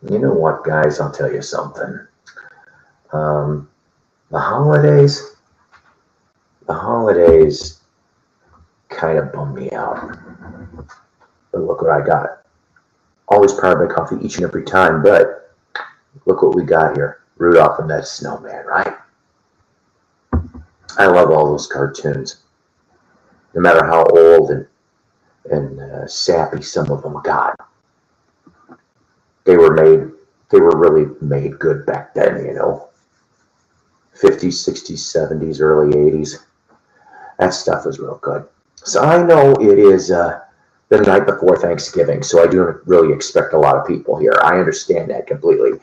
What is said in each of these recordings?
You know what, guys? I'll tell you something. The holidays kind of bum me out. But look what I got. Always proud of my coffee each and every time, but look what we got here. Rudolph and that snowman, right? I love all those cartoons. No matter how old and sappy some of them got. They were really made good back then, you know. 50s, 60s, 70s, early 80s. That stuff was real good. So I know it is the night before Thanksgiving, so I do really expect a lot of people here. I understand that completely.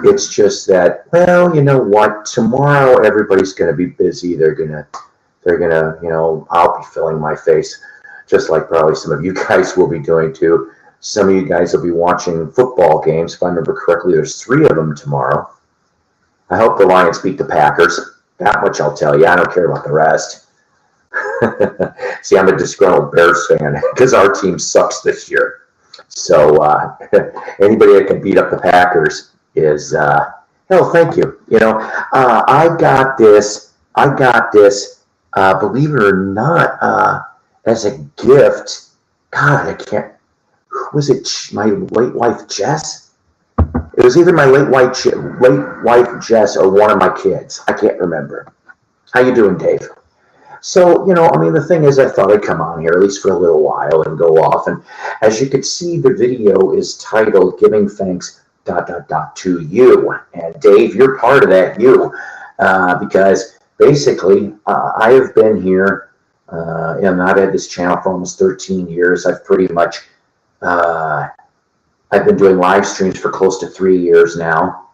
It's just that, well, you know what? Tomorrow everybody's going to be busy. They're gonna, you know, I'll be filling my face, just like probably some of you guys will be doing too. Some of you guys will be watching football games. If I remember correctly, there's 3 of them tomorrow. I hope the Lions beat the Packers. That much I'll tell you. I don't care about the rest. See, I'm a disgruntled Bears fan because our team sucks this year. So anybody that can beat up the Packers is, hell, thank you. You know, I got this, believe it or not, as a gift. God, I can't. Was it my late wife Jess? It was either my late wife Jess or one of my kids. I can't remember. How you doing, Dave? So, you know, I mean, the thing is, I thought I'd come on here at least for a little while and go off. And as you can see, the video is titled "Giving Thanks ... to You." And Dave, you're part of that you, because basically, I have been here, and I've had this channel for almost 13 years. I've pretty much I've been doing live streams for close to 3 years now.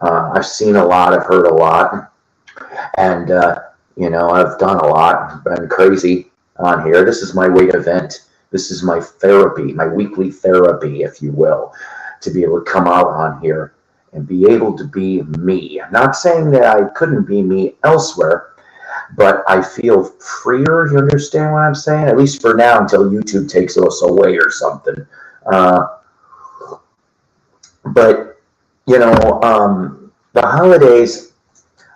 I've seen a lot, I've heard a lot, and you know, I've done a lot, been crazy on here. This is my way to vent. This is my therapy, my weekly therapy, if you will, to be able to come out on here and be able to be me. I'm not saying that I couldn't be me elsewhere, but I feel freer. You understand what I'm saying? At least for now, until YouTube takes us away or something. But, you know, the holidays,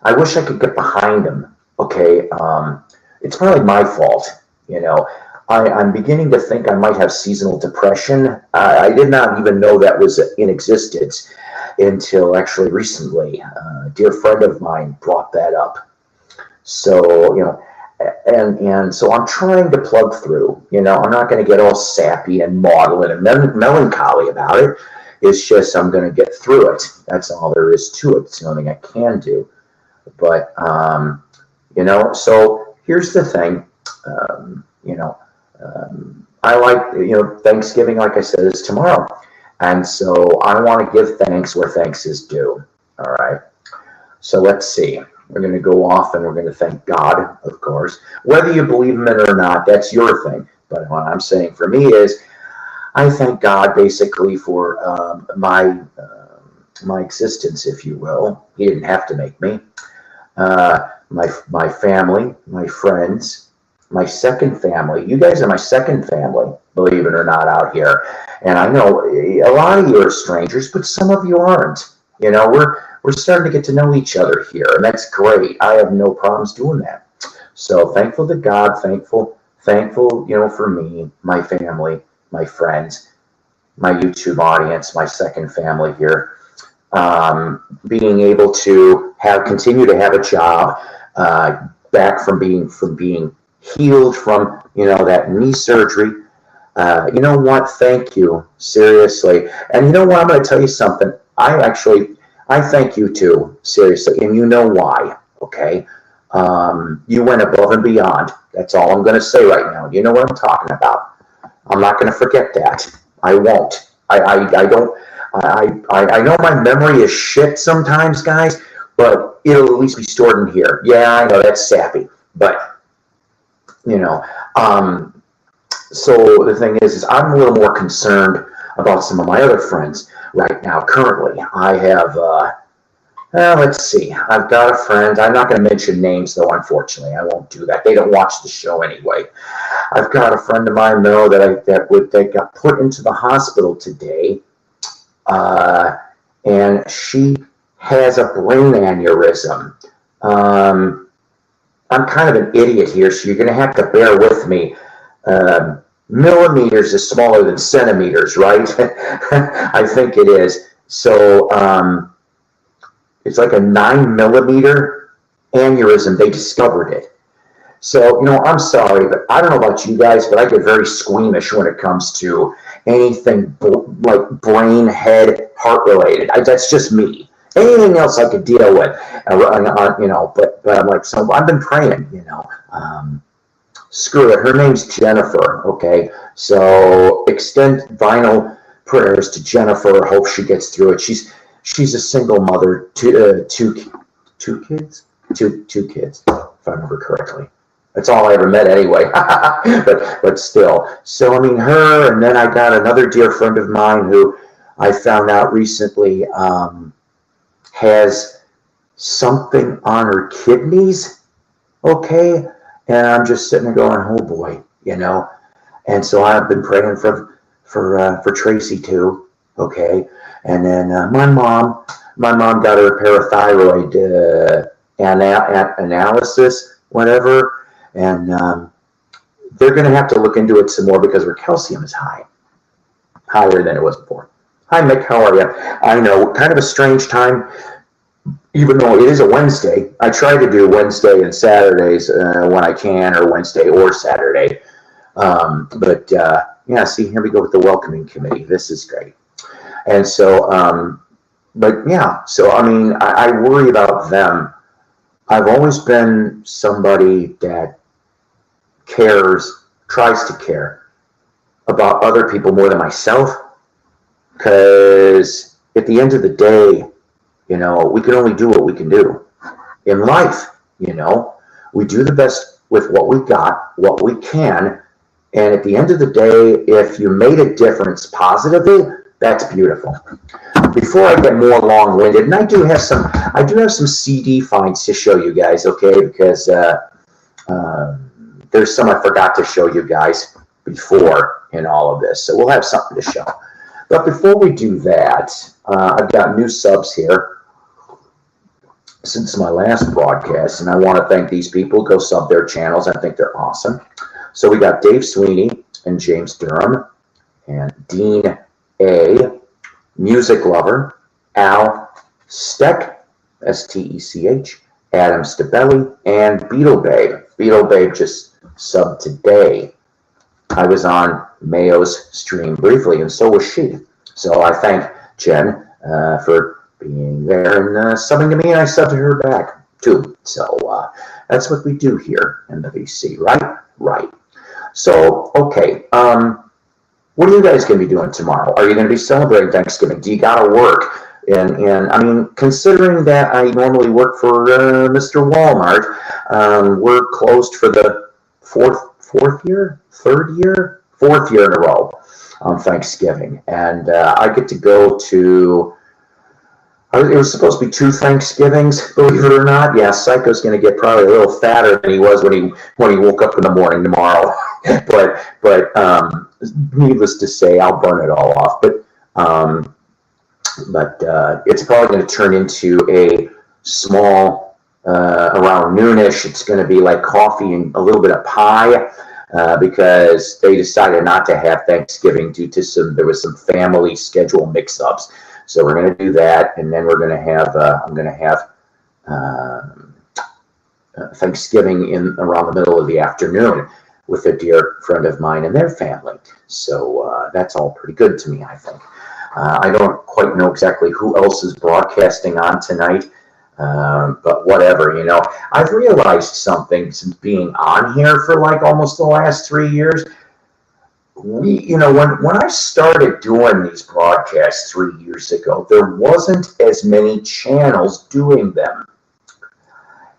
I wish I could get behind them, okay? It's probably my fault, you know. I'm beginning to think I might have seasonal depression. I did not even know that was in existence until actually recently. A dear friend of mine brought that up. So, you know, and so I'm trying to plug through. You know, I'm not going to get all sappy and maudlin and melancholy about it. It's just I'm going to get through it. That's all there is to it. It's the only thing I can do. But, you know, so here's the thing. You know, I like, you know, Thanksgiving, like I said, is tomorrow. And so I want to give thanks where thanks is due. All right. So let's see. We're going to go off and we're going to thank God, of course. Whether you believe him or not, that's your thing. But what I'm saying for me is I thank God basically for my existence, if you will. He didn't have to make me. My family, my friends, my second family. You guys are my second family, believe it or not, out here. And I know a lot of you are strangers, but some of you aren't. You know, we're starting to get to know each other here, and that's great. I have no problems doing that. So thankful to God, thankful, you know, for me, my family, my friends, my YouTube audience, my second family here. Being able to continue to have a job, back from being healed from, you know, that knee surgery. You know what? Thank you, seriously. And you know what? I'm going to tell you something. I thank you too, seriously, and you know why, okay? You went above and beyond. That's all I'm going to say right now. You know what I'm talking about. I'm not going to forget that. I won't. I don't. I know my memory is shit sometimes, guys, but it'll at least be stored in here. Yeah, I know that's sappy, but you know. So the thing is I'm a little more concerned about some of my other friends right now. Currently, I have Let's see. I've got a friend. I'm not going to mention names, though, unfortunately. I won't do that. They don't watch the show anyway. I've got a friend of mine, though, that got put into the hospital today, and she has a brain aneurysm. I'm kind of an idiot here, so you're going to have to bear with me. Millimeters is smaller than centimeters, right? I think it is. So it's like a 9 millimeter aneurysm. They discovered it. So, I'm sorry, but I don't know about you guys, but I get very squeamish when it comes to anything like brain, head, heart related. That's just me. Anything else I could deal with, but I'm like, so I've been praying, screw it. Her name's Jennifer, okay? So extend vinyl prayers to Jennifer. Hope she gets through it. She's a single mother, two kids, if I remember correctly. That's all I ever met anyway, but still. So, I mean, her, and then I got another dear friend of mine who I found out recently has something on her kidneys, okay? And I'm just sitting there going, oh boy, And so I've been praying for Tracy too, okay? And then my mom got her parathyroid analysis, whatever. And they're going to have to look into it some more because her calcium is higher than it was before. Hi, Mick. How are you? I know, kind of a strange time, even though it is a Wednesday. I try to do Wednesday and Saturdays when I can, or Wednesday or Saturday. Yeah, see, here we go with the welcoming committee. This is great. And so, but yeah, so I mean, I worry about them. I've always been somebody that tries to care about other people more than myself, because at the end of the day, we can only do what we can do in life. We do the best with what we've got, what we can, and at the end of the day, if you made a difference positively, that's beautiful. Before I get more long-winded, and I do have some CD finds to show you guys, okay? Because there's some I forgot to show you guys before in all of this, so we'll have something to show. But before we do that, I've got new subs here since my last broadcast, and I want to thank these people. Go sub their channels. I think they're awesome. So we got Dave Sweeney and James Durham and Dean A, Music Lover, Al Steck, S-T-E-C-H, Adam Stabelli, and Beetle Babe. Beetle Babe just subbed today. I was on Mayo's stream briefly, and so was she. So I thank Jen for being there and subbing to me, and I subbed to her back too. So that's what we do here in the VC, right? Right. So, okay. What are you guys going to be doing tomorrow? Are you going to be celebrating Thanksgiving? Do you got to work? And I mean, considering that I normally work for Mr. Walmart, we're closed for the fourth year in a row on Thanksgiving. And I get to go to, it was supposed to be 2 Thanksgivings, believe it or not. Yeah, Psycho's going to get probably a little fatter than he was when he woke up in the morning tomorrow. but needless to say, I'll burn it all off. But it's probably going to turn into a small, around noonish, it's going to be like coffee and a little bit of pie, because they decided not to have Thanksgiving due to there was some family schedule mix-ups. So we're going to do that, and then we're going to have, I'm going to have Thanksgiving around the middle of the afternoon with a dear friend of mine and their family. So that's all pretty good to me, I think. I don't quite know exactly who else is broadcasting on tonight, but whatever, I've realized something since being on here for like almost the last 3 years. When I started doing these broadcasts 3 years ago, there wasn't as many channels doing them.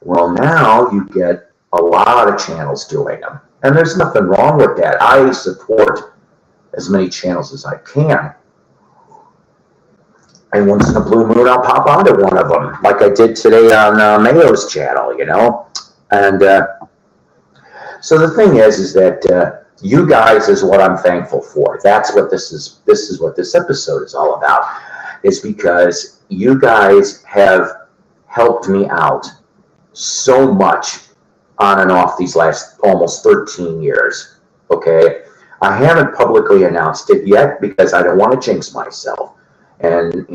Well, now you get a lot of channels doing them, and there's nothing wrong with that. I support as many channels as I can. And once in a blue moon, I'll pop onto one of them, like I did today on Mayo's channel, you know. And so the thing is that you guys is what I'm thankful for. That's what this is. This is what this episode is all about. Is because you guys have helped me out so much on and off these last almost 13 years. Okay, I haven't publicly announced it yet because I don't want to jinx myself. And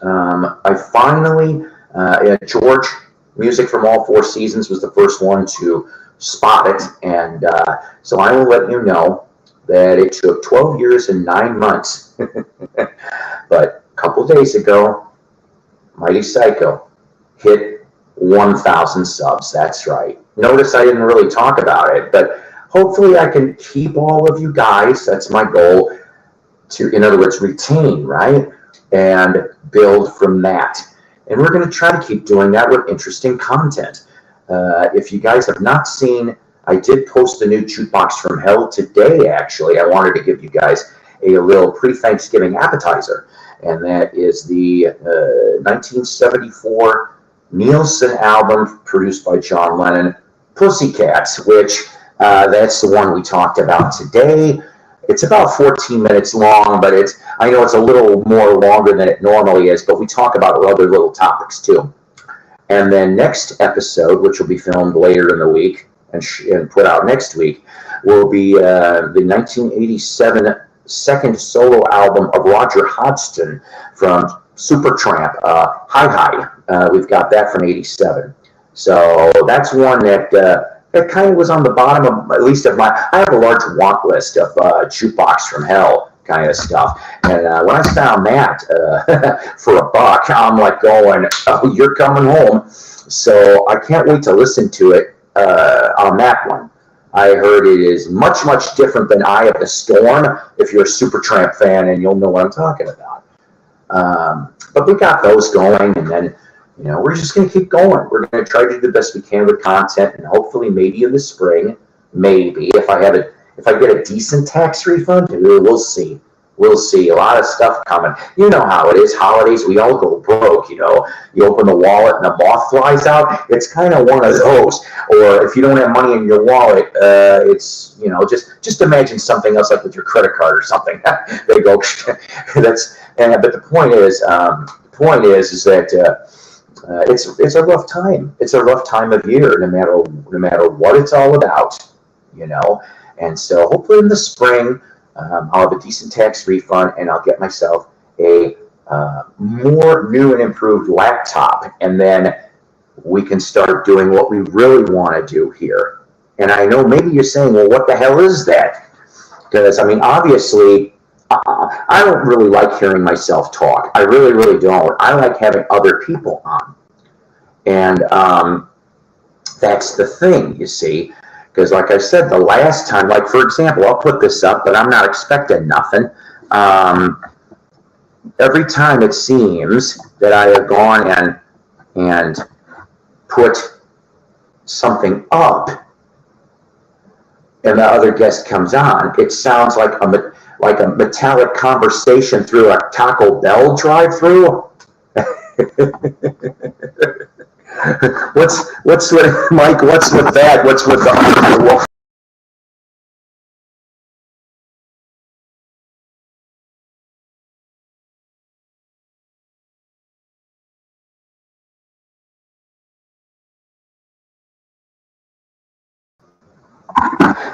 I finally, George, Music from All Four Seasons, was the first one to spot it. And so I will let you know that it took 12 years and 9 months. But a couple days ago, Mighty Psycho hit 1,000 subs. That's right. Notice I didn't really talk about it, but hopefully I can keep all of you guys. That's my goal. To, in other words, retain, right? And build from that. And we're going to try to keep doing that with interesting content. If you guys have not seen, I did post a new Jukebox from Hell today, actually. I wanted to give you guys a little pre-Thanksgiving appetizer. And that is the 1974 Nielsen album produced by John Lennon, Pussycats, which that's the one we talked about today. It's about 14 minutes long, but I know it's a little more longer than it normally is, but we talk about other little topics too. And then next episode, which will be filmed later in the week and put out next week, will be the 1987 second solo album of Roger Hodgson from Supertramp, Hi. We've got that from '87. So that's one that kind of was on the bottom of, at least of my, I have a large want list of Jukebox from Hell kind of stuff. And when I found that for $1, I'm like going, oh, you're coming home. So I can't wait to listen to it on that one. I heard it is much, much different than Eye of the Storm, if you're a Supertramp fan, and you'll know what I'm talking about. But we got those going, and then, you know, we're just going to keep going. We're going to try to do the best we can with content, and hopefully maybe in the spring, maybe, if I get a decent tax refund, we'll see. We'll see. A lot of stuff coming. You know how it is. Holidays, we all go broke, you know. You open the wallet and a moth flies out. It's kind of one of those. Or if you don't have money in your wallet, it's, you know, just imagine something else, like with your credit card or something. They go, that's, but the point is that it's a rough time. It's a rough time of year, no matter what it's all about, you know. And so hopefully in the spring, I'll have a decent tax refund, and I'll get myself a more new and improved laptop, and then we can start doing what we really want to do here. And I know maybe you're saying, well, what the hell is that? Because, I mean, obviously, I don't really like hearing myself talk. I really, really don't. I like having other people on. And that's the thing, you see. Because like I said, the last time, like for example, I'll put this up, but I'm not expecting nothing. Every time it seems that I have gone and put something up and the other guest comes on, it sounds like a metallic conversation through a Taco Bell drive-through. What's with Mike? What's with that? What's with the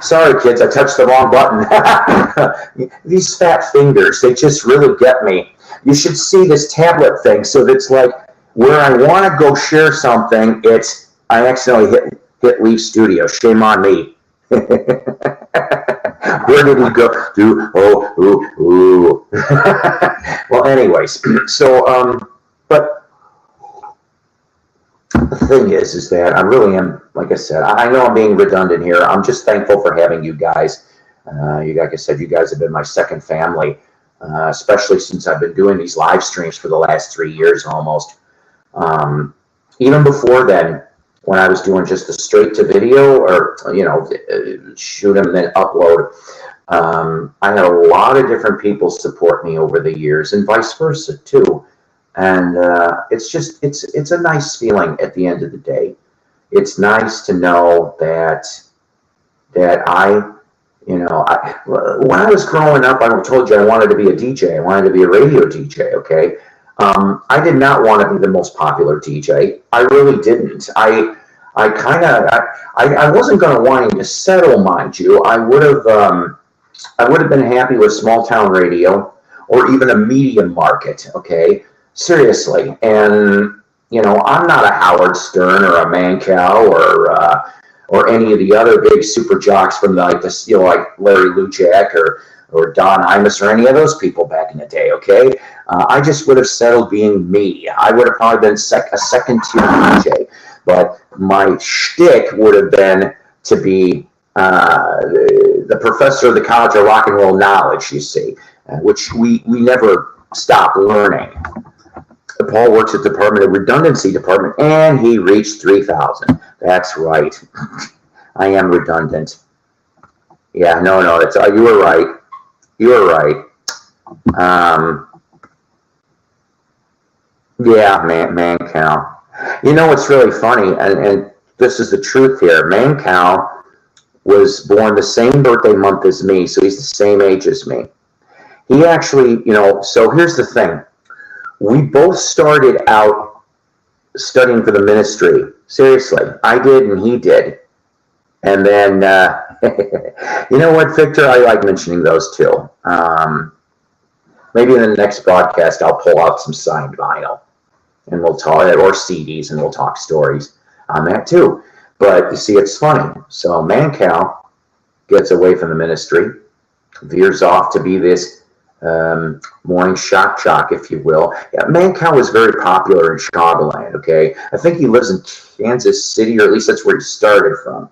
Sorry, kids, I touched the wrong button. These fat fingers, they just really get me. You should see this tablet thing. So that's like where I want to go share something, I accidentally hit leave studio. Shame on me. Where did we go? Well, anyways, so but the thing is that I really am, like I said, I know I'm being redundant here. I'm just thankful for having you guys. Like I said, you guys have been my second family, especially since I've been doing these live streams for the last 3 years almost. Even before then, when I was doing just the straight to video, or, you know, shoot them and then upload, I had a lot of different people support me over the years, and vice versa too. And it's a nice feeling at the end of the day. It's nice to know that when I was growing up, I told you I wanted to be a DJ. I wanted to be a radio DJ. Okay, I did not want to be the most popular DJ. I really didn't. I wasn't going to want to settle, mind you. I would have been happy with small town radio or even a medium market. Okay, seriously. And I'm not a Howard Stern or a Mancow or any of the other big super jocks from like Larry Lujack or Don Imus or any of those people back in the day. Okay, I just would have settled being me. I would have probably been a second tier DJ, but my shtick would have been to be the professor of the College of Rock and Roll Knowledge, you see, which we never stop learning. Paul works at the Department of Redundancy Department, and he reached 3,000. That's right. I am redundant. Yeah, no, you were right. You were right. Yeah, Mancow. You know what's really funny, and this is the truth here. Mancow was born the same birthday month as me, so he's the same age as me. He actually, so here's the thing. We both started out studying for the ministry. Seriously, I did and he did. And then, you know what, Victor? I like mentioning those two. Maybe in the next broadcast, I'll pull out some signed vinyl and we'll talk, or CDs, and we'll talk stories on that too. But you see, it's funny. So Mancow gets away from the ministry, veers off to be this morning shock jock, if you will. Yeah, Mancow was very popular in Chicagoland, okay? I think he lives in Kansas City, or at least that's where he started from.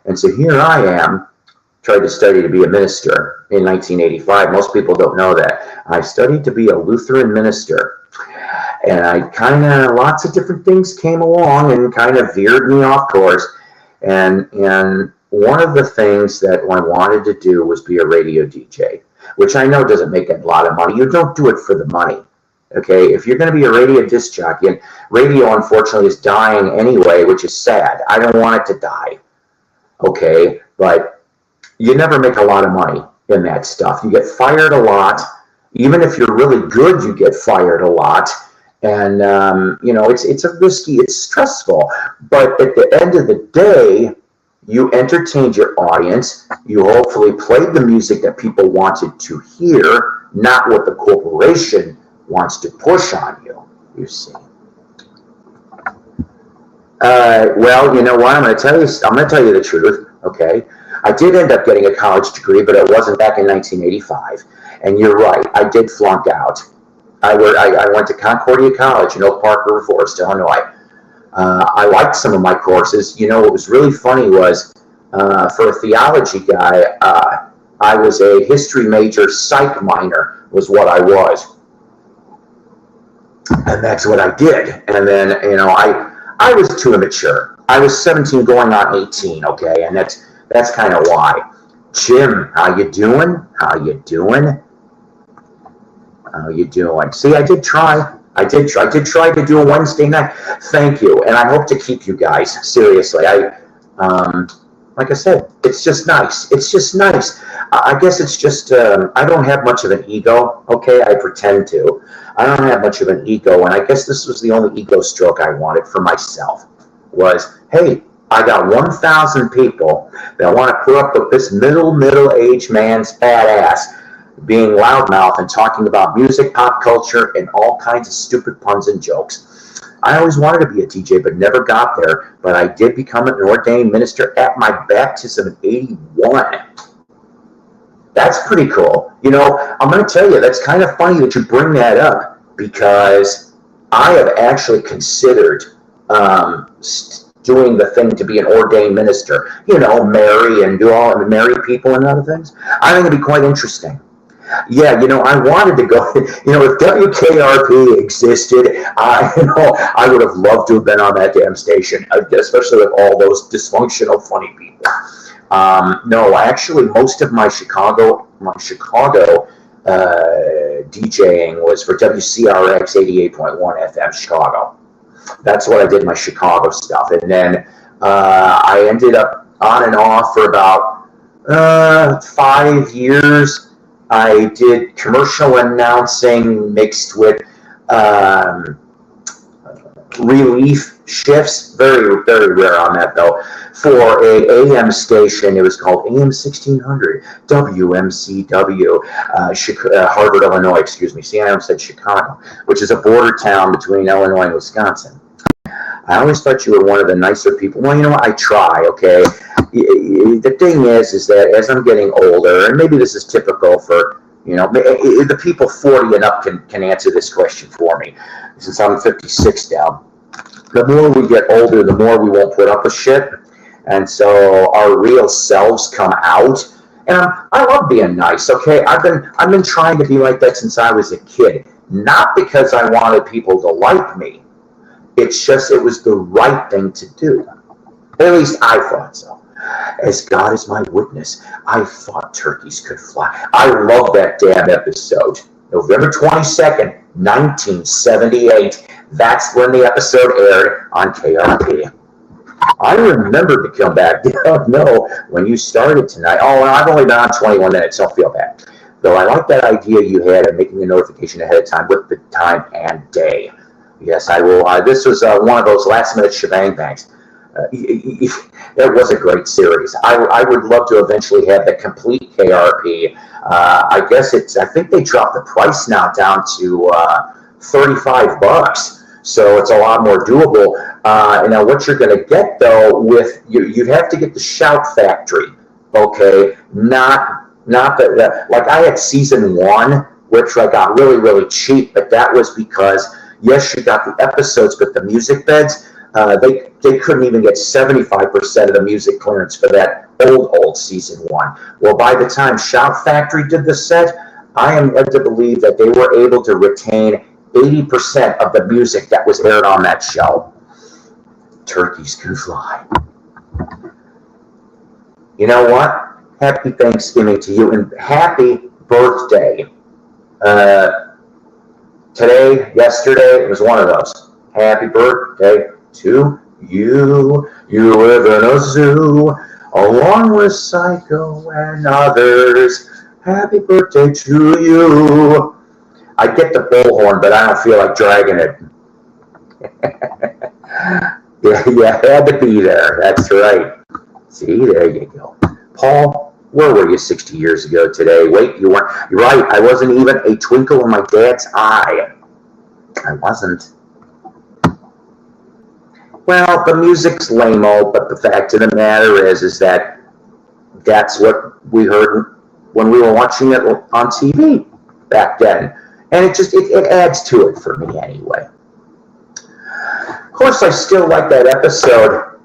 And so here I am, tried to study to be a minister in 1985. Most people don't know that. I studied to be a Lutheran minister. And lots of different things came along and kind of veered me off course. And one of the things that I wanted to do was be a radio DJ, which I know doesn't make a lot of money. You don't do it for the money, okay? If you're going to be a radio disc jockey, and radio, unfortunately, is dying anyway, which is sad. I don't want it to die, okay? But you never make a lot of money in that stuff. You get fired a lot. Even if you're really good, you get fired a lot. And, it's a risky, it's stressful. But at the end of the day, you entertained your audience. You hopefully played the music that people wanted to hear, not what the corporation wants to push on you, you see. Well, you know what? I'm going to tell you the truth, okay? I did end up getting a college degree, but it wasn't back in 1985. And you're right, I did flunk out. I went to Concordia College in Oak Park River Forest, Illinois. I liked some of my courses. What was really funny was, for a theology guy, I was a history major, psych minor was what I was. And that's what I did. And then, I was too immature. I was 17 going on 18, okay? And that's kind of why. Jim, how you doing? How you doing? How you doing? See, I did try. I did try to do a Wednesday night. Thank you, and I hope to keep you guys. Seriously, like I said, it's just nice. It's just nice. I guess it's just I don't have much of an ego. Okay, I pretend to. I don't have much of an ego, and I guess this was the only ego stroke I wanted for myself. Was, hey, I got 1,000 people that want to put up with this middle-aged man's badass being loudmouth and talking about music, pop culture, and all kinds of stupid puns and jokes. I always wanted to be a DJ, but never got there. But I did become an ordained minister at my baptism in 81. That's pretty cool. I'm going to tell you, that's kind of funny that you bring that up, because I have actually considered doing the thing to be an ordained minister, marry and do all and marry people and other things. I think it'd be quite interesting. Yeah, I wanted to go, if WKRP existed, I would have loved to have been on that damn station, especially with all those dysfunctional, funny people. No, actually, most of my Chicago DJing was for WCRX 88.1 FM Chicago. That's what I did, my Chicago stuff. And then I ended up on and off for about 5 years. I did commercial announcing mixed with relief shifts, very, very rare on that though, for a AM station. It was called AM 1600 WMCW, Harvard, Illinois, excuse me. See, I almost said Chicago, which is a border town between Illinois and Wisconsin. I always thought you were one of the nicer people. Well, you know what? I try, okay? The thing is that as I'm getting older, and maybe this is typical for, you know, the people 40 and up can answer this question for me, since I'm 56 now. The more we get older, the more we won't put up with shit. And so our real selves come out. And I love being nice, okay? I've been trying to be like that since I was a kid. Not because I wanted people to like me. It's just it was the right thing to do. At least I thought so. As God is my witness, I thought turkeys could fly. I love that damn episode. November 22nd, 1978. That's when the episode aired on KRP. I remember to come back. No, when you started tonight. Oh, and I've only been on 21 minutes. Don't feel bad. Though I like that idea you had of making a notification ahead of time with the time and day. Yes, I will. This was one of those last-minute shebang bangs. It was a great series. I would love to eventually have the complete KRP. I guess I think they dropped the price now down to $35. So it's a lot more doable. Now what you're going to get though with you'd have to get the Shout Factory, okay? Not the like I had season 1, which I got really, really cheap, but that was because yes, you got the episodes, but the music beds, they couldn't even get 75% of the music clearance for that old season 1. Well, by the time Shout Factory did the set, I am led to believe that they were able to retain 80% of the music that was aired on that show. Turkeys can fly. You know what? Happy Thanksgiving to you and happy birthday. Today, yesterday, it was one of those. Happy birthday to you. You live in a zoo along with Psycho and others. Happy birthday to you. I get the bullhorn, but I don't feel like dragging it. Yeah, you had to be there. That's right. See, there you go. Paul, where were you 60 years ago today? Wait, you weren't. You're right. I wasn't even a twinkle in my dad's eye. I wasn't. Well, the music's lame-o, but the fact of the matter is that that's what we heard when we were watching it on TV back then. And it adds to it for me anyway. Of course, I still like that episode.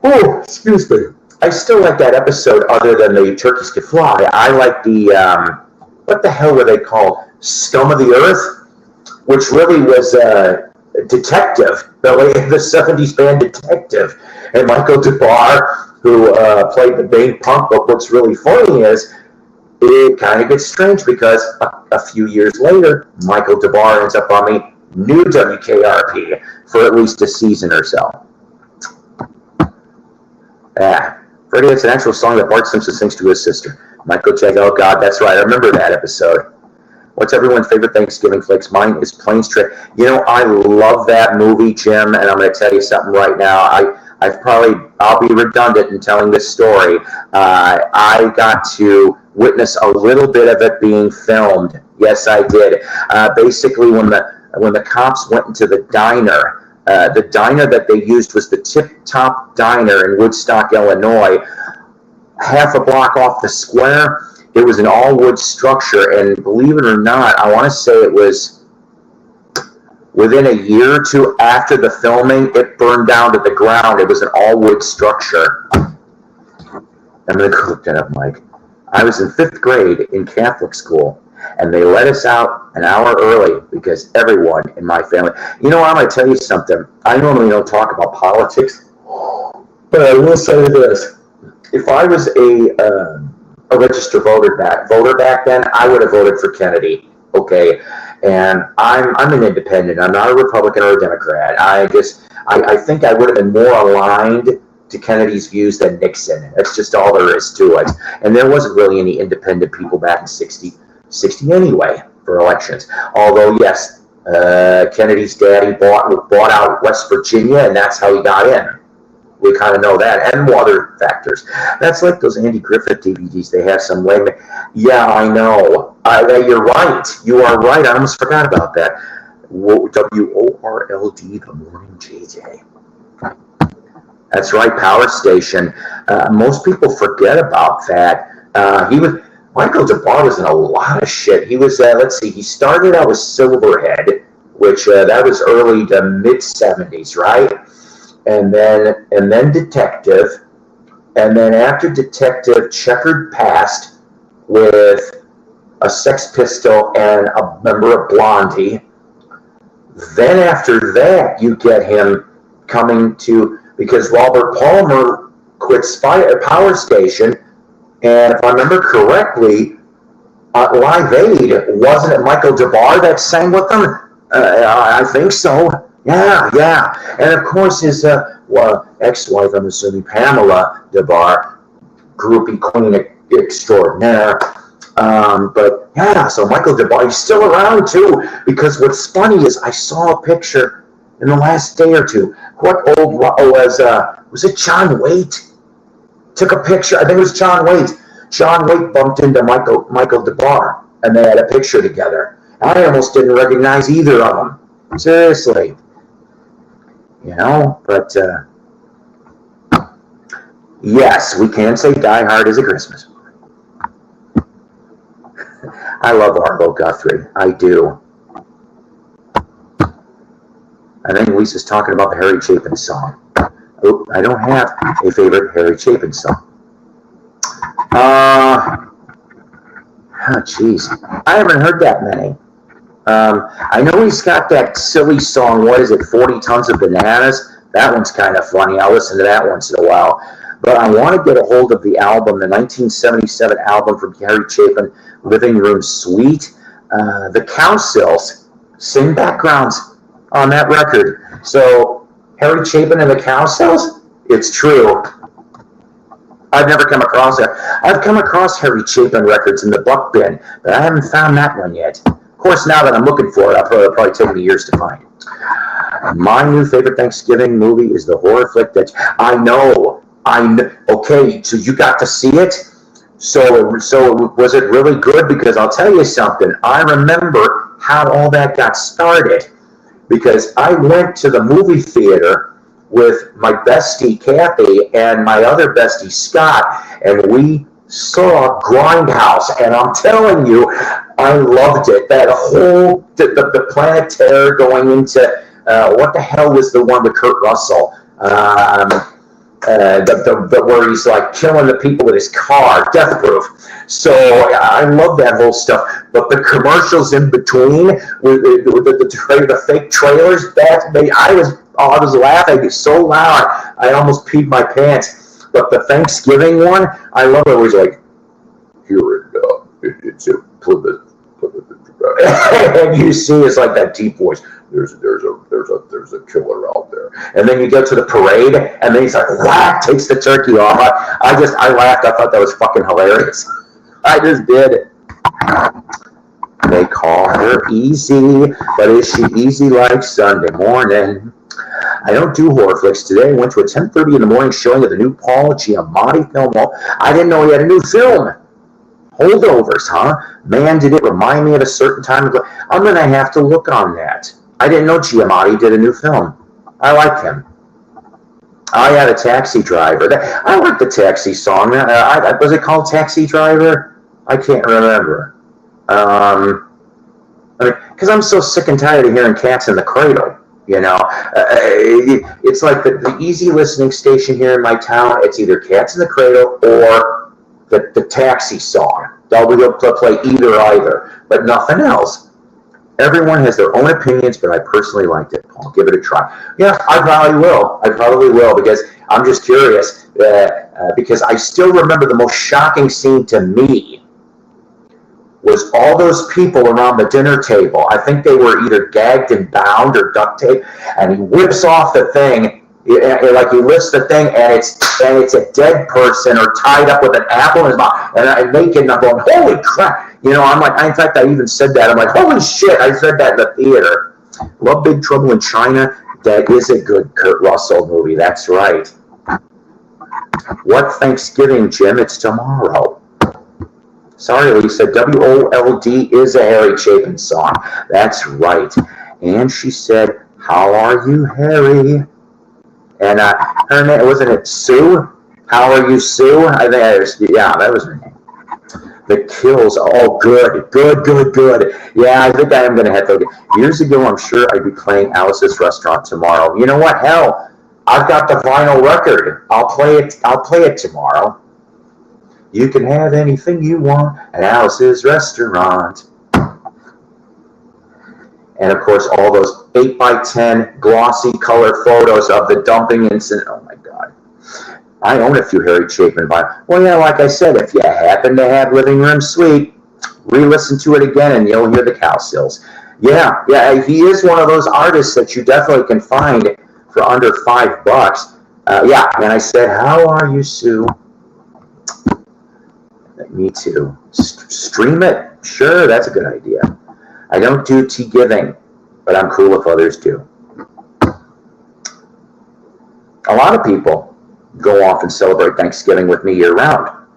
Oh, excuse me. I still like that episode other than the Turkeys Could Fly. I like the, what the hell were they called? Scum of the Earth? Which really was Detective, the 70s band Detective. And Michael DeBar, who played the main punk, but what's really funny is it kind of gets strange because a few years later, Michael DeBar ends up on the new WKRP for at least a season or so. Yeah. Freddie, it's an actual song that Bart Simpson sings to his sister. Michael Jagger, oh God, that's right. I remember that episode. What's everyone's favorite Thanksgiving flicks? Mine is Planes Trip. You know, I love that movie, Jim, and I'm going to tell you something right now. I'll be redundant in telling this story. I got to witness a little bit of it being filmed. Yes, I did. Basically, when the cops went into the diner that they used was the Tip Top Diner in Woodstock, Illinois, half a block off the square. It was an all-wood structure, and believe it or not, I want to say it was within a year or two after the filming, it burned down to the ground. It was an all-wood structure. I'm going to look that up, Mike. I was in 5th grade in Catholic school, and they let us out an hour early because everyone in my family... You know, I'm going to tell you something. I normally don't talk about politics, but I will say this. if I was a registered voter back then, I would have voted for Kennedy. Okay, and I'm an independent. I'm not a Republican or a Democrat. I think I would have been more aligned to Kennedy's views than Nixon. That's just all there is to it. And there wasn't really any independent people back in 60 anyway for elections. Although, yes, Kennedy's daddy bought out West Virginia, and that's how he got in. We kind of know that, and other factors. That's like those Andy Griffith DVDs. They have some layman. Yeah, I know. You're right. You are right. I almost forgot about that. WORLD, The Morning JJ. That's right, Power Station. Most people forget about that. Michael DeBar was in a lot of shit. He was, let's see, he started out with Silverhead, which that was early to mid 70s, right? And then Detective, and then after Detective, Checkered Past with a Sex Pistol and a member of Blondie. Then after that, you get him coming to, because Robert Palmer quit Power Station, and if I remember correctly, Live Aid, wasn't it Michael DeBar that sang with them? I think so. Yeah. And of course his ex-wife, I'm assuming, Pamela DeBar, groupie queen extraordinaire. But yeah, so Michael DeBar, he's still around too, because what's funny is I saw a picture in the last day or two. Was it John Waite? Took a picture, I think it was John Waite. John Waite bumped into Michael DeBar, and they had a picture together. I almost didn't recognize either of them. Seriously. You know, but yes, we can say Die Hard is a Christmas movie. I love Arlo Guthrie. I do. I think Lisa's talking about the Harry Chapin song. Oh, I don't have a favorite Harry Chapin song. Jeez. I haven't heard that many. I know he's got that silly song, what is it, 40 Tons of Bananas? That one's kind of funny. I'll listen to that once in a while. But I want to get a hold of the album, the 1977 album from Harry Chapin, Living Room Suite. The Cowsills sing backgrounds on that record. So, Harry Chapin and the Cowsills? It's true. I've never come across it. I've come across Harry Chapin records in the Buck Bin, but I haven't found that one yet. Of course, now that I'm looking for it, it'll probably take me years to find it. My new favorite Thanksgiving movie is the horror flick that I know. Okay, so you got to see it? So was it really good? Because I'll tell you something. I remember how all that got started. Because I went to the movie theater with my bestie Kathy and my other bestie Scott, and we saw Grindhouse, and I'm telling you, I loved it. That whole the Planet Terror going into what the hell was the one with Kurt Russell? Where he's like killing the people with his car, Death Proof. So I love that whole stuff. But the commercials in between with the fake trailers, I was laughing so loud I almost peed my pants. But the Thanksgiving one, I love it. Where he's like, here it's a Plymouth. And you see, it's like that deep voice. There's a killer out there. And then you go to the parade, and then he's like, whack, takes the turkey off. I laughed. I thought that was fucking hilarious. I just did. They call her easy, but is she easy like Sunday morning? I don't do horror flicks today. I went to a 10:30 in the morning showing of the new Paul Giamatti film. I didn't know he had a new film. Holdovers, huh? Man, did it remind me of a certain time ago. I'm going to have to look on that. I didn't know Giamatti did a new film. I like him. I had a Taxi Driver. I like the Taxi song. Was it called Taxi Driver? I can't remember. Because I'm so sick and tired of hearing Cats in the Cradle. You know, it's like the easy listening station here in my town. It's either Cats in the Cradle or the Taxi song. They'll play either, but nothing else. Everyone has their own opinions, but I personally liked it. I'll give it a try. Yeah, I probably will, because I'm just curious. because I still remember the most shocking scene to me was all those people around the dinner table. I think they were either gagged and bound or duct taped, and he whips off the thing, like he lifts the thing, and it's a dead person or tied up with an apple in his mouth, and I'm naked, and I'm going, holy crap! You know, I'm like, in fact, I even said that. I'm like, holy shit! I said that in the theater. Love Big Trouble in China. That is a good Kurt Russell movie. That's right. What Thanksgiving, Jim? It's tomorrow. Sorry, Lisa. W-O-L-D is a Harry Chapin song. That's right. And she said, how are you, Harry? And her name, wasn't it Sue? How are you, Sue? I think, yeah, that was her name. The Kills. Oh, good. Yeah, I think I am going to have to. Years ago, I'm sure I'd be playing Alice's Restaurant tomorrow. You know what? Hell, I've got the vinyl record. I'll play it tomorrow. You can have anything you want at Alice's Restaurant. And of course, all those 8x10 glossy color photos of the dumping incident. Oh my God. I own a few Harry Chapin vinyl. Well, yeah, like I said, if you happen to have Living Room Suite, re-listen to it again and you'll hear the cow sills. Yeah, he is one of those artists that you definitely can find for under $5. Yeah, and I said, how are you, Sue? Me too. Stream it. Sure, that's a good idea. I don't do tea giving, but I'm cool if others do. A lot of people go off and celebrate Thanksgiving with me year round.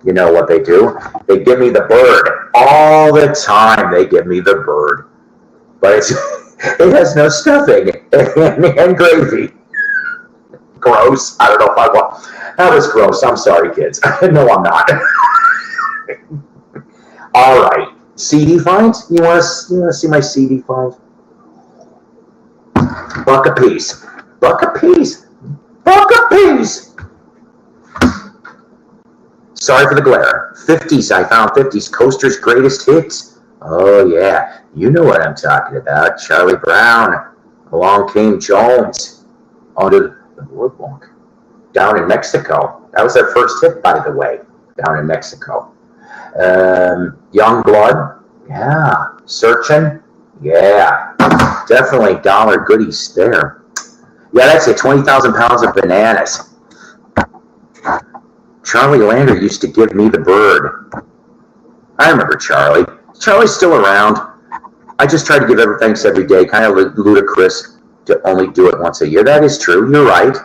You know what they do? They give me the bird. All the time they give me the bird. But it has no stuffing and gravy. Gross. I don't know if I want. That was gross. I'm sorry, kids. No, I'm not. All right. CD finds? You want to see my CD finds? Buck a piece. Sorry for the glare. 50s, I found 50s. Coaster's greatest hits. Oh, yeah. You know what I'm talking about. Charlie Brown. Along Came Jones. Under the boardwalk. Down in Mexico. That was their first hit, by the way. Down in Mexico. Young Blood. Yeah. Searching. Yeah. Definitely dollar goodies there. Yeah, that's it. 20,000 pounds of bananas. Charlie Lander used to give me the bird. I remember Charlie. Charlie's still around. I just try to give thanks every day. Kind of ludicrous to only do it once a year. That is true. You're right.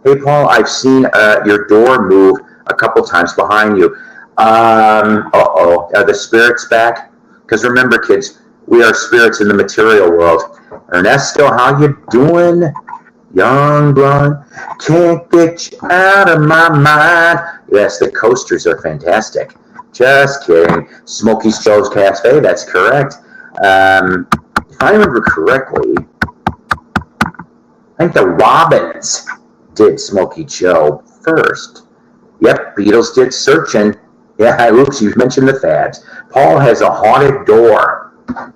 Hey, Paul, I've seen your door move a couple times behind you. Uh-oh. Are the spirits back? Because remember, kids, we are spirits in the material world. Ernesto, how you doing? Young blood, can't get you out of my mind. Yes, the coasters are fantastic. Just kidding. Smokey's Joe's Cafe, that's correct. If I remember correctly, I think the Robins did Smokey Joe first. Yep, Beatles did Searchin'. Yeah, oops, you mentioned the Fads. Paul has a haunted door.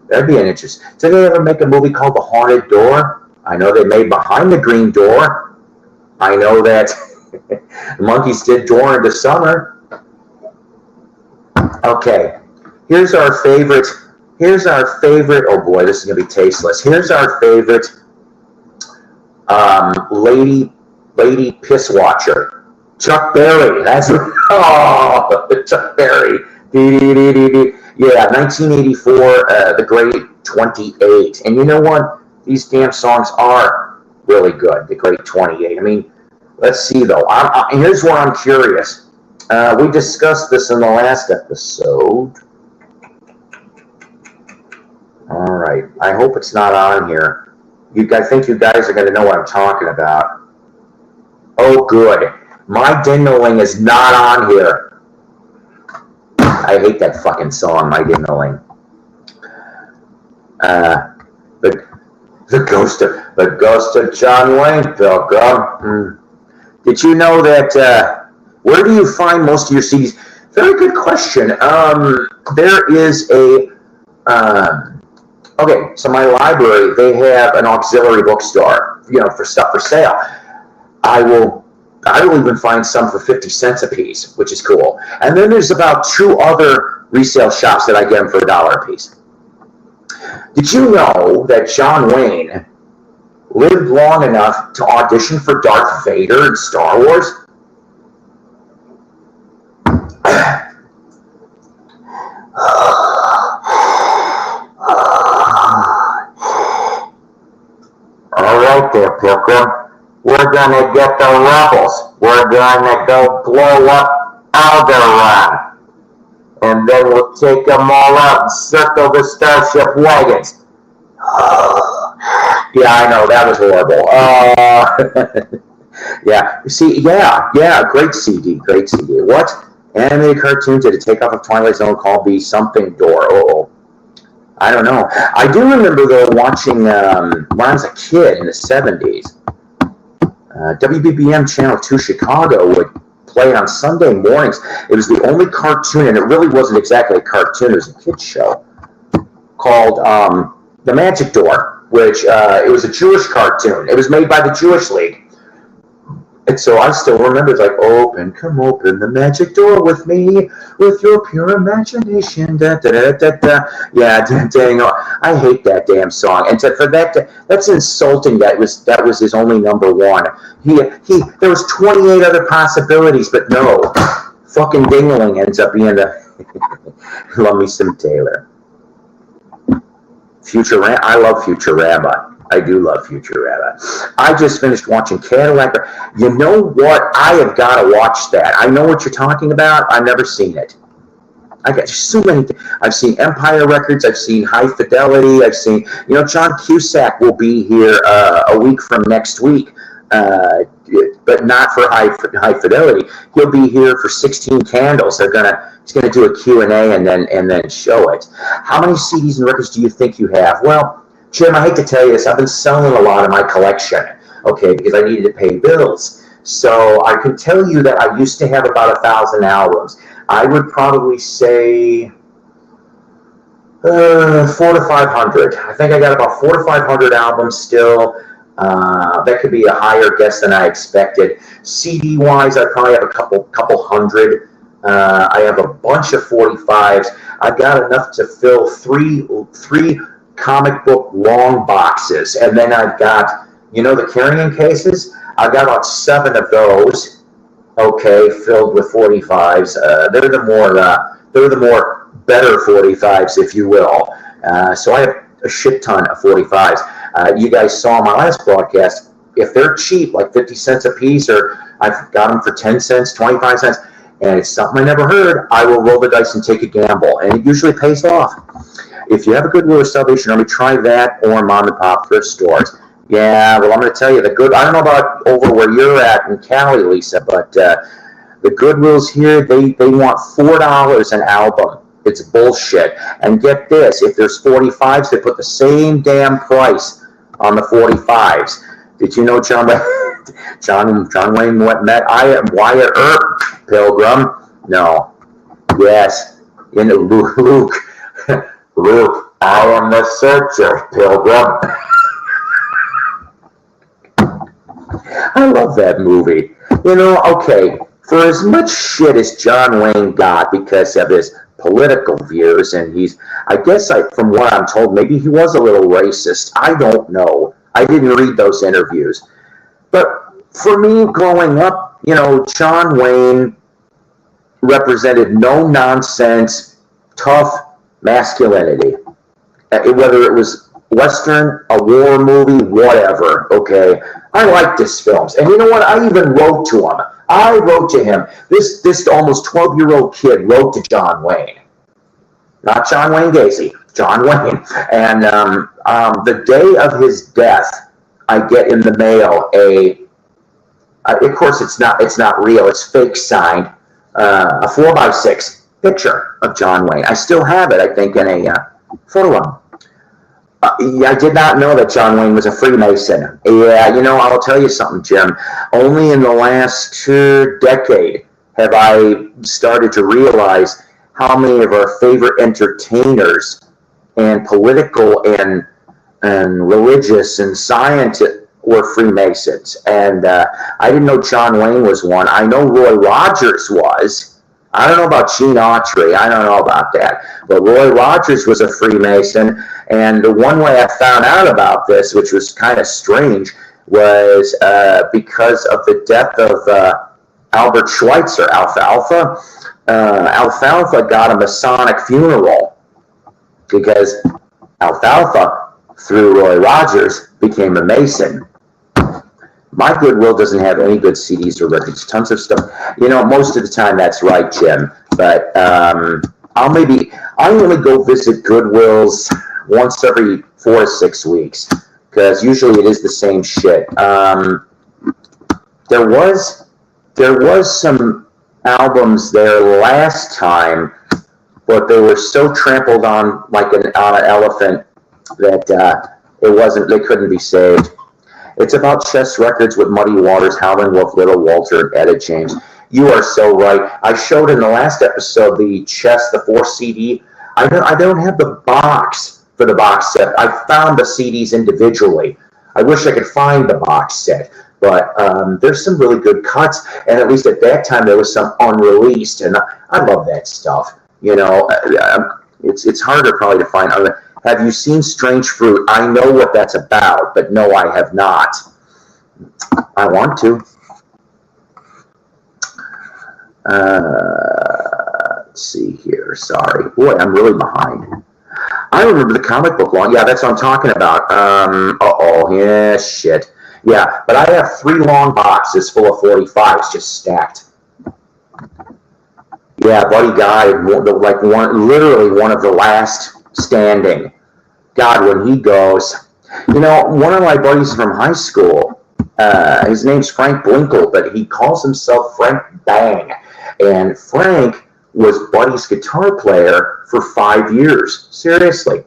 That'd be an interest. Did they ever make a movie called The Haunted Door? I know they made Behind the Green Door. I know that the Monkees did Door into Summer. Okay, here's our favorite. Oh boy, this is gonna be tasteless. Here's our favorite lady piss watcher, Chuck Berry. That's Chuck Berry. Yeah, 1984, The Great 28. And you know what? These damn songs are really good. The Great 28. I mean, let's see though. Here's where I'm curious. We discussed this in the last episode. All right. I hope it's not on here. I think you guys are going to know what I'm talking about. Oh, good. My Ding-a-Ling is not on here. I hate that fucking song, My Ding-a-Ling. The ghost of John Wayne, Pilgrim. Did you know that? Where do you find most of your CDs? Very good question. There is a. Okay, so my library, they have an auxiliary bookstore, for stuff for sale. I will I will even find some for 50 cents a piece, which is cool. And then there's about 2 other resale shops that I get them for $1 a piece. Did you know that John Wayne lived long enough to audition for Darth Vader in Star Wars? All right there, Pilgrim. We're gonna get the rebels. We're gonna go blow up Alderaan. And then we'll take them all out and circle the starship wagons. Yeah, I know, that was horrible. Yeah, see, yeah, great CD. What? Animated cartoon did a takeoff of Twilight Zone called Be Something Door? Oh, I don't know. I do remember, though, watching, when I was a kid in the 70s, WBBM Channel 2 Chicago would play it on Sunday mornings. It was the only cartoon, and it really wasn't exactly a cartoon, it was a kid's show, called The Magic Door, which it was a Jewish cartoon. It was made by the Jewish League. And so I still remember, it's like, come open the magic door with me, with your pure imagination. Da, da, da, da, da. Yeah, dang, I hate that damn song. And for that, that's insulting. That was his only number one. There was 28 other possibilities, but no, fucking Dingling ends up being the. Love me some Taylor. Futurama. I love Futurama. I do love Futurama. I just finished watching Cadillac. You know what? I have got to watch that. I know what you're talking about. I've never seen it. I got so many. I've seen Empire Records. I've seen High Fidelity. I've seen, John Cusack will be here a week from next week, but not for High Fidelity. He'll be here for 16 Candles. He's gonna do a Q&A and then show it. How many CDs and records do you think you have? Well, Jim, I hate to tell you this, I've been selling a lot of my collection, okay, because I needed to pay bills. So I can tell you that I used to have about 1,000 albums. I would probably say 400 to 500. I think I got about 400 to 500 albums still. That could be a higher guess than I expected. CD-wise, I probably have a couple hundred. I have a bunch of 45s. I've got enough to fill three comic book long boxes, and then I've got, the carrying cases. I've got about 7 of those, okay, filled with 45s. They're the more better 45s, if you will. So I have a shit ton of 45s. You guys saw my last broadcast. If they're cheap, like 50 cents a piece, or I've got them for 10 cents, 25 cents, and it's something I never heard, I will roll the dice and take a gamble, and it usually pays off. If you have a Goodwill or Salvation Army, try that or mom and pop thrift stores. Yeah, well, I'm going to tell you, I don't know about over where you're at in Cali, Lisa, but the Goodwills here, they want $4 an album. It's bullshit. And get this, if there's 45s, they put the same damn price on the 45s. Did you know John Wayne met Wyatt Earp, Pilgrim? No. Yes. Luke. Luke, I am the searcher, Pilgrim. I love that movie. Okay, for as much shit as John Wayne got because of his political views, and from what I'm told, maybe he was a little racist. I don't know. I didn't read those interviews. But for me, growing up, John Wayne represented no-nonsense, tough masculinity. Whether it was Western, a war movie, whatever, okay? I liked his films. And you know what? I even wrote to him. I wrote to him. This almost 12-year-old kid wrote to John Wayne. Not John Wayne Gacy, John Wayne. And the day of his death, I get in the mail of course it's not real, it's fake signed, a 4x6 picture of John Wayne. I still have it, I think, in a photo album. I did not know that John Wayne was a Freemason. Yeah, I'll tell you something, Jim. Only in the last decade have I started to realize how many of our favorite entertainers and political and religious and scientists were Freemasons, and I didn't know John Wayne was one. I know Roy Rogers was. I don't know about Gene Autry. I don't know about that. But Roy Rogers was a Freemason, and the one way I found out about this, which was kind of strange, was because of the death of Albert Schweitzer, Alfalfa. Alfalfa got a Masonic funeral because Alfalfa, through Roy Rogers, became a Mason. My Goodwill doesn't have any good CDs or records, tons of stuff. You know, most of the time that's right, Jim. But I only go visit Goodwills once every 4 to 6 weeks, because usually it is the same shit. There was some albums there last time, but they were so trampled on like on an elephant that they couldn't be saved. It's about Chess Records with Muddy Waters, Howlin' Wolf, Little Walter, and Etta James. You are so right. I showed in the last episode the Chess, the 4 CD. I don't have the box for the box set. I found the CDs individually. I wish I could find the box set, but there's some really good cuts, and at least at that time there was some unreleased, and I love that stuff. You know, it's harder probably to find other. Have you seen Strange Fruit? I know what that's about, but no, I have not. I want to. Let's see here. Sorry. Boy, I'm really behind. I remember the comic book long. Yeah, that's what I'm talking about. Yeah, shit. Yeah, but I have 3 long boxes full of 45s just stacked. Yeah, Buddy died, literally one of the last standing. God, when he goes, you know, one of my buddies from high school, his name's Frank Blinkle, but he calls himself Frank Bang. And Frank was Buddy's guitar player for 5 years. Seriously.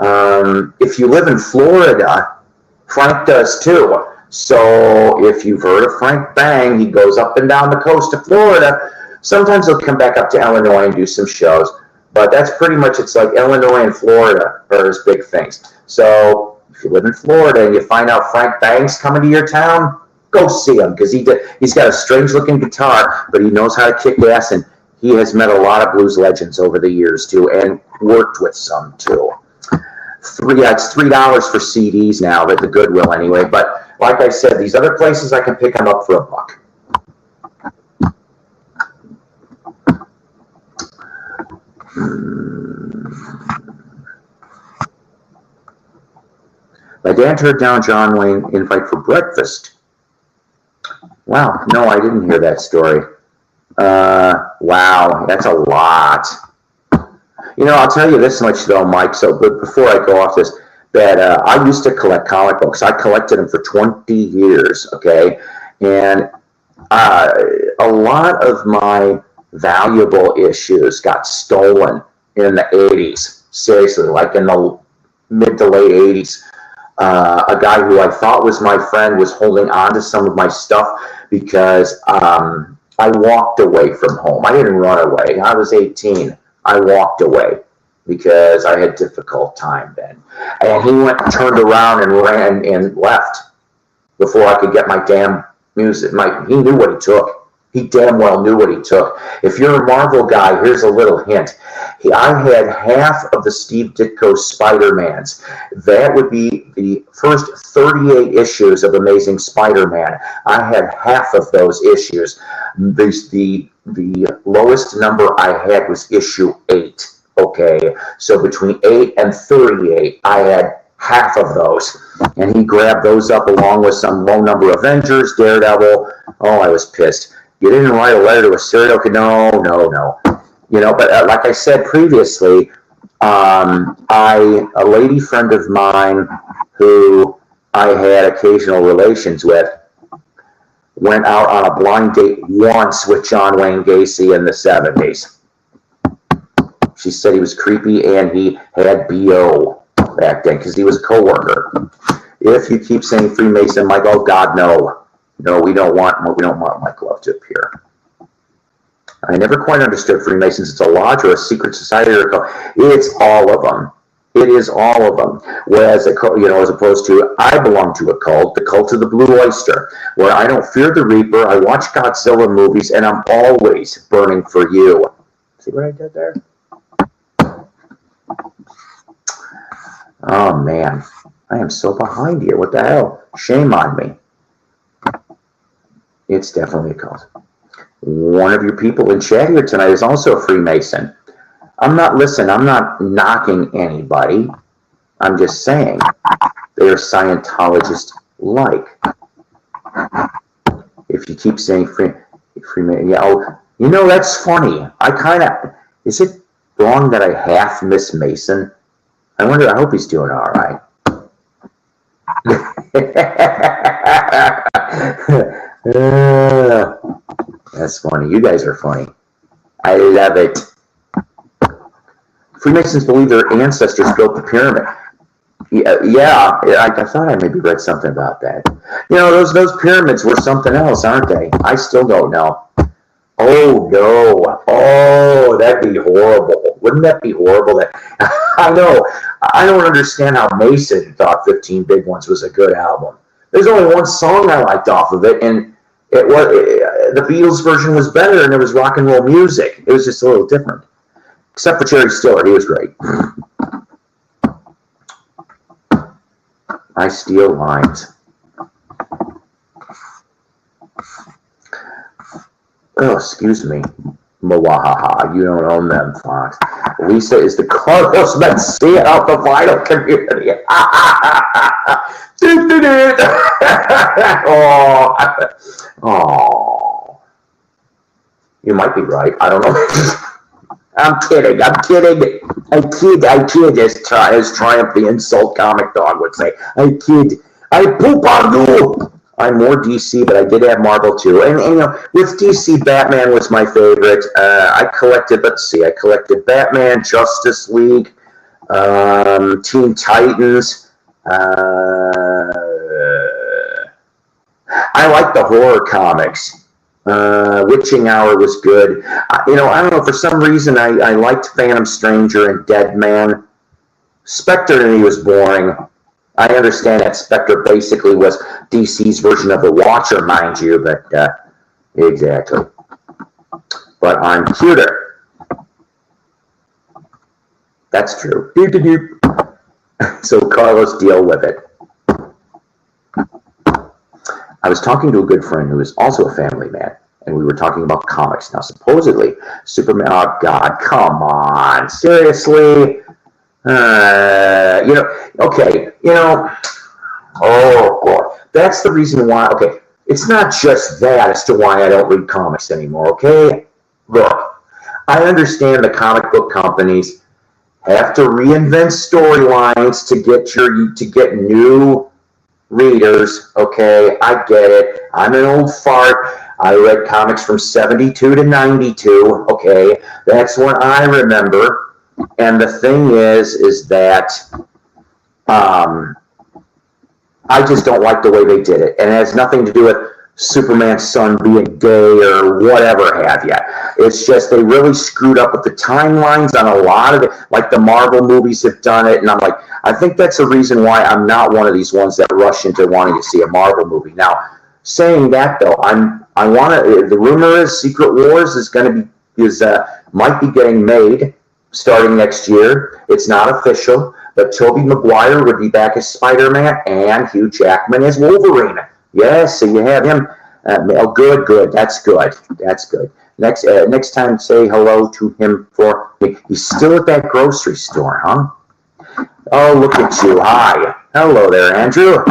If you live in Florida, Frank does too. So if you've heard of Frank Bang, he goes up and down the coast of Florida. Sometimes he'll come back up to Illinois and do some shows. But that's pretty much, it's like Illinois and Florida are his big things. So if you live in Florida and you find out Frank Bang's coming to your town, go see him, because he's got a strange-looking guitar, but he knows how to kick ass, and he has met a lot of blues legends over the years, too, and worked with some, too. It's $3 for CDs now, at the Goodwill anyway, but like I said, these other places I can pick them up for $1. My dad turned down John Wayne invite for breakfast. Wow, no, I didn't hear that story. Wow, that's a lot. You know, I'll tell you this much though, Mike, so but before I go off this, that I used to collect comic books. I collected them for 20 years, okay? And a lot of my valuable issues got stolen in the 80s. Seriously, like in the mid to late 80s. A guy who I thought was my friend was holding on to some of my stuff because I walked away from home. I didn't run away. I was 18. I walked away because I had a difficult time then. And he went and turned around and ran and left before I could get my damn music. He knew what he took. He damn well knew what he took. If you're a Marvel guy, here's a little hint. I had half of the Steve Ditko Spider-Mans. That would be the first 38 issues of Amazing Spider-Man. I had half of those issues. The lowest number I had was issue 8. Okay, so between 8 and 38, I had half of those. And he grabbed those up along with some low number Avengers, Daredevil. Oh, I was pissed. You didn't write a letter to a serial killer? No. You know, but like I said previously, a lady friend of mine who I had occasional relations with went out on a blind date once with John Wayne Gacy in the 70s. She said he was creepy and he had BO back then because he was a coworker. If you keep saying Freemason, Mike, oh God, no. No, we don't want Mike Love to appear. I never quite understood Freemasons. It's a lodge or a secret society. It's all of them. It is all of them. Whereas, as opposed to, I belong to a cult, the cult of the Blue Oyster, where I don't fear the Reaper. I watch Godzilla movies, and I'm always burning for you. See what I did there? Oh, man. I am so behind here. What the hell? Shame on me. It's definitely a cult. One of your people in chat here tonight is also a Freemason. I'm not knocking anybody. I'm just saying they're Scientologists-like. If you keep saying Freemason, yeah, oh, that's funny. Is it wrong that I half miss Mason? I hope he's doing all right. That's funny. You guys are funny. I love it. Freemasons believe their ancestors built the pyramid. Yeah, I thought I maybe read something about that. Those pyramids were something else, aren't they? I still don't know. Oh, no. Oh, that'd be horrible. Wouldn't that be horrible? I know. I don't understand how Mason thought 15 Big Ones was a good album. There's only one song I liked off of it, and the Beatles version was better, and it was rock and roll music. It was just a little different. Except for Jerry Stiller. He was great. I steal lines. Oh, excuse me. Mwahaha, you don't own them, Fox. Lisa is the Carlos Mencia of the vinyl community. Oh. You might be right. I don't know. I'm kidding. I kid, as Triumph the Insult Comic Dog would say. I kid. I poop on you. I'm more DC, but I did have Marvel too. And with DC, Batman was my favorite. I collected Batman, Justice League, Teen Titans. I like the horror comics. Witching Hour was good. I don't know, for some reason I liked Phantom Stranger and Dead Man. Spectre to me was boring. I understand that Spectre basically was DC's version of the Watcher, mind you, but exactly. But I'm cuter. That's true. So Carlos, deal with it. I was talking to a good friend who is also a family man, and we were talking about comics. Now, supposedly, Superman, oh God, come on, seriously? Oh boy, that's the reason why, okay, it's not just that as to why I don't read comics anymore, okay? Look, I understand the comic book companies have to reinvent storylines to get new readers, okay? I get it. I'm an old fart. I read comics from 72 to 92, okay? That's when I remember. And the thing is that I just don't like the way they did it. And it has nothing to do with Superman's son being gay or whatever have you. It's just they really screwed up with the timelines on a lot of it, like the Marvel movies have done it. And I'm like, I think that's the reason why I'm not one of these ones that rush into wanting to see a Marvel movie. Now, saying that though, the rumor is Secret Wars might be getting made starting next year. It's not official, but Tobey Maguire would be back as Spider-Man and Hugh Jackman as Wolverine. Yes, so you have him. Good. That's good. Next time, say hello to him for me. He's still at that grocery store, huh? Oh, look at you. Hi. Hello there, Andrew.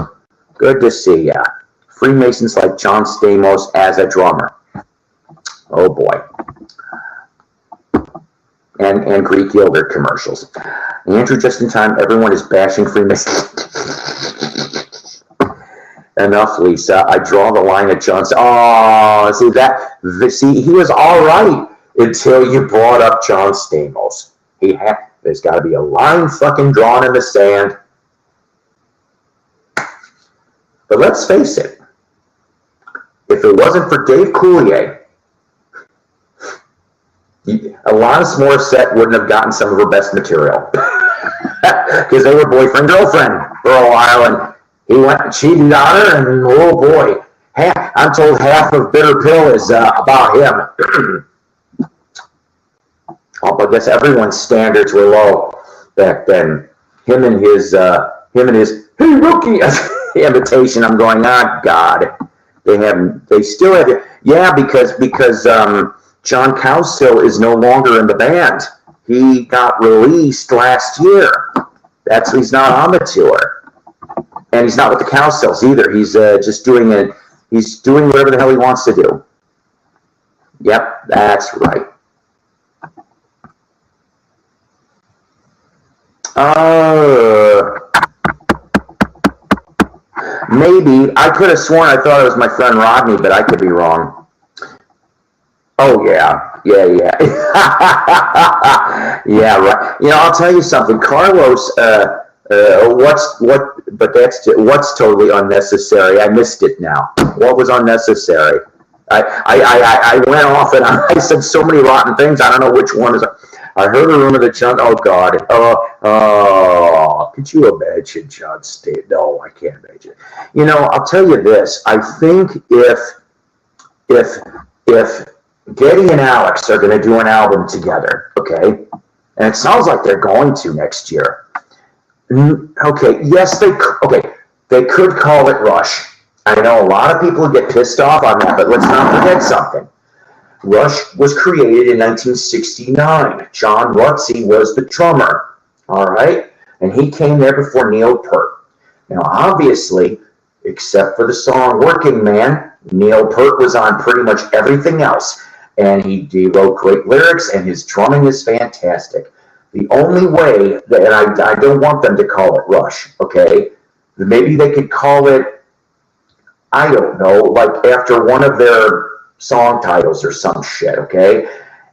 Good to see ya. Freemasons like John Stamos as a drummer. Oh, boy. And Greek yogurt commercials. Andrew, just in time, everyone is bashing Freemasons. Enough, Lisa. I draw the line at Johnson. Oh, see, he was all right until you brought up John Stamos. There's got to be a line fucking drawn in the sand. But let's face it. If it wasn't for Dave Coulier, Alanis Morissette wouldn't have gotten some of her best material. because they were boyfriend girlfriend for a while, and he went and cheated on her, and oh boy, I'm told half of Bitter Pill is about him. Oh, I guess everyone's standards were low back then. Him and his hey rookie imitation. I'm going, ah, God. They still have it. Yeah, because John Cowsill is no longer in the band. He got released last year. He's not on the tour, and he's not with the Cowsills either. He's just doing it. He's doing whatever the hell he wants to do. Yep, that's right. Maybe. I could have sworn I thought it was my friend Rodney, but I could be wrong. Oh, yeah. Yeah. Yeah, right. I'll tell you something. Carlos, what's totally unnecessary? I missed it now. What was unnecessary? I went off and I said so many rotten things. I don't know which one is. I heard a rumor that John. Oh God. Could you imagine John State? No, I can't imagine. I'll tell you this. I think if Geddy and Alex are going to do an album together, okay, and it sounds like they're going to next year. Okay, yes, they could call it Rush. I know a lot of people get pissed off on that, but let's not forget something. Rush was created in 1969. John Rutsey was the drummer, all right? And he came there before Neil Peart. Now, obviously, except for the song Working Man, Neil Peart was on pretty much everything else. And he wrote great lyrics, and his drumming is fantastic. The only way, and I don't want them to call it Rush, okay? Maybe they could call it, I don't know, like after one of their song titles or some shit, okay?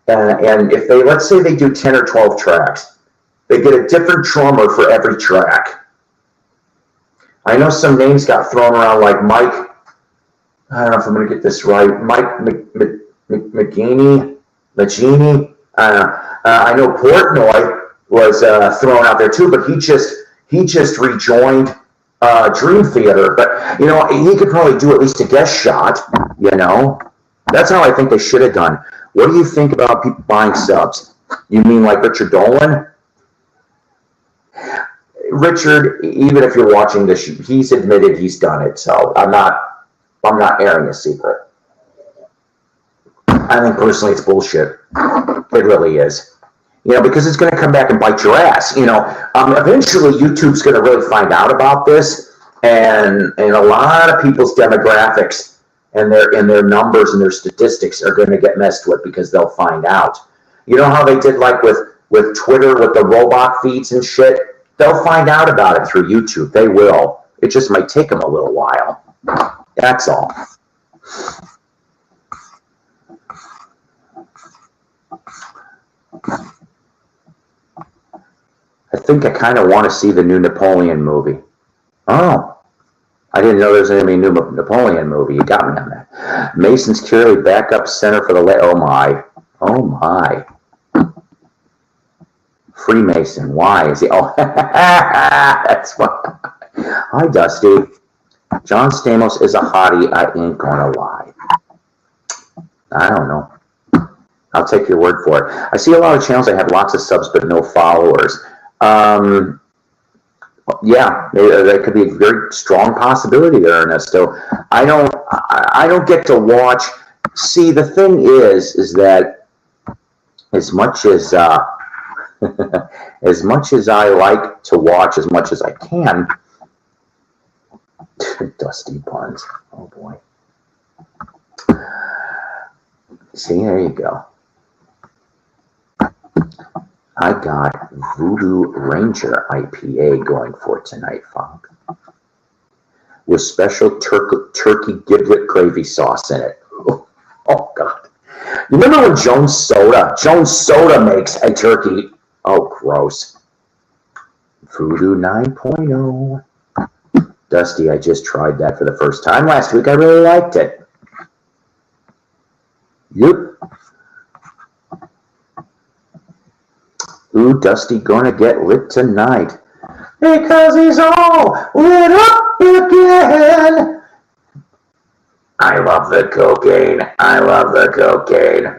And if they, let's say they do 10 or 12 tracks, they get a different drummer for every track. I know some names got thrown around like Mike, I don't know if I'm going to get this right, Mike Magini. I know Portnoy was thrown out there too, but he just rejoined Dream Theater. But, he could probably do at least a guest shot, That's how I think they should have done. What do you think about people buying subs? You mean like Richard Dolan? Richard, even if you're watching this, he's admitted he's done it. So I'm not airing a secret. I think personally it's bullshit. It really is. Because it's going to come back and bite your ass. Eventually YouTube's going to really find out about this, and a lot of people's demographics and their numbers and their statistics are going to get messed with because they'll find out. You know how they did like with Twitter with the robot feeds and shit? They'll find out about it through YouTube. They will. It just might take them a little while. That's all. I think I kind of want to see the new Napoleon movie. Oh. I didn't know there was any new Napoleon movie. You got me on that. Mason's Curly backup center for the oh my. Freemason. Why is he? Oh, that's why. Hi, Dusty. John Stamos is a hottie. I ain't gonna lie. I don't know. I'll take your word for it. I see a lot of channels that have lots of subs but no followers. Yeah, there could be a very strong possibility there, Ernesto. I don't get to watch. See, the thing is that as much as as much as I like to watch as much as I can, Dusty Buns. Oh boy. See, there you go. I got Voodoo Ranger IPA going for tonight, Funk, with special turkey giblet gravy sauce in it. Oh, God. You remember when Jones Soda makes a turkey? Oh, gross. Voodoo 9.0. Dusty, I just tried that for the first time last week. I really liked it. Yep. Ooh, Dusty gonna get lit tonight. because he's all lit up again. I love the cocaine. I love the cocaine.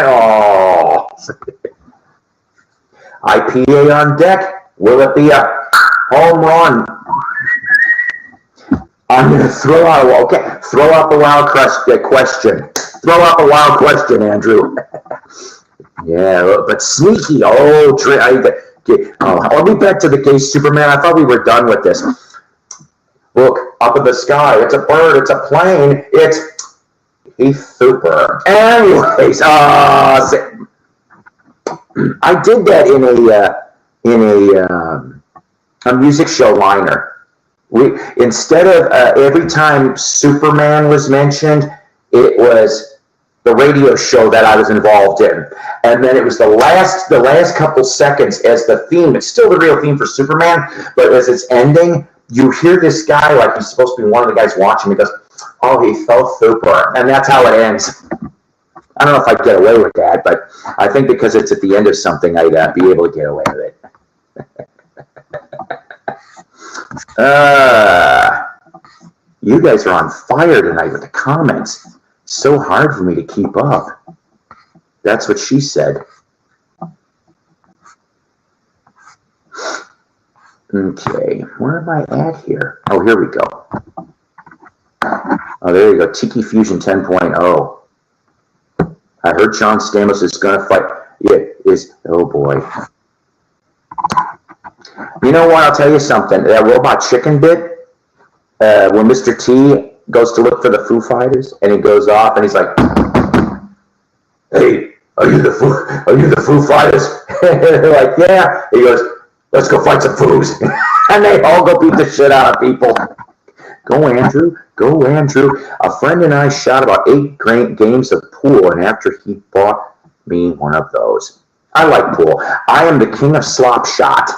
Oh. IPA on deck. Will it be a home run? I'm going to throw out the wild question. Throw out the wild question, Andrew. Yeah, but sneaky. I'll be back to the case, Superman. I thought we were done with this. Look, up in the sky. It's a bird. It's a plane. It's Heath Super. Anyways, I did that in a music show liner. Instead of every time Superman was mentioned, it was the radio show that I was involved in, and then it was the last couple seconds as the theme. It's still the real theme for Superman, but as it's ending, you hear this guy like he's supposed to be one of the guys watching. He goes, "Oh, he fell super," and that's how it ends. I don't know if I'd get away with that, but I think because it's at the end of something, I'd be able to get away with it. You guys are on fire tonight with the comments. So hard for me to keep up. That's what she said. Okay, where am I at here? Oh, here we go. Oh, there you go. Tiki Fusion 10.0. I heard John Stamos is going to fight. Oh boy. You know what? I'll tell you something. That robot chicken bit, when Mr. T goes to look for the Foo Fighters, and he goes off, and he's like, "Hey, are you the Foo Fighters?" They're like, "Yeah." He goes, "Let's go fight some Foos," and they all go beat the shit out of people. Go, Andrew. Go, Andrew. A friend and I shot about 8 games of pool, and after he bought me one of those. I like pool. I am the king of slop shot.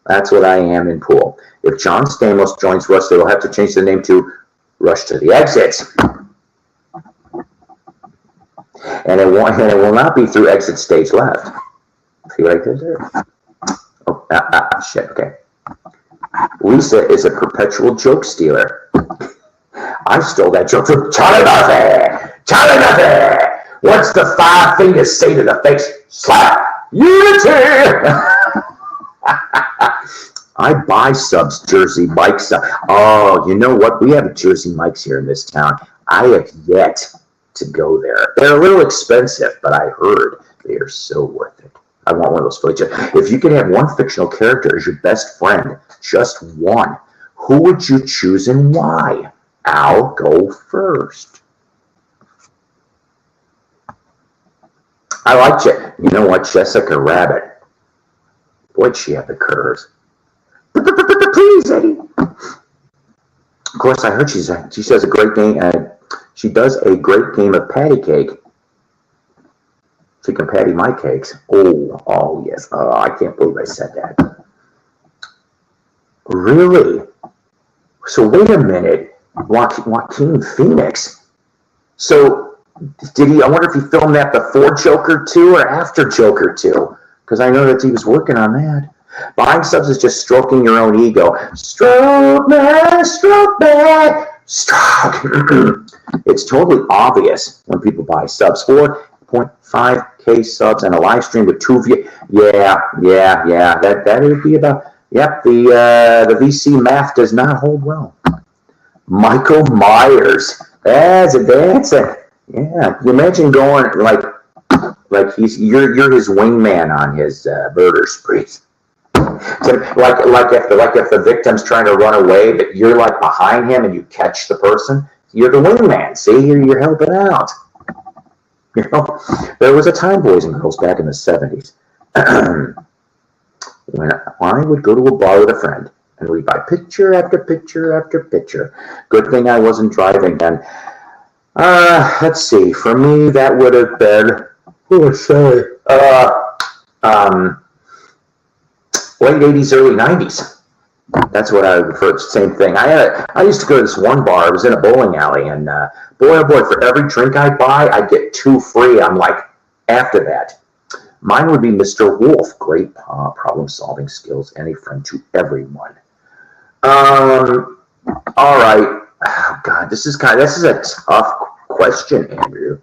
That's what I am in pool. If John Stamos joins Rush, they will have to change the name to Rush to the Exits. And it will not be through exit stage left. See what I did there? Oh, shit, okay. Lisa is a perpetual joke stealer. I stole that joke from Charlie Murphy. Charlie Murphy! What's the 5 fingers say to the face? Slap! Unity! I buy subs, Jersey Mike's. Oh, you know what? We have Jersey Mike's here in this town. I have yet to go there. They're a little expensive, but I heard they are so worth it. I want one of those Philly chips. If you could have one fictional character as your best friend, just one, who would you choose and why? I'll go first. I like it. You know what? Jessica Rabbit. Boy, she had the curves. Please, Eddie. Of course, I heard she does a great game. She does a great game of patty cake. She can patty my cakes. Oh yes. Oh, I can't believe I said that. Really? So wait a minute, Joaquin Phoenix. So did he? I wonder if he filmed that before Joker 2 or after Joker 2, because I know that he was working on that. Buying subs is just stroking your own ego. Stroke me, stroke me, stroke. It's totally obvious when people buy subs. 4.5K subs and a live stream with 2 views. Yeah. That would be about. Yep. The VC math does not hold well. Michael Myers. That's a. Yeah. Imagine going like you're his wingman on his murder sprees. So like if the victim's trying to run away, but you're like behind him and you catch the person, you're the wingman. See, you're helping out. You know, there was a time, boys and girls, back in the 70s, when I would go to a bar with a friend and we'd buy picture after picture after picture. Good thing I wasn't driving then. Let's see. For me, that would have been late 80s, early 90s. That's what I would refer to. Same thing. I used to go to this one bar. It was in a bowling alley, and boy, oh boy, for every drink I buy, I get 2 free. I'm like, after that. Mine would be Mr. Wolf. Great problem-solving skills and a friend to everyone. All right. Oh, God, this is a tough question, Andrew.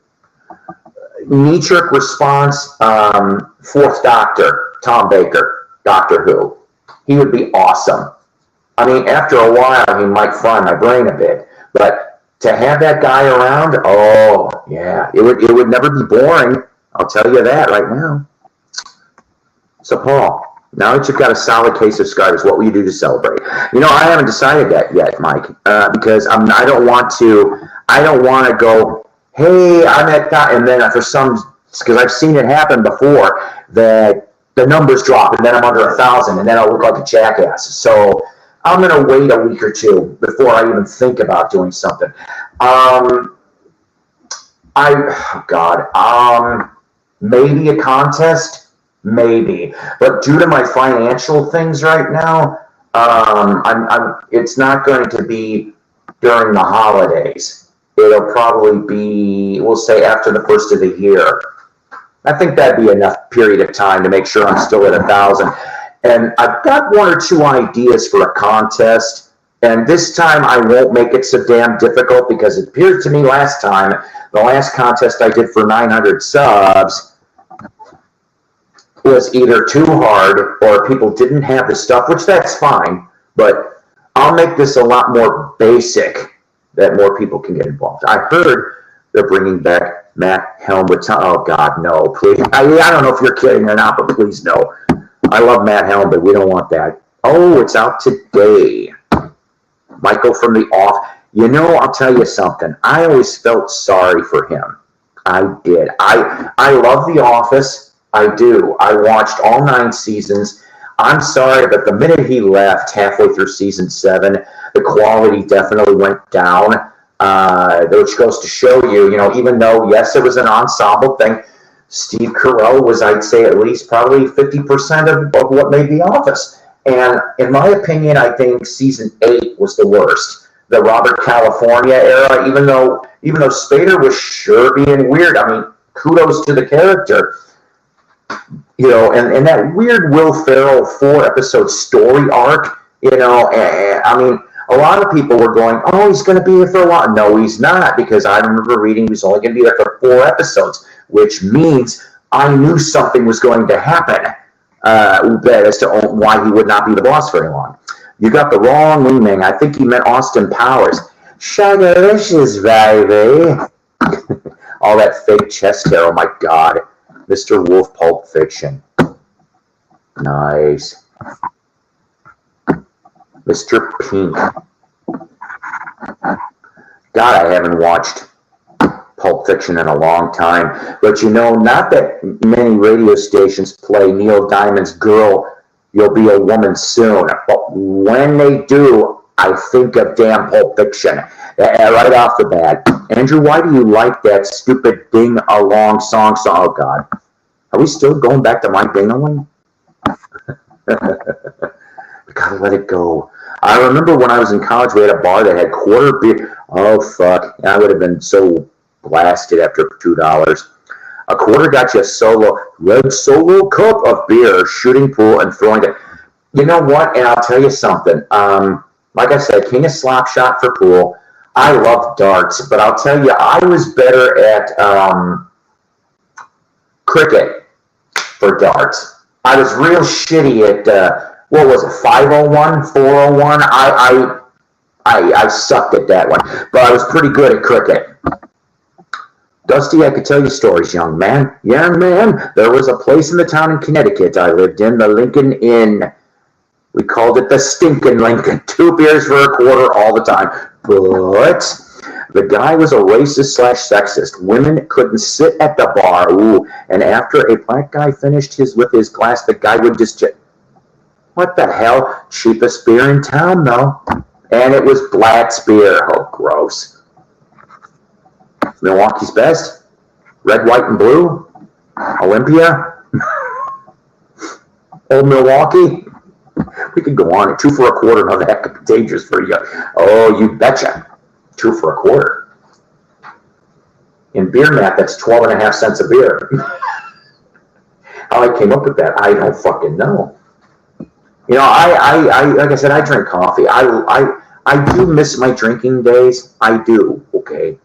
Knee-jerk response, Fourth Doctor, Tom Baker, Doctor Who. He would be awesome. I mean, after a while, he might fry my brain a bit, but to have that guy around, oh, yeah, it would never be boring. I'll tell you that right now. So, Paul, now that you've got a solid case of Scarves, what will you do to celebrate? You know, I haven't decided that yet, Mike, because I don't want to go, hey, I'm at that, and then because I've seen it happen before, that the numbers drop, and then I'm under 1,000, and then I'll look like a jackass. So I'm going to wait a week or two before I even think about doing something. Maybe a contest, maybe, but due to my financial things right now, it's not going to be during the holidays. It'll probably be, we'll say, after the first of the year. I think that'd be enough period of time to make sure I'm still at 1,000. And I've got one or two ideas for a contest. And this time I won't make it so damn difficult, because it appeared to me last time, the last contest I did for 900 subs was either too hard or people didn't have the stuff, which that's fine. But I'll make this a lot more basic that more people can get involved. I heard they're bringing back Matt Helm with, oh God, no, please. I don't know if you're kidding or not, but please no. I love Matt Helm, but we don't want that. Oh, it's out today. Michael from the Off. You know, I'll tell you something. I always felt sorry for him. I did. I love The Office. I do. I watched all 9 seasons. I'm sorry, but the minute he left halfway through season 7, the quality definitely went down, which goes to show you, even though, yes, it was an ensemble thing, Steve Carell was, I'd say, at least probably 50% of what made The Office. And in my opinion, I think season 8 was the worst. The Robert California era, even though Spader was sure being weird. I mean, kudos to the character. And that weird Will Ferrell 4-episode story arc, I mean, a lot of people were going, oh, he's going to be here for a while. No, he's not, because I remember reading he was only going to be there for 4 episodes, which means I knew something was going to happen as to why he would not be the boss very long. You got the wrong wingman. I think he meant Austin Powers. Shagalicious, baby. All that fake chest hair, oh my God. Mr. Wolf, Pulp Fiction. Nice. Mr. Pink. God, I haven't watched Pulp Fiction in a long time. But not that many radio stations play Neil Diamond's Girl, You'll Be a Woman Soon. But when they do, I think of damn Pulp Fiction. Right off the bat. Andrew, why do you like that stupid ding-along song? Oh, God. Are we still going back to my ding-along? We gotta let it go. I remember when I was in college, we had a bar that had quarter beer. Oh, fuck. I would have been so blasted after $2. A quarter got you a red solo cup of beer, shooting pool, and throwing it. You know what? And I'll tell you something. Like I said, king of slop shot for pool. I love darts, but I'll tell you, I was better at cricket for darts. I was real shitty at, what was it, 501, 401? I sucked at that one, but I was pretty good at cricket. Dusty, I could tell you stories, young man. Young man, there was a place in the town in Connecticut I lived in, the Lincoln Inn. We called it the Stinkin' Lincoln. 2 beers for a quarter all the time. But the guy was a racist/sexist. Women couldn't sit at the bar. Ooh. And after a black guy finished with his glass, the guy would just... What the hell? Cheapest beer in town, though. And it was Blatt's beer. Oh, gross. Milwaukee's best. Red, white, and blue. Olympia. Old Milwaukee. We could go on. 2 for a quarter. No, that could be dangerous for you. Oh, you betcha. 2 for a quarter. In beer math, that's 12.5 cents a beer. How I came up with that, I don't fucking know. You know, I like I said, I drink coffee. I do miss my drinking days. I do. Okay,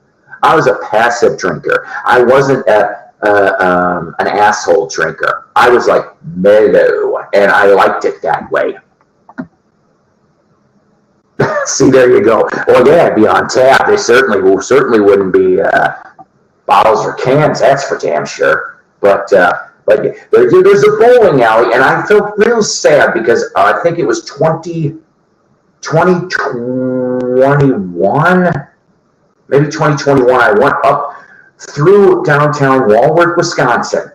I was a passive drinker. I wasn't an asshole drinker. I was like mellow, and I liked it that way. See, there you go. Well, yeah, it'd be on tap. They certainly wouldn't be bottles or cans. That's for damn sure. But there's a bowling alley, and I felt real sad because I think it was 2021, maybe 2021. I went up through downtown Walworth, Wisconsin,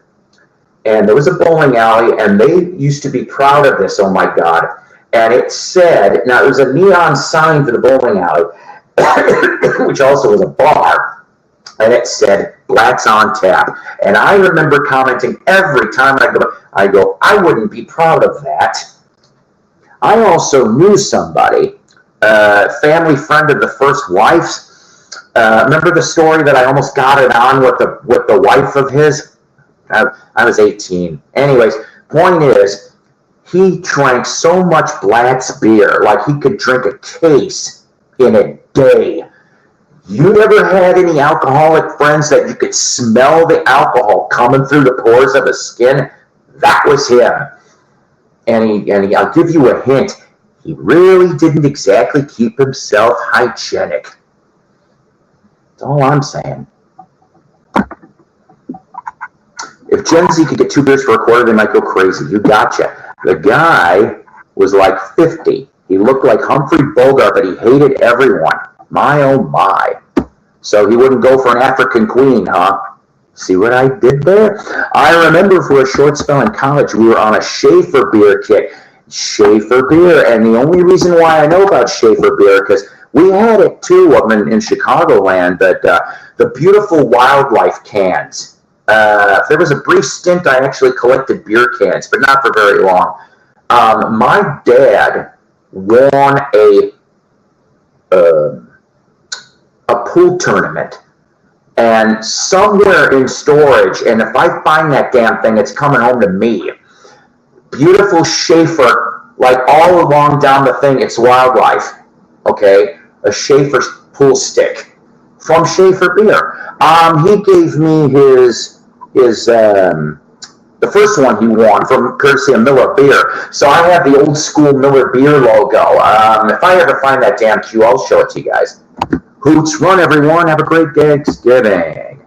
and there was a bowling alley, and they used to be proud of this. Oh my God. And it said, now it was a neon sign for the bowling alley, which also was a bar, and it said, Blacks on Tap. And I remember commenting every time I go, I wouldn't be proud of that. I also knew somebody, family friend of the first wife's. Remember the story that I almost got it on with the wife of his? I was 18. Anyways, point is, he drank so much Black's beer, like he could drink a case in a day. You never had any alcoholic friends that you could smell the alcohol coming through the pores of his skin? That was him. And I'll give you a hint, he really didn't exactly keep himself hygienic. That's all I'm saying. If Gen Z could get 2 beers for a quarter, they might go crazy. You gotcha. The guy was like 50. He looked like Humphrey Bogart, but he hated everyone. My, oh my. So he wouldn't go for an African queen, huh? See what I did there? I remember for a short spell in college, we were on a Schaefer beer kick. Schaefer beer. And the only reason why I know about Schaefer beer, because we had it too up in Chicagoland, but the beautiful wildlife cans. There was a brief stint I actually collected beer cans, but not for very long. My dad won a pool tournament, and somewhere in storage, and if I find that damn thing, it's coming home to me. Beautiful Schaefer, like all along down the thing, it's wildlife. Okay, a Schaefer pool stick from Schaefer beer. He gave me his the first one he won from courtesy of Miller Beer. So I have the old school Miller Beer logo. If I ever find that damn cue, I'll show it to you guys. Hoots run, everyone. Have a great Thanksgiving.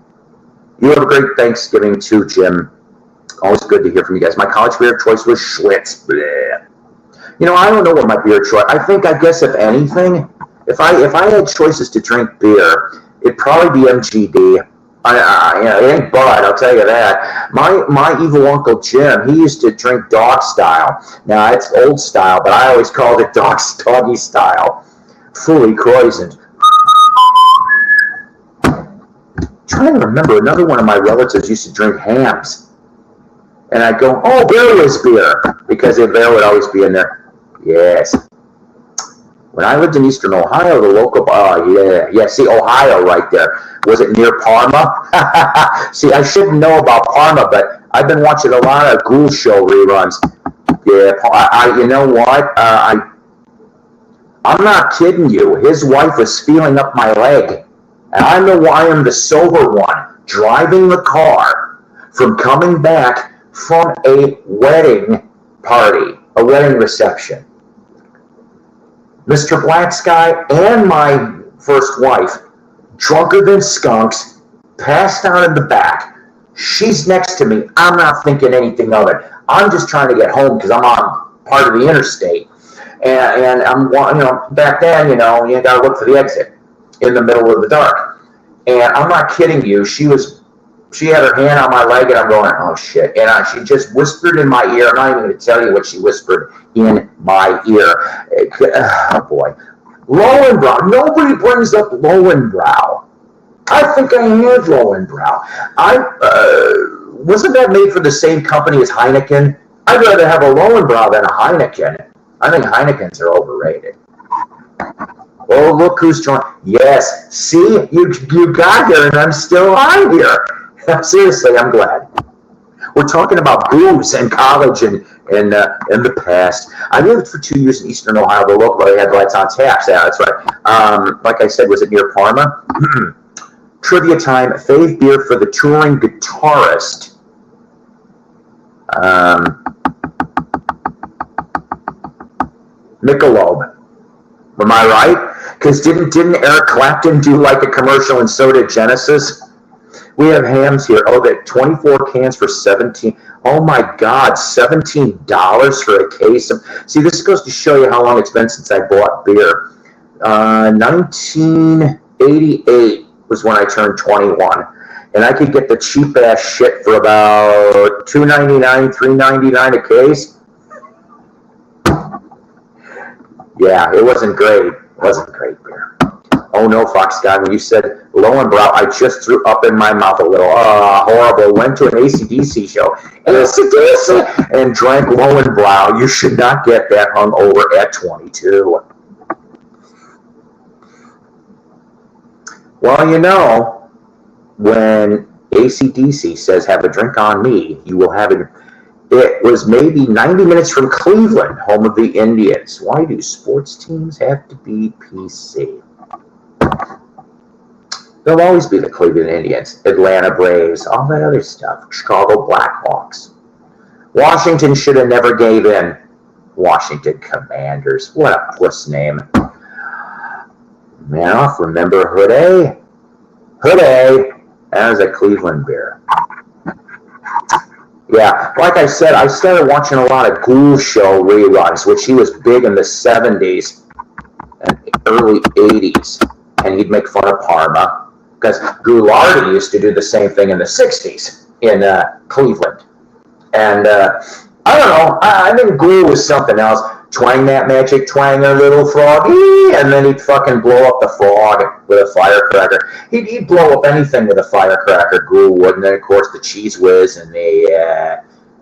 You have a great Thanksgiving too, Jim. Always good to hear from you guys. My college beer of choice was Schlitz. Bleh. You know, I don't know what my beer choice. I guess if anything, if I had choices to drink beer, it'd probably be MGD. It ain't Bud, I'll tell you that. My evil Uncle Jim, he used to drink dog style. Now, it's old style, but I always called it doggy style. Fully poisoned. Trying to remember, another one of my relatives used to drink hams. And I'd go, oh, Barry's beer, because there would always be in there. Yes. When I lived in Eastern Ohio, the local, see, Ohio right there. Was it near Parma? See, I shouldn't know about Parma, but I've been watching a lot of Ghoul Show reruns. Yeah, you know what? I'm not kidding you. His wife was feeling up my leg. And I know why I'm the sober one, driving the car from coming back from a wedding party, a wedding reception. Mr. Black Sky and my first wife, drunker than skunks, passed out in the back. She's next to me. I'm not thinking anything of it. I'm just trying to get home because I'm on part of the interstate. And I'm, back then, you got to look for the exit in the middle of the dark. And I'm not kidding you. She had her hand on my leg, and I'm going, oh, shit. And she just whispered in my ear. I'm not even going to tell you what she whispered in my ear. Oh, boy. Lowenbrow. Nobody brings up Lowenbrow. I think I had Lowenbrow. Wasn't that made for the same company as Heineken? I'd rather have a Lowenbrow than a Heineken. I think Heinekens are overrated. Oh, look who's joined. Yes. See, you got here, and I'm still on here. Seriously, I'm glad. We're talking about booze and college and in the past. I lived for 2 years in Eastern Ohio. The local area had lights on taps. Yeah, that's right. Like I said, was it near Parma? Trivia time. Fave beer for the touring guitarist. Michelob. Am I right? Because didn't Eric Clapton do like a commercial and so did Genesis? We have hams here. Oh, that 24 cans for 17. Oh my God, $17 for a case of. See, this goes to show you how long it's been since I bought beer. 1988 was when I turned 21, and I could get the cheap ass shit for about $2.99, $3.99 a case. Yeah, it wasn't great. It wasn't great beer. Oh no, Fox Guy, when you said Lowenbrow, I just threw up in my mouth a little. Horrible. Went to an AC/DC show. AC/DC! And drank Lowenbrow. You should not get that hungover at 22. Well, you know, when AC/DC says have a drink on me, you will have it. It was maybe 90 minutes from Cleveland, home of the Indians. Why do sports teams have to be PC? There'll always be the Cleveland Indians, Atlanta Braves, all that other stuff, Chicago Blackhawks. Washington should have never gave in. Washington Commanders. What a puss name. Now, remember Hood-A? Hood-A. That was a Cleveland beer. Yeah, like I said, I started watching a lot of Ghoul Show reruns, which he was big in the 70s and early 80s. And he'd make fun of Parma. Because Goulardi used to do the same thing in the 60s in Cleveland. And I don't know, I think Ghoul was something else. Twang that magic, twang a little froggy, and then he'd fucking blow up the frog with a firecracker. He'd blow up anything with a firecracker, Ghoul would. And then, of course, the Cheese Whiz and the,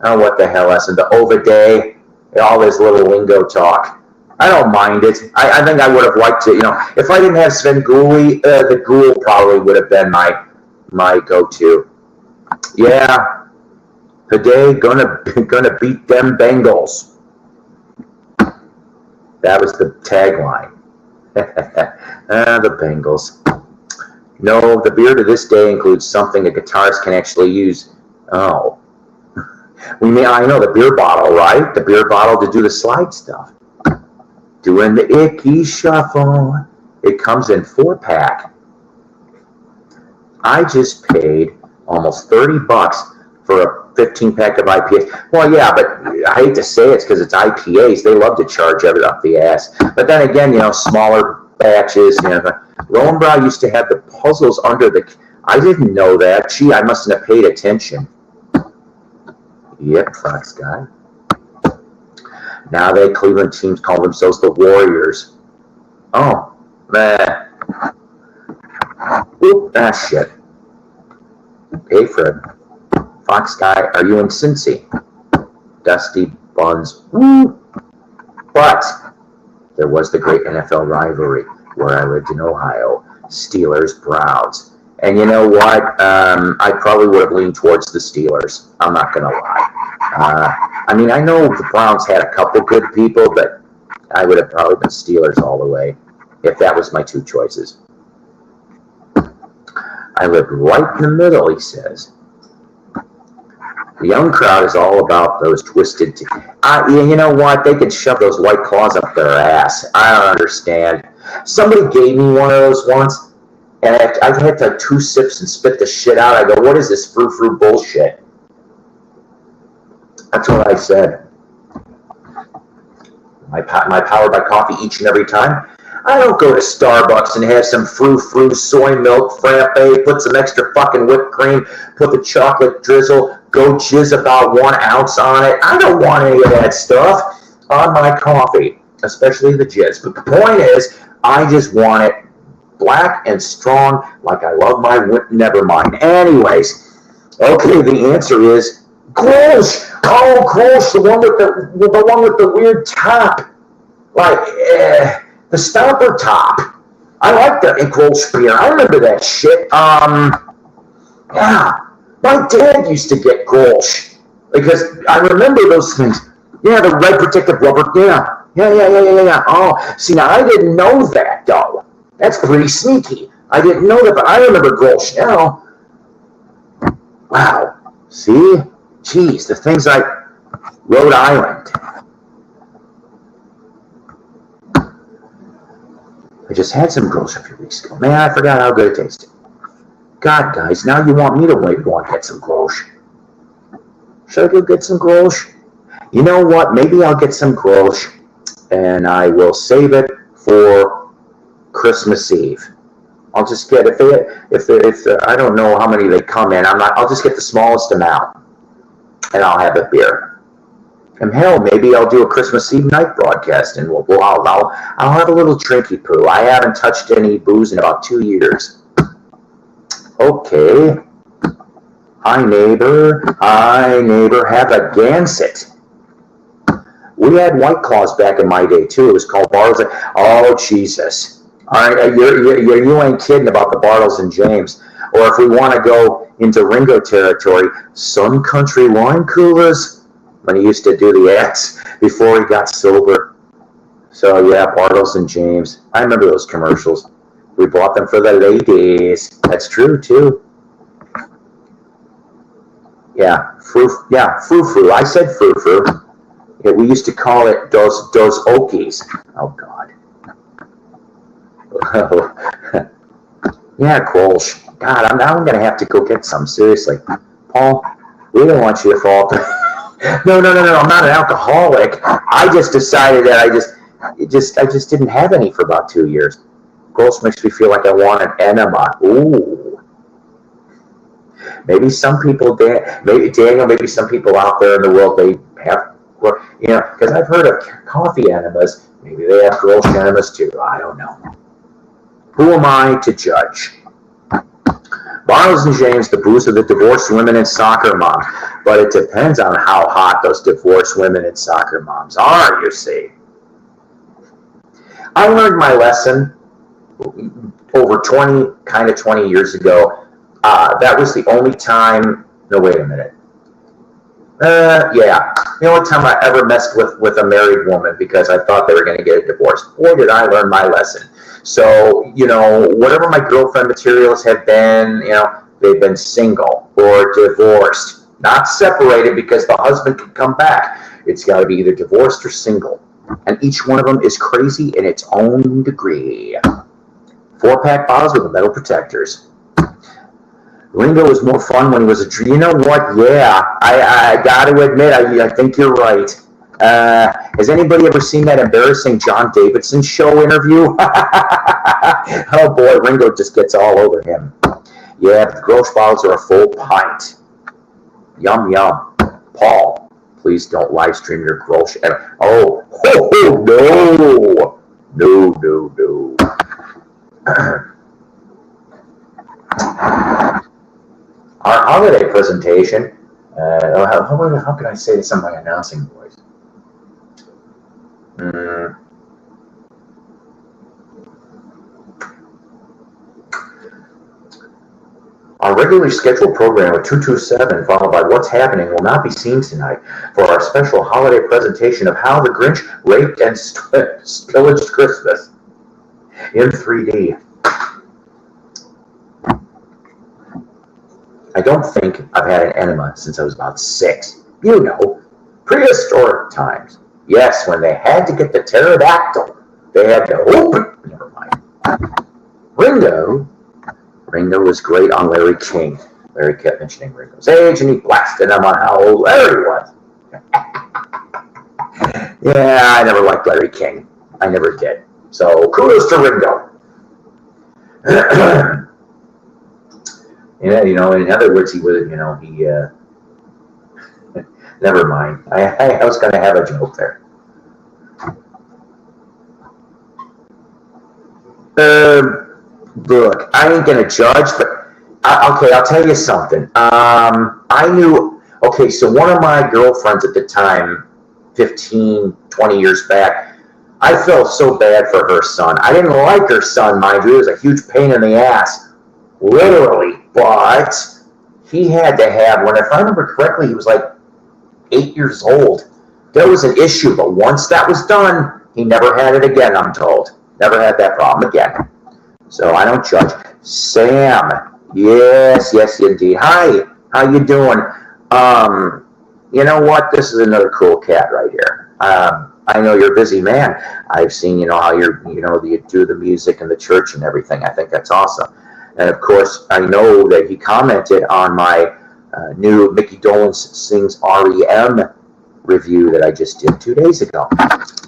oh, what the hell else, and the Oviday, all this little lingo talk. I don't mind it. I think I would have liked to, you know, if I didn't have Sven Gulli, the Ghoul probably would have been my go-to. Yeah, today gonna beat them Bengals. That was the tagline. The Bengals. No, the beer to this day includes something a guitarist can actually use. Oh, I know the beer bottle, right? The beer bottle to do the slide stuff. Doing the icky shuffle. It comes in 4-pack. I just paid almost $30 for a 15-pack of IPAs. Well, yeah, but I hate to say it's because it's IPAs. They love to charge it up the ass. But then again, you know, smaller batches. You know, Lowenbrow used to have the puzzles under the. I didn't know that. Gee, I mustn't have paid attention. Yep, Fox Guy. Now they Cleveland teams call themselves the Warriors. Oh, man. Oop, shit. Hey, Fred. Fox Guy, are you in Cincy? Dusty Buns. Woo! But there was the great NFL rivalry where I lived in Ohio. Steelers, Browns. And you know what? I probably would have leaned towards the Steelers. I'm not going to lie. I mean, I know the Browns had a couple good people, but I would have probably been Steelers all the way if that was my two choices. I lived right in the middle, he says. The young crowd is all about those twisted. You know what? They can shove those White Claws up their ass. I don't understand. Somebody gave me one of those once, and I had like 2 sips and spit the shit out. I go, what is this frou-frou bullshit? That's what I said. My Powered by Coffee each and every time. I don't go to Starbucks and have some frou-frou soy milk frappe, put some extra fucking whipped cream, put the chocolate drizzle, go jizz about 1 ounce on it. I don't want any of that stuff on my coffee, especially the jizz. But the point is, I just want it black and strong like I love my never mind. Anyways, okay, the answer is Grolsch. Oh, Grolsch, the one with the weird top. Like, the stopper top. I like the Grolsch beer. I remember that shit. Yeah. My dad used to get Grolsch. Because I remember those things. Yeah, the red protective rubber. Yeah. Oh, see, now I didn't know that, though. That's pretty sneaky. I didn't know that, but I remember Grolsch now. Wow. See? Geez, the things like Rhode Island. I just had some Grolsch a few weeks ago. Man, I forgot how good it tasted. God, guys, now you want me to wait go and get some Grolsch. Should I go get some Grolsch? You know what? Maybe I'll get some Grolsch and I will save it for Christmas Eve. I'll just get if I don't know how many they come in. I'll just get the smallest amount and I'll have a beer. And hell, maybe I'll do a Christmas Eve night broadcast and I'll have a little drinky poo. I haven't touched any booze in about 2 years. Okay. Hi neighbor, have a Gansett. We had White Claws back in my day too. It was called Bartles. Oh Jesus! All right, you ain't kidding about the Bartles and James. Or if we want to go into Ringo territory, Sun Country wine coolers. When he used to do the ads before he got sober. So yeah, Bartles and James. I remember those commercials. We bought them for the ladies. That's true too. Yeah, frou-frou. I said frou-frou. Yeah, we used to call it dos okies. Oh, God. Yeah, Grolsch. God, now I'm going to have to go get some. Seriously. Paul, we don't want you to fall. No. I'm not an alcoholic. I just decided that I just didn't have any for about 2 years. Grolsch makes me feel like I want an enema. Ooh. Maybe some people, Daniel, maybe some people out there in the world, they have, because I've heard of coffee enemas. Maybe they have Grolsch enemas too. I don't know. Who am I to judge? Bartles and James, the booze of the divorced women and soccer moms. But it depends on how hot those divorced women and soccer moms are, you see. I learned my lesson over 20 years ago. That was the only time. No, wait a minute. Yeah, the only time I ever messed with a married woman because I thought they were going to get a divorce. Boy, did I learn my lesson. So, whatever my girlfriend materials have been, they've been single or divorced, not separated because the husband can come back. It's got to be either divorced or single. And each one of them is crazy in its own degree. 4-pack bottles with the metal protectors. Ringo was more fun when he was a... You know what? Yeah, I got to admit, I think you're right. Has anybody ever seen that embarrassing John Davidson show interview? Oh boy, Ringo just gets all over him. Yeah, the Grolsch bottles are a full pint. Yum, yum. Paul, please don't live stream your Grolsch. Oh, no. No. Our holiday presentation, how can I say this on my announcing voice? Our regularly scheduled program of 227, followed by What's Happening, will not be seen tonight for our special holiday presentation of How the Grinch Raped and Pillaged Christmas in 3D. I don't think I've had an enema since I was about 6. Prehistoric times. Yes, when they had to get the pterodactyl, they had to open. Never mind. Ringo was great on Larry King. Larry kept mentioning Ringo's age, and he blasted him on how old Larry was. Yeah, I never liked Larry King. I never did. So kudos to Ringo. Yeah, in other words, he was, never mind. I was going to have a joke there. Look, I ain't going to judge, but, okay, I'll tell you something. So one of my girlfriends at the time, 15, 20 years back, I felt so bad for her son. I didn't like her son, mind you. It was a huge pain in the ass. Literally, but he had to have one. If I remember correctly, he was like 8 years old. There was an issue, but once that was done, he never had it again, I'm told. Never had that problem again. So I don't judge. Sam, yes, indeed. Hi, how you doing? You know what? This is another cool cat right here. I know you're a busy man. I've seen, how you do the music in the church and everything. I think that's awesome. And of course, I know that he commented on my new Mickey Dolenz Sings REM review that I just did 2 days ago.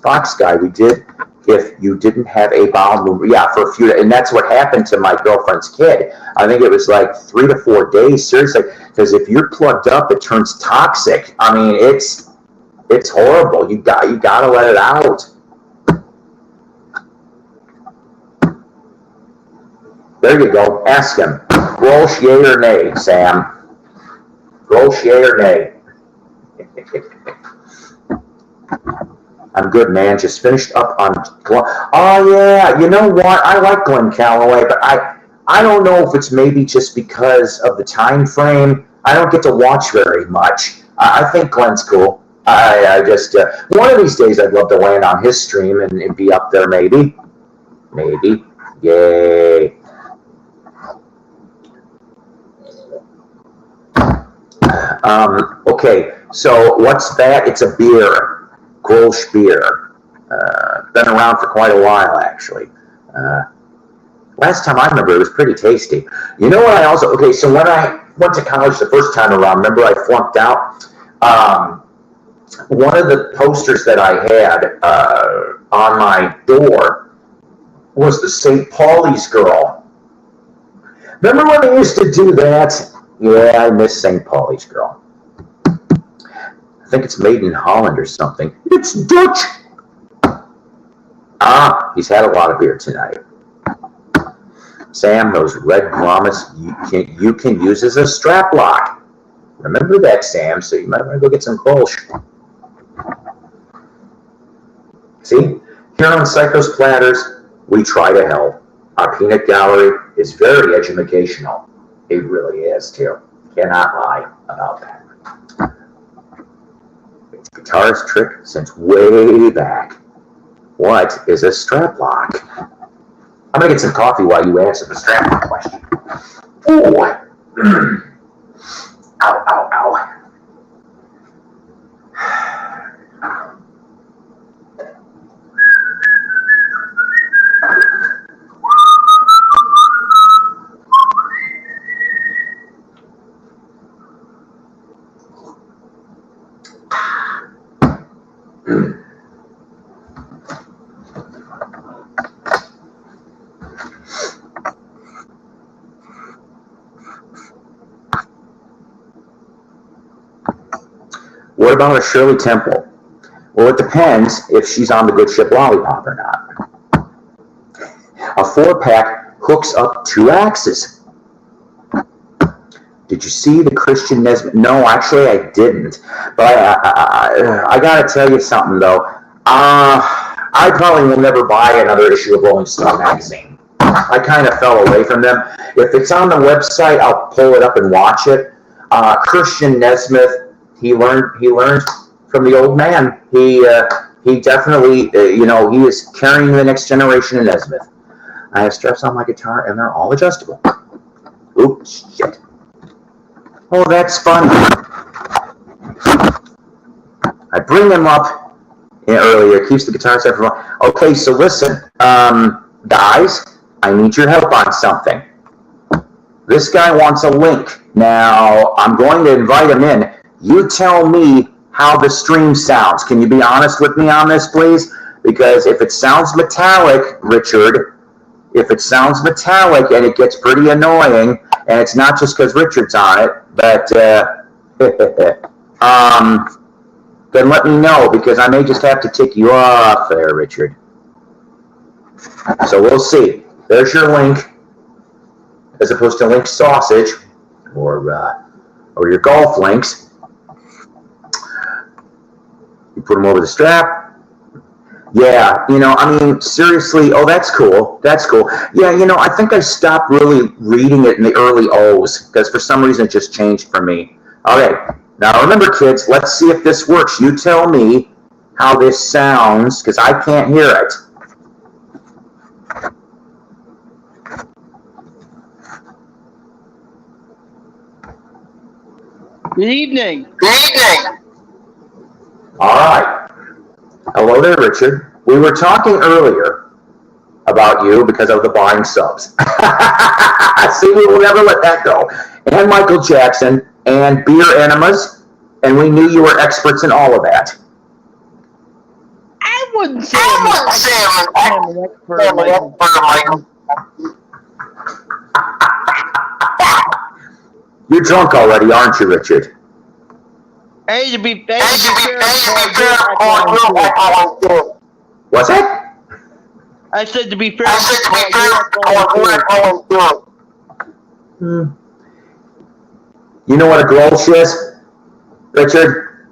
Fox Guy, we did If You Didn't Have a Bowel Movement. Yeah, for a few days. And that's what happened to my girlfriend's kid. I think it was like 3 to 4 days, seriously. Because if you're plugged up, it turns toxic. I mean, it's horrible. You got to let it out. There you go. Ask him. Grolsch, yay or nay, Sam? Grolsch, yay or nay? I'm good, man. Just finished up on oh yeah, you know what? I like Glenn Calloway, but I don't know if it's maybe just because of the time frame. I don't get to watch very much. I think Glenn's cool. I just one of these days I'd love to land on his stream and be up there, maybe. Yay. Okay, so what's that? It's a beer, Grolsch beer. Been around for quite a while, actually. Last time I remember, it was pretty tasty. You know what I also, okay, so when I went to college the first time around, remember I flunked out? One of the posters that I had on my door was the St. Pauli's girl. Remember when they used to do that? Yeah, I miss St. Pauli's girl. I think it's made in Holland or something. It's Dutch. He's had a lot of beer tonight. Sam, those red grommets you can use as a strap lock. Remember that, Sam, so you might want to go get some Grolsch. See, here on Psykos Platters, we try to help. Our peanut gallery is very educational. It really is, too. Cannot lie about that. It's a guitarist trick since way back. What is a strap lock? I'm going to get some coffee while you answer the strap lock question. Ooh. Ow, ow, ow. What about a Shirley Temple? Well, it depends if she's on the good ship Lollipop or not. A 4-pack hooks up 2 axes. Did you see the Christian Nesmith? No, actually I didn't. But I got to tell you something, though. I probably will never buy another issue of Rolling Stone magazine. I kind of fell away from them. If it's on the website, I'll pull it up and watch it. Christian Nesmith, he learned from the old man. He definitely, he is carrying the next generation in Nesmith. I have straps on my guitar, and they're all adjustable. Oops, shit. Oh, that's fun. I bring them up earlier. Keeps the guitar set from. Okay, so listen, guys, I need your help on something. This guy wants a link. Now, I'm going to invite him in. You tell me how the stream sounds. Can you be honest with me on this, please? Because if it sounds metallic, Richard, if it sounds metallic and it gets pretty annoying, and it's not just because Richard's on it, but then let me know, because I may just have to kick you off there, Richard. So we'll see. There's your link, as opposed to link sausage or your golf links. You put them over the strap. Yeah, I mean, seriously, oh, that's cool. That's cool. Yeah, I think I stopped really reading it in the early O's, because for some reason it just changed for me. Okay, Now remember, kids, let's see if this works. You tell me how this sounds, because I can't hear it. Good evening. Good evening. All right. Hello there, Richard. We were talking earlier about you because of the buying subs. See, we will never let that go. And Michael Jackson and beer enemas, and we knew you were experts in all of that. I wouldn't say I'm an expert, Michael. You're drunk already, aren't you, Richard? Hey, to be fair, What's that? I said to be fair, You know what a grolsch is, Richard?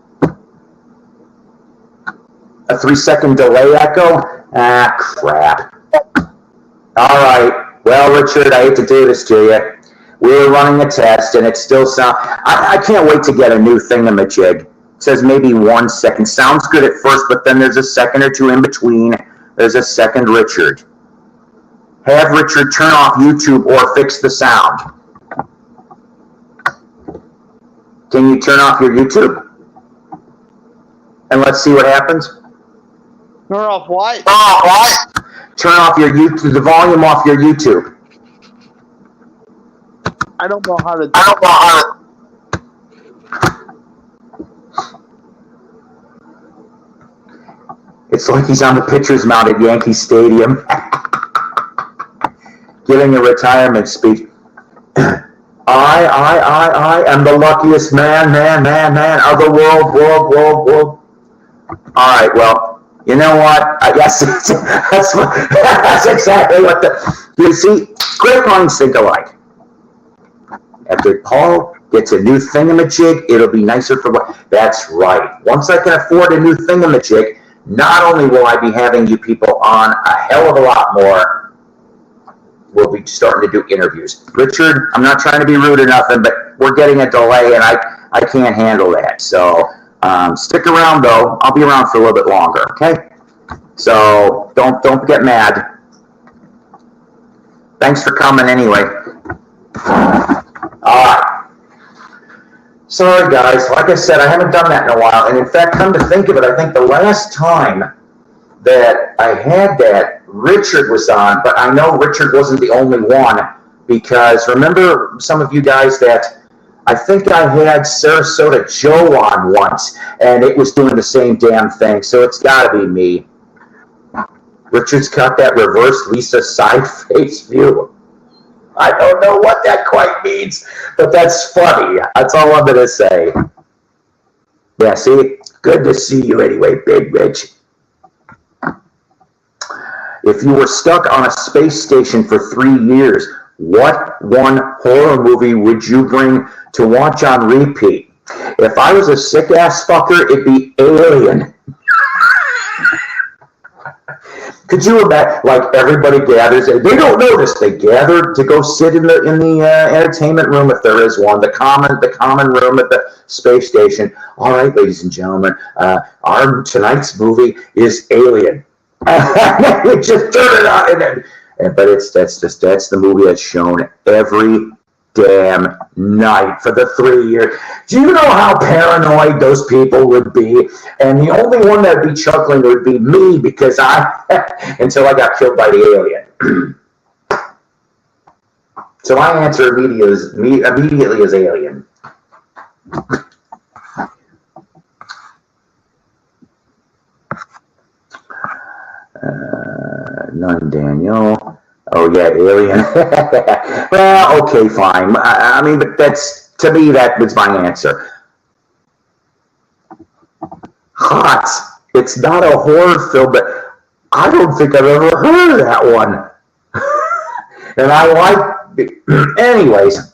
A 3-second delay echo? Ah, crap. All right. Well, Richard, I hate to do this to you. We were running a test, and it still sounds... I can't wait to get a new thingamajig. It says maybe 1 second. Sounds good at first, but then there's a second or two in between. There's a second Richard. Have Richard turn off YouTube or fix the sound. Can you turn off your YouTube? And let's see what happens. Turn off what? Turn off your YouTube, the volume off your YouTube. I don't know how to. It's like he's on the pitcher's mound at Yankee Stadium, giving a retirement speech. I am the luckiest man of the world. All right, well, you know what? I guess that's exactly what you see, great minds think alike. After Paul gets a new thingamajig, it'll be nicer for what? That's right. Once I can afford a new thingamajig, not only will I be having you people on a hell of a lot more, we'll be starting to do interviews. Richard, I'm not trying to be rude or nothing, but we're getting a delay, and I can't handle that. So stick around, though. I'll be around for a little bit longer, okay? So don't get mad. Thanks for coming anyway. All right. Sorry, guys. Like I said, I haven't done that in a while. And in fact, come to think of it, I think the last time that I had that, Richard was on, but I know Richard wasn't the only one, because remember some of you guys that I think I had Sarasota Joe on once, and it was doing the same damn thing, so it's got to be me. Richard's got that reverse Lisa side face view. I don't know what that quite means, but that's funny. That's all I'm going to say. Yeah, see? Good to see you anyway, Big Rich. If you were stuck on a space station for 3 years, what one horror movie would you bring to watch on repeat? If I was a sick-ass fucker, it'd be Alien. Could you imagine, like, everybody gathers, they don't notice, they gather to go sit in the entertainment room, if there is one, the common room at the space station. All right, ladies and gentlemen, our tonight's movie is Alien. We just turn it on, but that's the movie that's shown every damn night for the 3 years. Do you know how paranoid those people would be? And the only one that would be chuckling would be me, because until I got killed by the alien. So my answer immediately is Alien. None, Daniel. Oh yeah, Alien. Well, okay, fine. I mean, but to me, that was my answer. Hot. It's not a horror film, but I don't think I've ever heard of that one. And I like, anyways.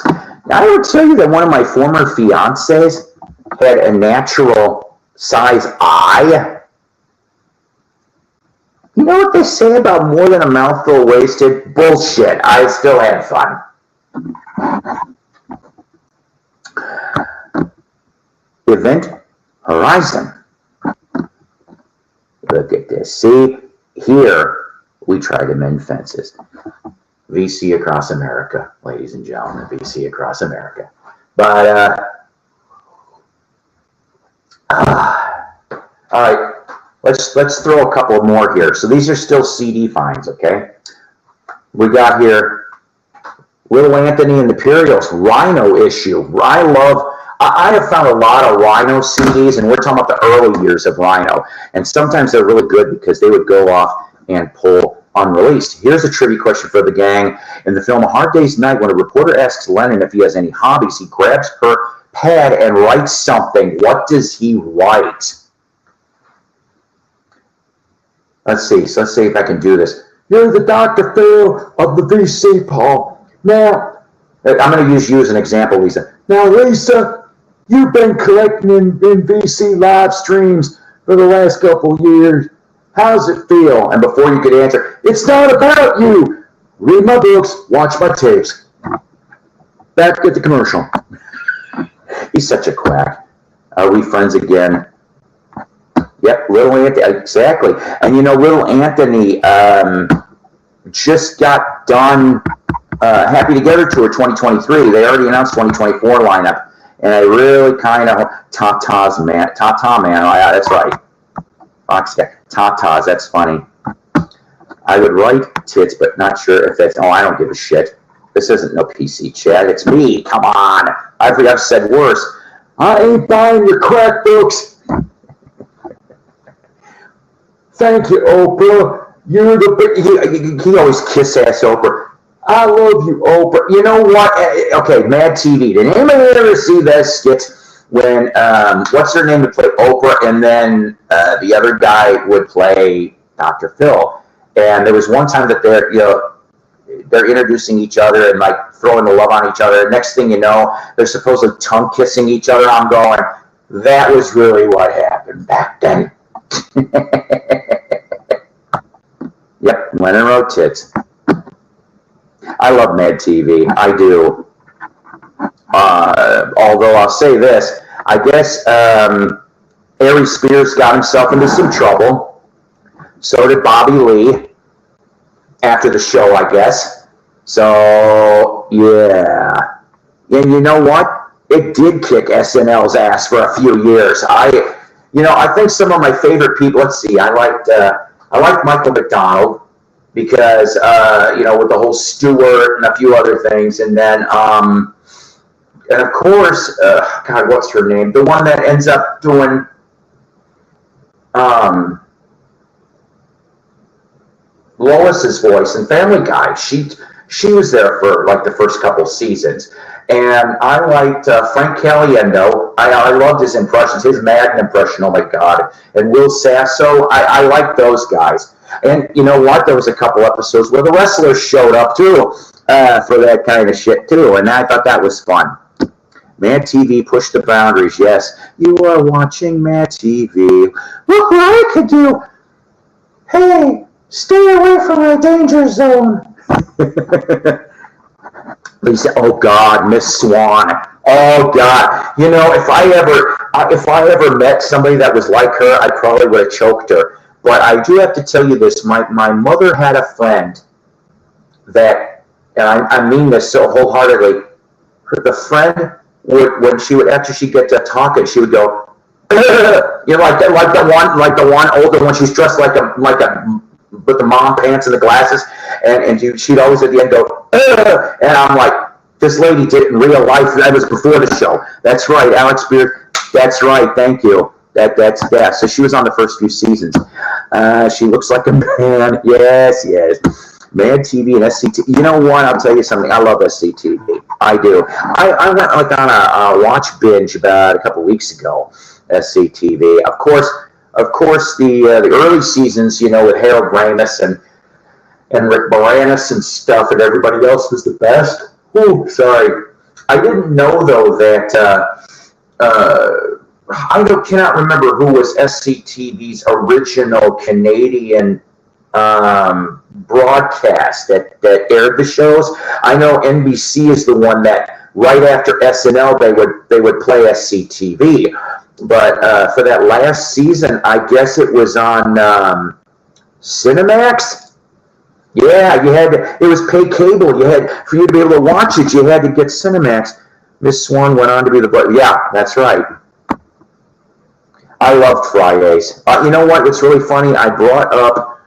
I would tell you that one of my former fiancés had a natural size eye. You know what they say about more than a mouthful wasted? Bullshit. I still had fun. Event Horizon. Look at this. See, here we try to mend fences. VC across America, ladies and gentlemen, VC across America. But, all right, let's throw a couple more here. So these are still CD finds, okay? We got here Little Anthony and the Imperials, Rhino issue. I have found a lot of Rhino CDs, and we're talking about the early years of Rhino. And sometimes they're really good because they would go off and pull unreleased. Here's a trivia question for the gang. In the film A Hard Day's Night, when a reporter asks Lennon if he has any hobbies, he grabs her pad and writes something. What does he write? Let's see if I can do this. You're the Dr. Phil of the VC, Paul. Now, I'm going to use you as an example, Lisa. Now, Lisa, you've been collecting in VC live streams for the last couple years. How's it feel? And before you could answer, it's not about you. Read my books, watch my tapes. Back at the commercial. He's such a quack. Are we friends again? Yep, Little Anthony, exactly. And you know, Little Anthony just got done Happy Together Tour 2023. They already announced 2024 lineup. And I really kind of, Tata man, that's right. Tatas, that's funny. I would write tits, but not sure if that's, I don't give a shit. This isn't no PC chat, it's me, come on. I've said worse. I ain't buying your crack books. Thank you, Oprah. You're the big, he always kiss ass Oprah. I love you, Oprah. You know what? Okay, Mad TV. Did anybody ever see that skit when, what's her name would play Oprah, and then the other guy would play Dr. Phil? And there was one time that they're introducing each other and like throwing the love on each other. Next thing you know, they're supposedly tongue kissing each other. I'm going, that was really what happened back then. Yep, Lennon wrote tits. I love Mad TV. I do. Although I'll say this, I guess Ari Spears got himself into some trouble. So did Bobby Lee after the show, I guess. So, yeah. And you know what? It did kick SNL's ass for a few years. I think some of my favorite people, let's see, I liked Michael McDonald because, with the whole Stewart and a few other things. And then, and of course, God, what's her name? The one that ends up doing, Lois's voice in Family Guy. She was there for like the first couple seasons. And I liked Frank Caliendo. I loved his impressions, his Madden impression, oh my God. And Will Sasso, I liked those guys. And you know what? There was a couple episodes where the wrestlers showed up too for that kind of shit too. And I thought that was fun. Mad TV pushed the boundaries, yes. You are watching Mad TV. Look what I could do. Hey, stay away from my danger zone. Lisa, oh God, Miss Swan. Oh God. You know, if I ever met somebody that was like her, I probably would have choked her. But I do have to tell you this. My mother had a friend that, and I mean this so wholeheartedly, the friend would, when she would, after she'd get to talking, she would go, you know, like the one older one. She's dressed like a with the mom pants and the glasses, and she'd always at the end go, and I'm like, this lady did it in real life. That was before the show. That's right, Alex Beard. That's right. Thank you. That's. So she was on the first few seasons. She looks like a man. Yes. Mad TV and SCTV. You know what? I'll tell you something. I love SCTV. I do. I went like on a watch binge about a couple weeks ago. SCTV. Of course, the early seasons, you know, with Harold Ramis and Rick Moranis and stuff, and everybody else was the best. Ooh, sorry. I didn't know though that I cannot remember who was SCTV's original Canadian broadcast that aired the shows. I know NBC is the one that right after SNL, they would play SCTV. But for that last season, I guess it was on Cinemax. Yeah, it was pay cable. For you to be able to watch it, you had to get Cinemax. Miss Swan went on to be yeah, that's right. I loved Fridays. You know what? It's really funny. I brought up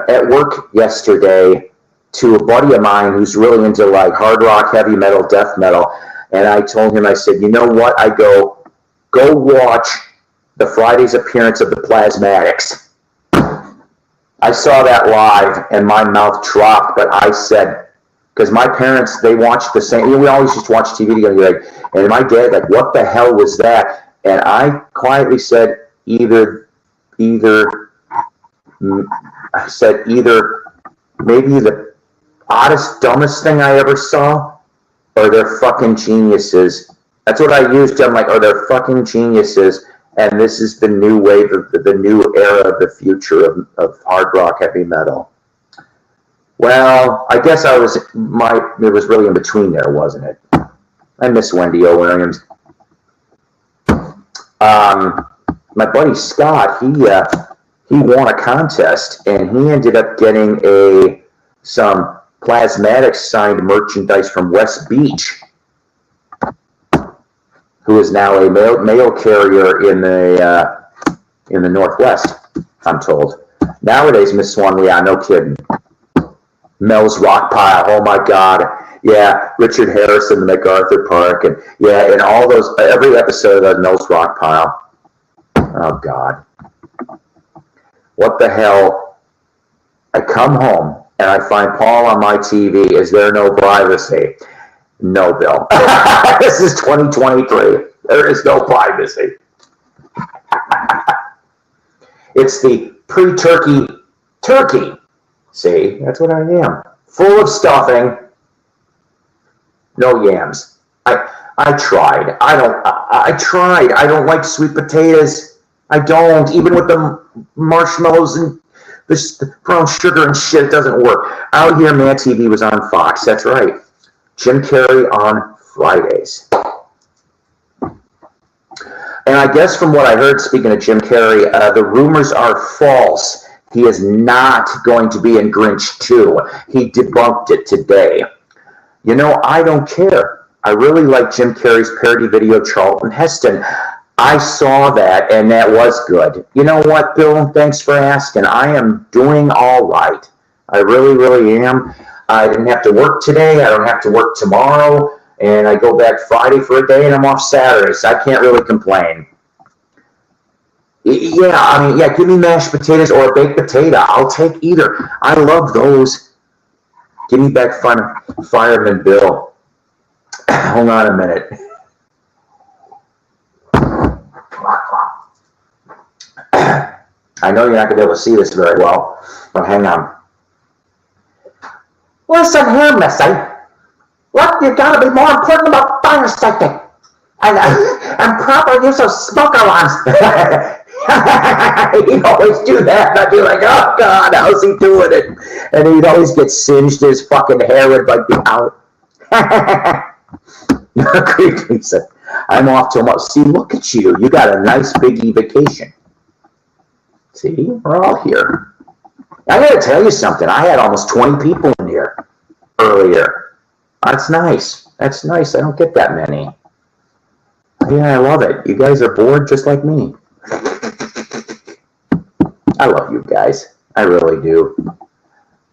at work yesterday to a buddy of mine who's really into like hard rock, heavy metal, death metal. And I told him, I said, you know what? I go watch the Friday's appearance of the Plasmatics. I saw that live and my mouth dropped, but I said, because my parents, they watched the same, we always just watch TV together, and my dad, like, what the hell was that? And I quietly said, either maybe the oddest, dumbest thing I ever saw, or they're fucking geniuses. That's what I used. I'm like, oh, they're fucking geniuses, and this is the new wave of the new era of the future of hard rock, heavy metal. Well, I guess it was really in between there, wasn't it? I miss Wendy O. Williams. My buddy Scott, he won a contest, and he ended up getting some Plasmatics signed merchandise from West Beach, who is now a mail carrier in the Northwest, I'm told. Nowadays, Miss Swan, yeah, no kidding. Mel's Rock Pile, oh my God. Yeah, Richard Harrison, the MacArthur Park, and yeah, and all those, every episode of Mel's Rock Pile. Oh God. What the hell? I come home and I find Paul on my TV. Is there no privacy? No, Bill. This is 2023. There is no privacy. It's the pre-turkey turkey. See, that's what I am. Full of stuffing. No yams. I tried. I tried. I don't like sweet potatoes. I don't. Even with the marshmallows and the brown sugar and shit, it doesn't work. Out Here, Mad TV was on Fox. That's right. Jim Carrey on Fridays. And I guess from what I heard, speaking of Jim Carrey, the rumors are false. He is not going to be in Grinch 2. He debunked it today. You know, I don't care. I really like Jim Carrey's parody video, Charlton Heston. I saw that, and that was good. You know what, Bill? Thanks for asking. I am doing all right. I really, really am. I didn't have to work today. I don't have to work tomorrow. And I go back Friday for a day, and I'm off Saturday, so I can't really complain. Yeah, I mean, yeah, give me mashed potatoes or a baked potato. I'll take either. I love those. Give me back Fireman Bill. Hold on a minute. I know you're not going to be able to see this very well, but hang on. Listen here, Missy. What you got to be more important about fire safety and proper use of smoke alarms. He'd always do that, and I'd be like, oh God, how's he doing it? And he'd always get singed, his fucking hair would like be out. He said, I'm off tomorrow. See, look at you. You got a nice biggie vacation. See, we're all here. I gotta tell you something. I had almost 20 people in here earlier. That's nice. That's nice. I don't get that many. Yeah, I love it. You guys are bored just like me. I love you guys. I really do.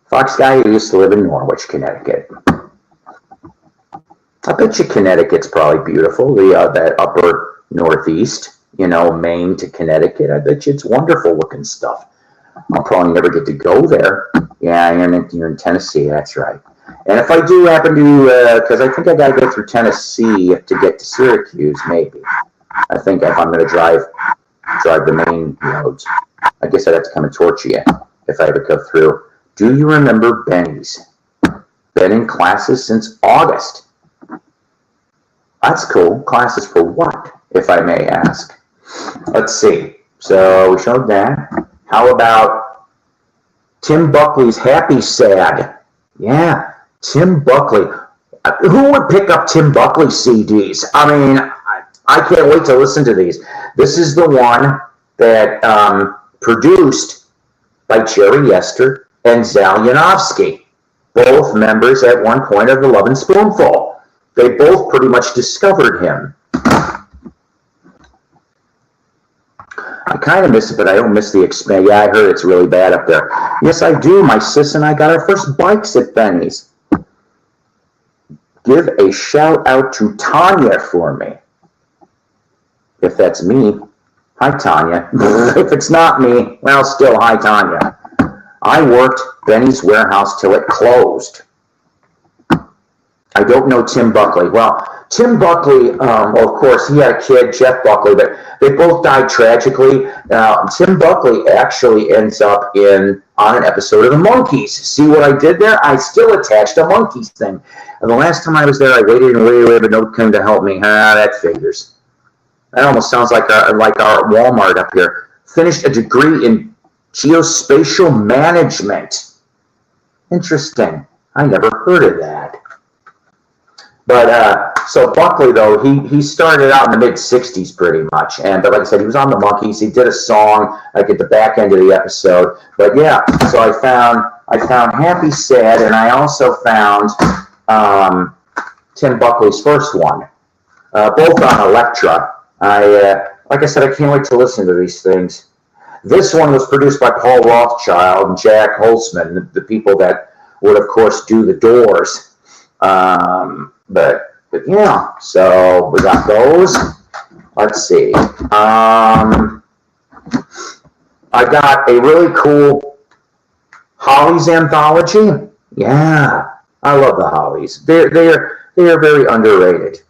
Fox guy who used to live in Norwich, Connecticut. I bet you Connecticut's probably beautiful. That upper northeast, you know, Maine to Connecticut. I bet you it's wonderful looking stuff. I'll probably never get to go there. Yeah, you're in Tennessee. That's right. And if I do happen to, because I think I got to go through Tennessee to get to Syracuse, maybe. I think if I'm going to drive the main roads, I guess I'd have to come and torch you if I ever go through. Do you remember Benny's? Been in classes since August. That's cool. Classes for what, if I may ask? Let's see. So we showed that. How about Tim Buckley's Happy Sad? Yeah, Tim Buckley. Who would pick up Tim Buckley CDs? I mean, I can't wait to listen to these. This is the one that produced by Jerry Yester and Zal Yanofsky, both members at one point of the Love and Spoonful. They both pretty much discovered him. I kind of miss it, but I don't miss the expense. Yeah, I heard it's really bad up there. Yes, I do. My sis and I got our first bikes at Benny's. Give a shout out to Tanya for me. If that's me. Hi, Tanya. If it's not me, well, still, hi, Tanya. I worked Benny's warehouse till it closed. I don't know Tim Buckley. Well, Tim Buckley, of course, he had a kid, Jeff Buckley, but they both died tragically. Tim Buckley actually ends up on an episode of The Monkees. See what I did there? I still attached a Monkees thing. And the last time I was there, I waited and waited, but nobody came to help me. That figures. That almost sounds like our Walmart up here. Finished a degree in geospatial management. Interesting. I never heard of that. But so Buckley, though, he started out in the mid-'60s pretty much. But like I said, he was on the Monkees. He did a song like at the back end of the episode. But yeah, so I found Happy Sad, and I also found Tim Buckley's first one, both on Elektra. Like I said, I can't wait to listen to these things. This one was produced by Paul Rothchild and Jack Holtzman, the people that would, of course, do The Doors. But yeah, so we got those. Let's see. I got a really cool Hollies anthology. Yeah, I love the Hollies. They are very underrated.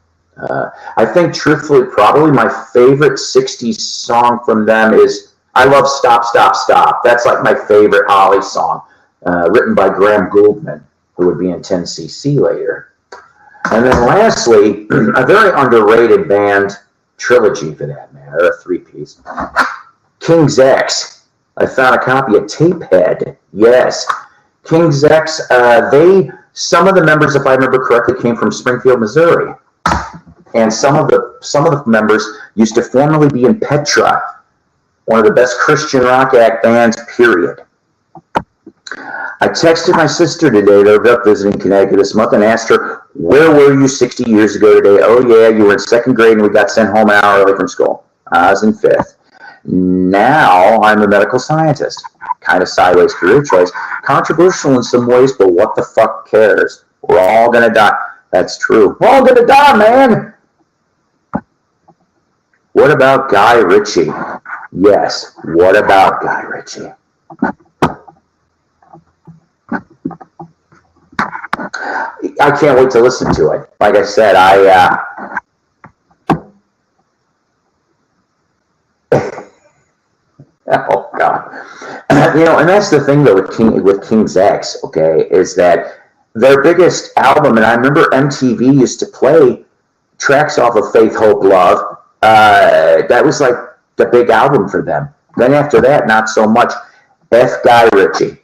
I think, truthfully, probably my favorite 60s song from them is I Love Stop, Stop, Stop. That's like my favorite Hollies song, written by Graham Gouldman, who would be in 10cc later. And then lastly, a very underrated band, trilogy for that matter, a three-piece, King's X. I found a copy of Tapehead. Yes, King's X, some of the members, if I remember correctly, came from Springfield, Missouri. And some of the members used to formerly be in Petra, one of the best Christian rock act bands, period. I texted my sister today, they were up visiting Connecticut this month, and asked her, where were you 60 years ago today? Oh yeah, you were in second grade and we got sent home an hour early from school. I was in fifth. Now I'm a medical scientist. Kind of sideways career choice. Controversial in some ways, but what the fuck cares? We're all gonna die. That's true. We're all gonna die, man. What about Guy Ritchie? Yes, what about Guy Ritchie? I can't wait to listen to it. Like I said, oh God, and that's the thing though with King's X, okay, is that their biggest album, and I remember MTV used to play tracks off of Faith, Hope, Love. That was like the big album for them. Then after that, not so much. F. Guy Ritchie.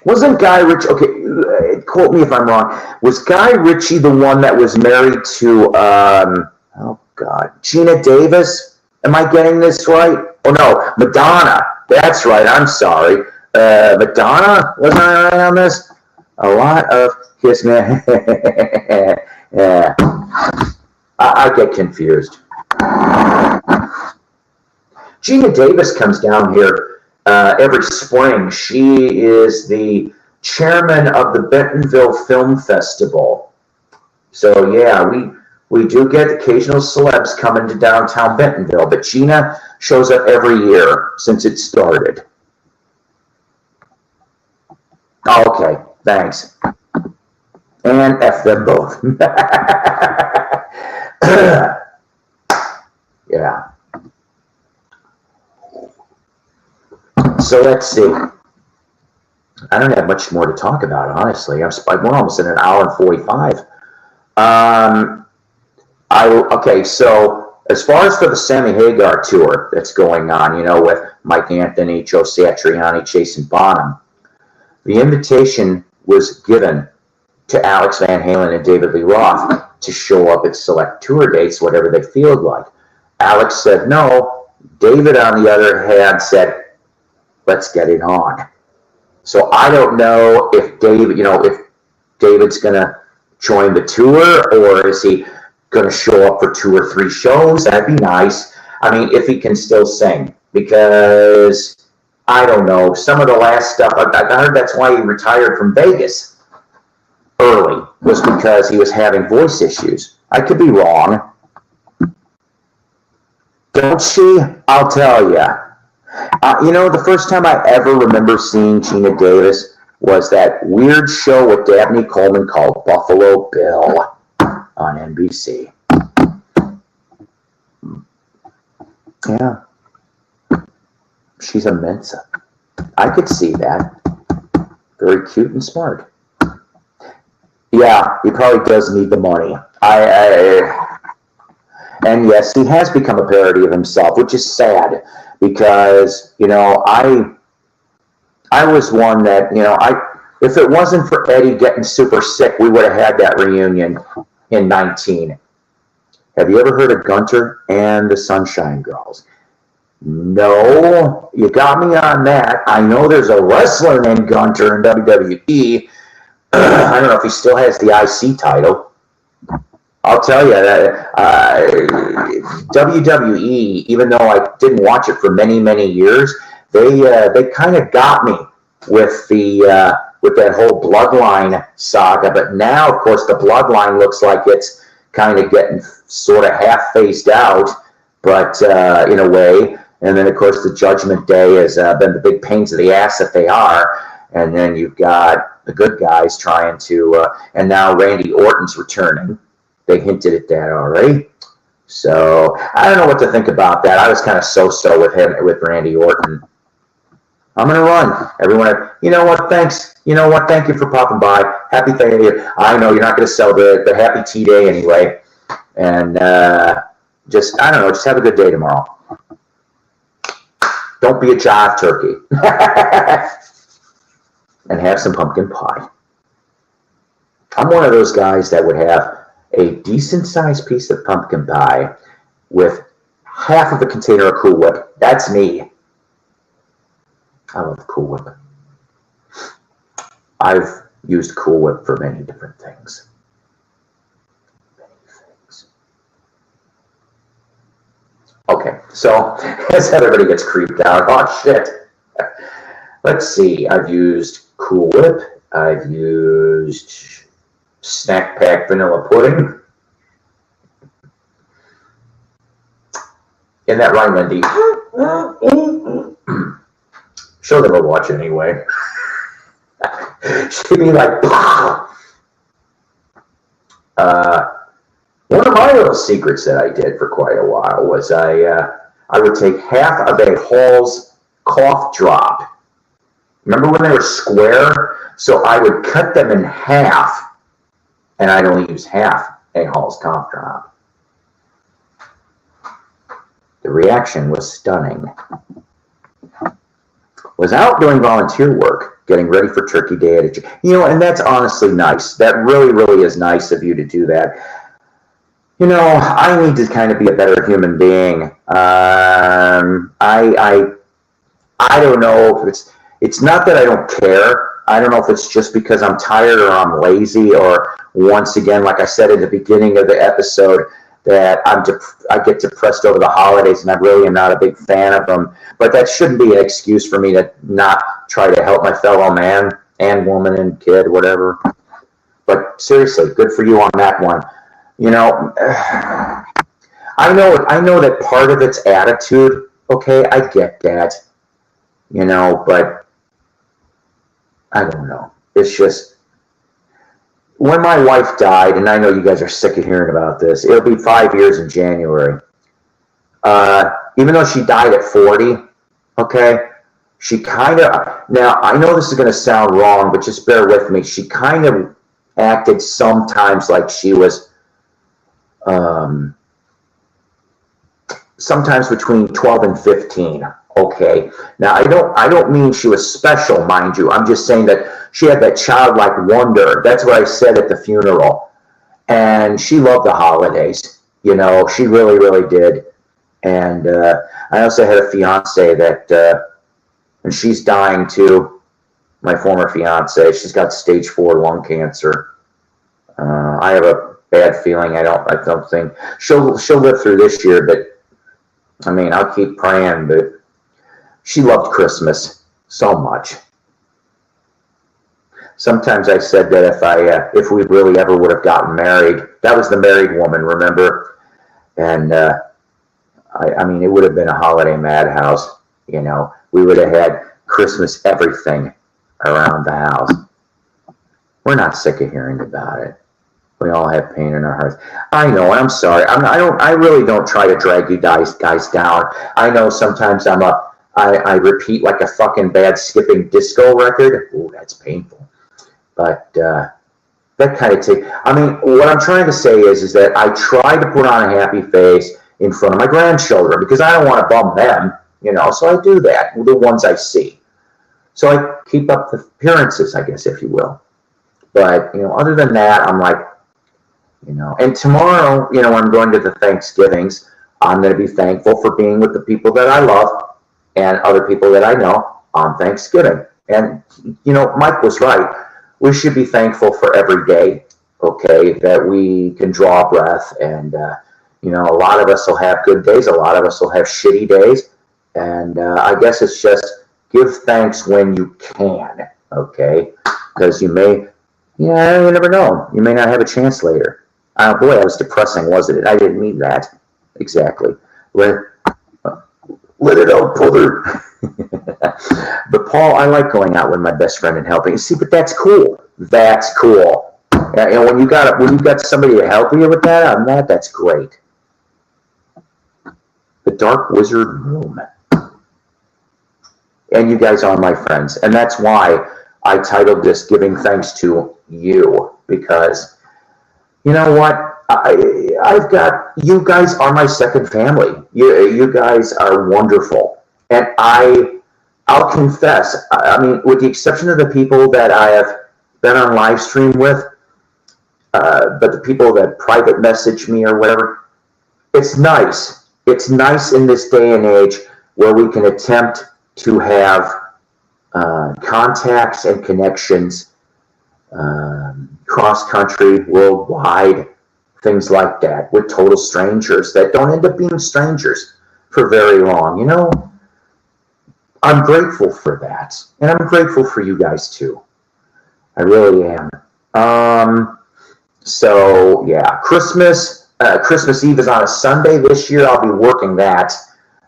Wasn't Guy Ritchie, okay, quote me if I'm wrong, was Guy Ritchie the one that was married to, oh God, Gina Davis? Am I getting this right? Oh no, Madonna. That's right, I'm sorry. Madonna? Wasn't I right on this? A lot of his man. Yeah. I get confused. Gina Davis comes down here every spring. She is the chairman of the Bentonville Film Festival. So yeah, we do get occasional celebs coming to downtown Bentonville, but Gina shows up every year since it started. Okay, thanks. And F them both. Yeah. So let's see. I don't have much more to talk about, honestly. We're almost in an hour and 45. Okay, so as far as for the Sammy Hagar tour that's going on, with Mike Anthony, Joe Satriani, Jason Bonham, the invitation was given to Alex Van Halen and David Lee Roth to show up at select tour dates, whatever they feel like. Alex said no. David, on the other hand, said, let's get it on. So I don't know if David's going to join the tour, or is he going to show up for 2 or 3 shows? That'd be nice. I mean, if he can still sing, because I don't know, some of the last stuff, I heard that's why he retired from Vegas early, was because he was having voice issues. I could be wrong. Don't she? I'll tell you. The first time I ever remember seeing Gina Davis was that weird show with Dabney Coleman called Buffalo Bill on NBC. Yeah. She's a Mensa. I could see that. Very cute and smart. Yeah, he probably does need the money. And yes, he has become a parody of himself, which is sad, because, I was one that, if it wasn't for Eddie getting super sick, we would have had that reunion in 19. Have you ever heard of Gunter and the Sunshine Girls? No, you got me on that. I know there's a wrestler named Gunter in WWE. I don't know if he still has the IC title. I'll tell you that WWE, even though I didn't watch it for many, many years, they kind of got me with that whole Bloodline saga. But now, of course, the Bloodline looks like it's kind of getting sort of half phased out, but in a way. And then, of course, the Judgment Day has been the big pains in the ass that they are. And then you've got the good guys trying to, and now Randy Orton's returning. They hinted at that already. So I don't know what to think about that. I was kind of so-so with Randy Orton. I'm going to run. Everyone, you know what? Thanks. You know what? Thank you for popping by. Happy Thanksgiving. I know you're not going to celebrate the Happy Tea Day anyway. And I don't know, just have a good day tomorrow. Don't be a jive turkey. And have some pumpkin pie. I'm one of those guys that would have a decent-sized piece of pumpkin pie with half of a container of Cool Whip. That's me. I love Cool Whip. I've used Cool Whip for many different things. Okay, so as everybody gets creeped out, oh shit. Let's see, I've used Cool Whip. I've used Snack Pack Vanilla Pudding. In that rhyme, Wendy. She'll never watch anyway. She'd be like, one of my little secrets that I did for quite a while was I would take half of a Hall's cough drop. Remember when they were square? So I would cut them in half, and I'd only use half a Hall's cough drop. The reaction was stunning. Was out doing volunteer work, getting ready for Turkey Day at and that's honestly nice. That really, really is nice of you to do that. I need to kind of be a better human being. I don't know if it's not that I don't care. I don't know if it's just because I'm tired or I'm lazy, or once again, like I said in the beginning of the episode, that I get depressed over the holidays, and I really am not a big fan of them. But that shouldn't be an excuse for me to not try to help my fellow man and woman and kid, whatever. But seriously, good for you on that one. I know that part of it's attitude. Okay, I get that. But I don't know. It's just, when my wife died, and I know you guys are sick of hearing about this, it'll be 5 years in January. Even though she died at 40, okay, she kind of, now I know this is going to sound wrong, but just bear with me. She kind of acted sometimes like she was sometimes between 12 and 15. Okay. Now I don't mean she was special, mind you. I'm just saying that she had that childlike wonder. That's what I said at the funeral. And she loved the holidays. You know, she really, really did. And I also had a fiance that, and she's dying too. My former fiance, she's got stage 4 lung cancer. I have a bad feeling. I don't think she'll live through this year, but I mean, I'll keep praying. But she loved Christmas so much. Sometimes I said that if we really ever would have gotten married, that was the married woman, remember? And I mean, it would have been a holiday madhouse. You know, we would have had Christmas everything around the house. We're not sick of hearing about it. We all have pain in our hearts. I know, and I'm sorry. I really don't try to drag you guys down. I know sometimes I repeat like a fucking bad skipping disco record. Ooh, that's painful. But that kind of I mean, what I'm trying to say is that I try to put on a happy face in front of my grandchildren because I don't want to bum them, you know. So I do that with the ones I see. So I keep up the appearances, I guess, if you will. But, you know, other than that, I'm like, you know, and tomorrow, you know, I'm going to the Thanksgivings. I'm going to be thankful for being with the people that I love and other people that I know on Thanksgiving. And, you know, Mike was right. We should be thankful for every day, okay, that we can draw a breath. And, you know, a lot of us will have good days. A lot of us will have shitty days. And I guess it's just give thanks when you can, okay? Because you never know. You may not have a chance later. Boy, that was depressing, wasn't it? I didn't mean that. Exactly. Let it out, brother. But Paul, I like going out with my best friend and helping. See, but that's cool. That's cool. And when you got somebody to help you with that, on that, that's great. The Dark Wizard Room. And you guys are my friends. And that's why I titled this Giving Thanks to You. Because, you know what? I've got, you guys are my second family. You guys are wonderful. And I'll confess, I mean, with the exception of the people that I have been on live stream with, but the people that private message me or whatever, it's nice. It's nice in this day and age where we can attempt to have contacts and connections cross-country, worldwide, things like that, with total strangers that don't end up being strangers for very long. You know, I'm grateful for that. And I'm grateful for you guys too. I really am. So yeah, Christmas Eve is on a Sunday this year. I'll be working that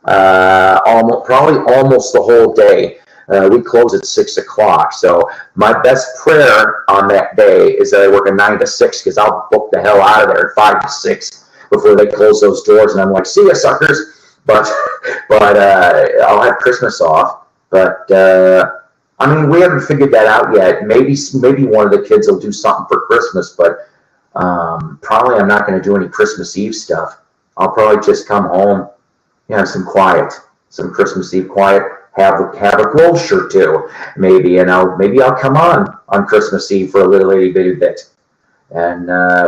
probably almost the whole day. We close at 6 o'clock. So my best prayer on that day is that I work a 9 to 6 because I'll book the hell out of there at 5 to 6 before they close those doors. And I'm like, see ya, suckers. But I'll have Christmas off. But I mean, we haven't figured that out yet. Maybe one of the kids will do something for Christmas, but probably I'm not going to do any Christmas Eve stuff. I'll probably just come home, have some quiet, some Christmas Eve quiet. Have a Grove shirt too, maybe, you know. Maybe I'll come on Christmas Eve for a little itty bitty bit, and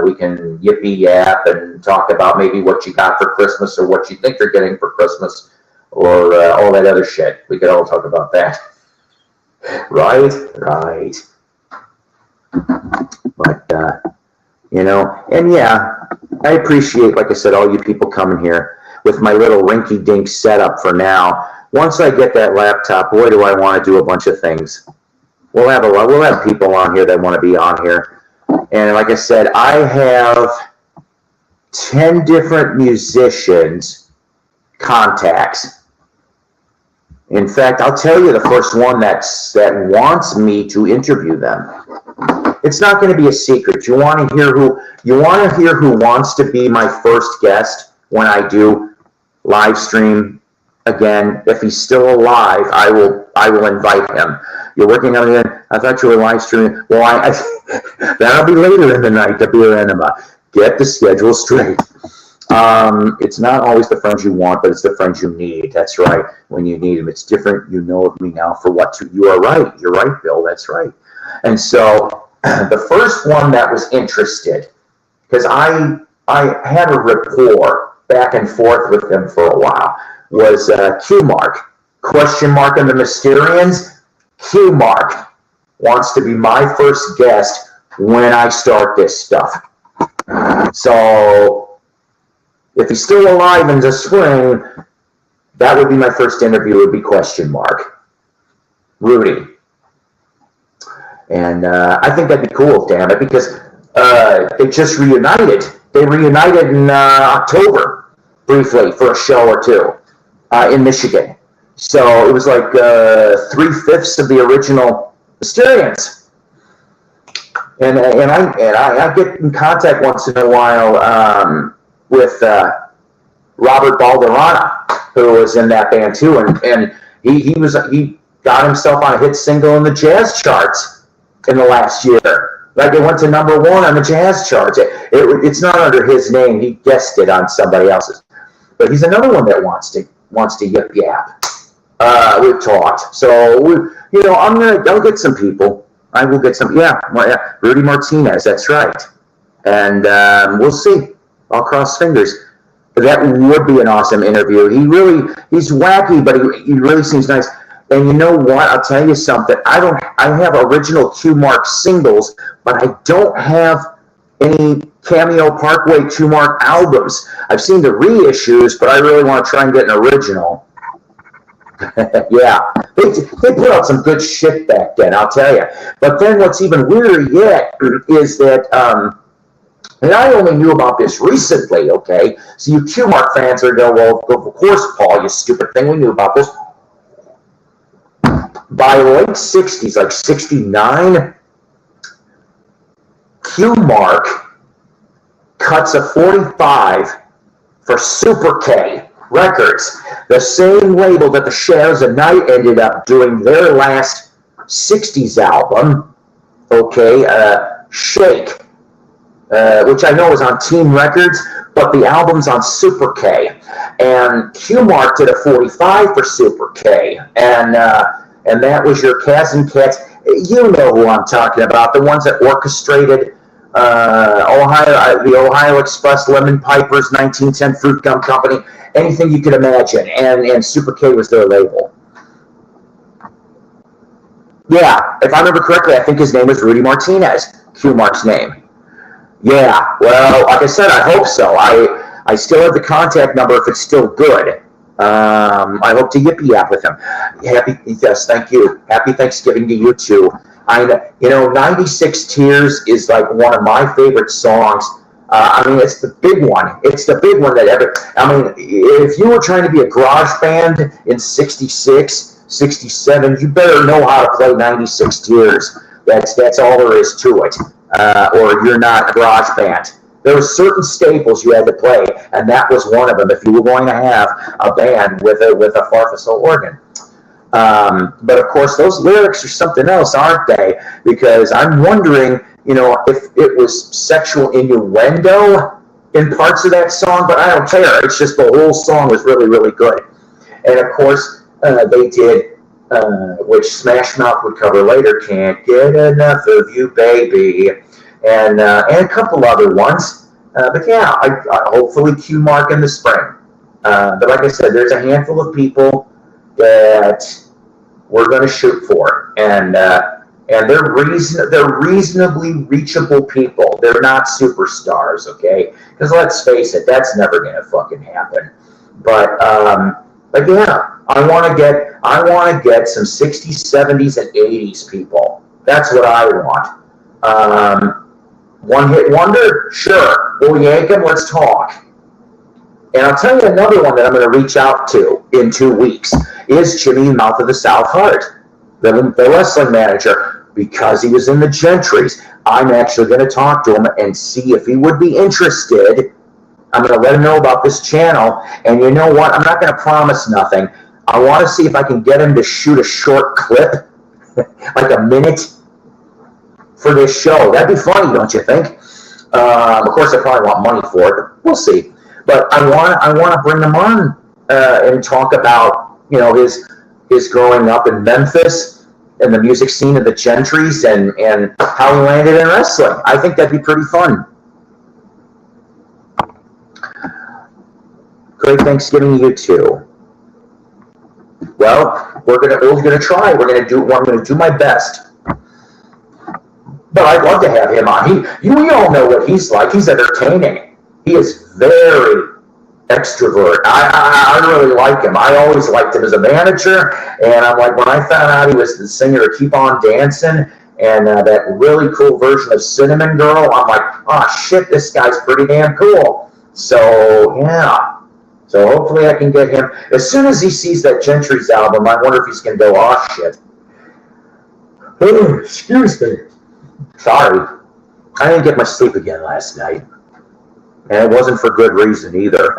we can yippee yap and talk about maybe what you got for Christmas or what you think you're getting for Christmas, or all that other shit. We could all talk about that, right. But you know, and yeah, I appreciate, like I said, all you people coming here with my little rinky-dink setup for now. Once I get that laptop, boy, do I want to do a bunch of things. We'll have people on here that want to be on here. And like I said, I have 10 different musicians contacts. In fact, I'll tell you the first one that wants me to interview them. It's not going to be a secret. You want to hear who wants to be my first guest when I do live stream. Again, if he's still alive, I will invite him. You're working on it. I thought you were live streaming. Well, that'll be later in the night, the beer enema. Get the schedule straight. It's not always the friends you want, but it's the friends you need. That's right. When you need them, it's different. You know of me now for what to. You are right. You're right, Bill. That's right. And so the first one that was interested, because I had a rapport back and forth with him for a while, was Q Mark. Question mark on the Mysterians. Q Mark wants to be my first guest when I start this stuff. So if he's still alive in the spring, that would be my first interview, would be question mark. Rudy. And I think that'd be cool, damn it, because they just reunited. They reunited in October, briefly, for a show or two in Michigan. So it was like 3/5 of the original Mysterians. And I get in contact once in a while with Robert Balderrama, who was in that band too, and he got himself on a hit single in the jazz charts in the last year. Like it went to '1 on the jazz charts. It's not under his name; he guessed it on somebody else's. But he's another one that wants to yip yap. We've talked, so I'll get some people. I will get some. Yeah, Rudy Martinez. That's right, and we'll see. I'll cross fingers. That would be an awesome interview. He's wacky, but he really seems nice. And you know what? I'll tell you something. I have original Q Mark singles, but I don't have any Cameo Parkway Q Mark albums. I've seen the reissues, but I really want to try and get an original. Yeah, they put out some good shit back then, I'll tell you. But then what's even weirder yet is that, and I only knew about this recently, okay? So you Q Mark fans are going, well, of course, Paul, you stupid thing, we knew about this. By late 60s, like 69, Q Mark cuts a 45 for Super K Records, the same label that the Shadows of Night ended up doing their last 60s album, okay, Shake, which I know is on Team Records, but the album's on Super K. And Q Mark did a 45 for Super K, and that was your Kaz and Cats. You know who I'm talking about, the ones that orchestrated the Ohio Express, Lemon Pipers, 1910 Fruit Gum Company, anything you could imagine, and Super K was their label. Yeah, if I remember correctly, I think his name was Rudy Martinez, Q Mark's name. Yeah, well, like I said, I hope so. I still have the contact number if it's still good. I hope to yippee yap with him. Yes, thank you. Happy Thanksgiving to you too. 96 Tears is like one of my favorite songs. It's the big one. It's the big one if you were trying to be a garage band in 66, 67, you better know how to play 96 Tears. That's all there is to it. Or you're not a garage band. There were certain staples you had to play, and that was one of them if you were going to have a band with a Farfisa organ. But of course, those lyrics are something else, aren't they? Because I'm wondering, if it was sexual innuendo in parts of that song, but I don't care. It's just the whole song was really, really good. And of course, they did, which Smash Mouth would cover later, Can't Get Enough of You, Baby, and a couple other ones. But yeah, I hopefully Q Mark in the spring. But like I said, there's a handful of people that we're going to shoot for, and they're reasonably reachable people. They're not superstars, okay? Because let's face it, that's never going to fucking happen. But yeah, I want to get some 60s, 70s, and 80s people. That's what I want. One hit wonder, sure. We'll yank them. Let's talk. And I'll tell you another one that I'm going to reach out to in 2 weeks is Jimmy Mouth of the South Heart, the wrestling manager, because he was in the Gentrys. I'm actually going to talk to him and see if he would be interested. I'm going to let him know about this channel. And you know what? I'm not going to promise nothing. I want to see if I can get him to shoot a short clip, like a minute, for this show. That'd be funny, don't you think? Of course, I probably want money for it. We'll see. But I want to bring him on and talk about, you know, his growing up in Memphis and the music scene of the Gentrys and how he landed in wrestling. I think that'd be pretty fun. Great Thanksgiving to you too. Well, we're gonna try. I'm gonna do my best. But I'd love to have him on. We all know what he's like. He's entertaining. He is very extrovert. I really like him. I always liked him as a manager, and I'm like, when I found out he was the singer of Keep On Dancing and that really cool version of Cinnamon Girl, I'm like, oh shit, this guy's pretty damn cool. So yeah. So hopefully I can get him. As soon as he sees that Gentry's album, I wonder if he's going to go, oh, shit. Oh, excuse me. Sorry. I didn't get much sleep again last night. And it wasn't for good reason either.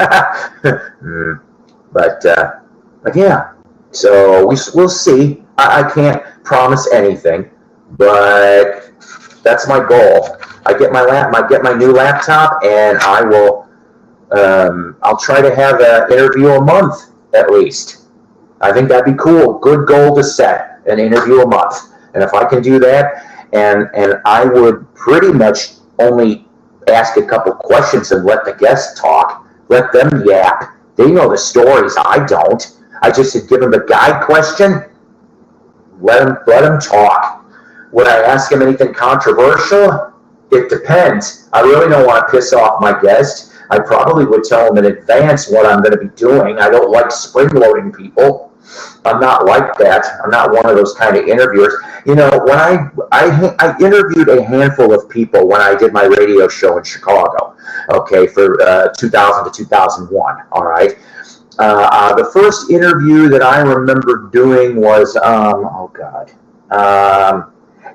But yeah. So we'll see. I can't promise anything, but that's my goal. I get my new laptop, and I will... I'll try to have an interview a month at least. I think that'd be cool. Good goal to set, an interview a month. And if I can do that, and I would pretty much only ask a couple questions and let the guests talk, let them yap. They know the stories. I don't. I just said give them a guide question, let them talk. Would I ask them anything controversial? It depends. I really don't want to piss off my guest. I probably would tell them in advance what I'm going to be doing. I don't like spring-loading people. I'm not like that. I'm not one of those kind of interviewers. You know, when I interviewed a handful of people when I did my radio show in Chicago, okay, for 2000 to 2001, all right? The first interview that I remember doing was,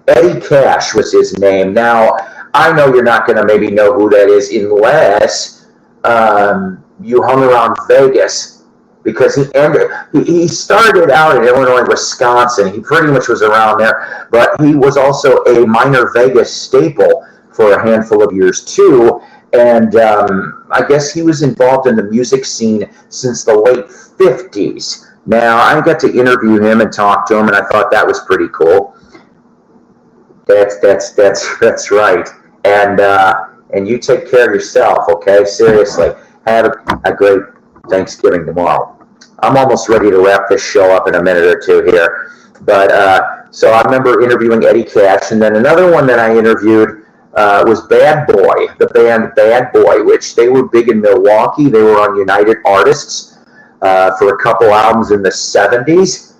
Eddie Cash was his name. Now, I know you're not going to maybe know who that is unless you hung around Vegas, because he started out in Illinois, Wisconsin. He pretty much was around there, but he was also a minor Vegas staple for a handful of years too. And I guess he was involved in the music scene since the late 50s. Now, I got to interview him and talk to him, and I thought that was pretty cool. That's right. And you take care of yourself, okay? Seriously. Have a great Thanksgiving tomorrow. I'm almost ready to wrap this show up in a minute or two here. But so I remember interviewing Eddie Cash, and then another one that I interviewed was Bad Boy, the band Bad Boy, which they were big in Milwaukee. They were on United Artists for a couple albums in the 70s.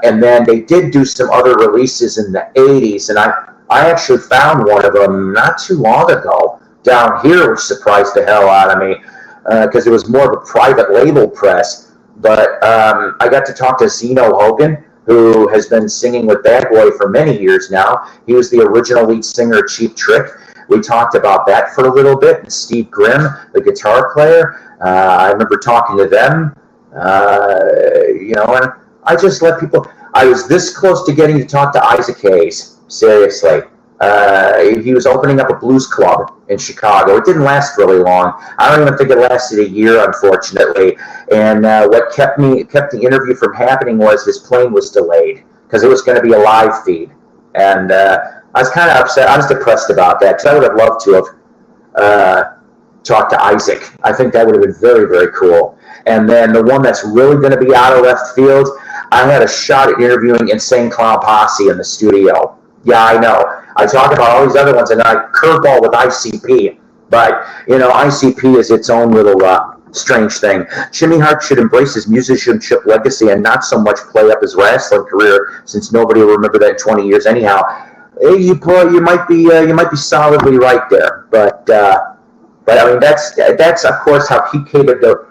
And then they did do some other releases in the 80s, and I actually found one of them not too long ago down here, which surprised the hell out of me, because it was more of a private label press. But I got to talk to Zeno Hogan, who has been singing with Bad Boy for many years now. He was the original lead singer of Cheap Trick. We talked about that for a little bit. And Steve Grimm, the guitar player, I remember talking to them, and I just let people... I was this close to getting to talk to Isaac Hayes. Seriously. He was opening up a blues club in Chicago. It didn't last really long. I don't even think it lasted a year, unfortunately. And what kept the interview from happening was his plane was delayed because it was going to be a live feed. And I was kind of upset. I was depressed about that because I would have loved to have talked to Isaac. I think that would have been very, very cool. And then the one that's really going to be out of left field, I had a shot at interviewing Insane Clown Posse in the studio. Yeah, I know. I talk about all these other ones, and I curveball with ICP. But, ICP is its own little strange thing. Jimmy Hart should embrace his musicianship legacy and not so much play up his wrestling career, since nobody will remember that in 20 years anyhow. You might be solidly right there. But I mean, that's of course how he came into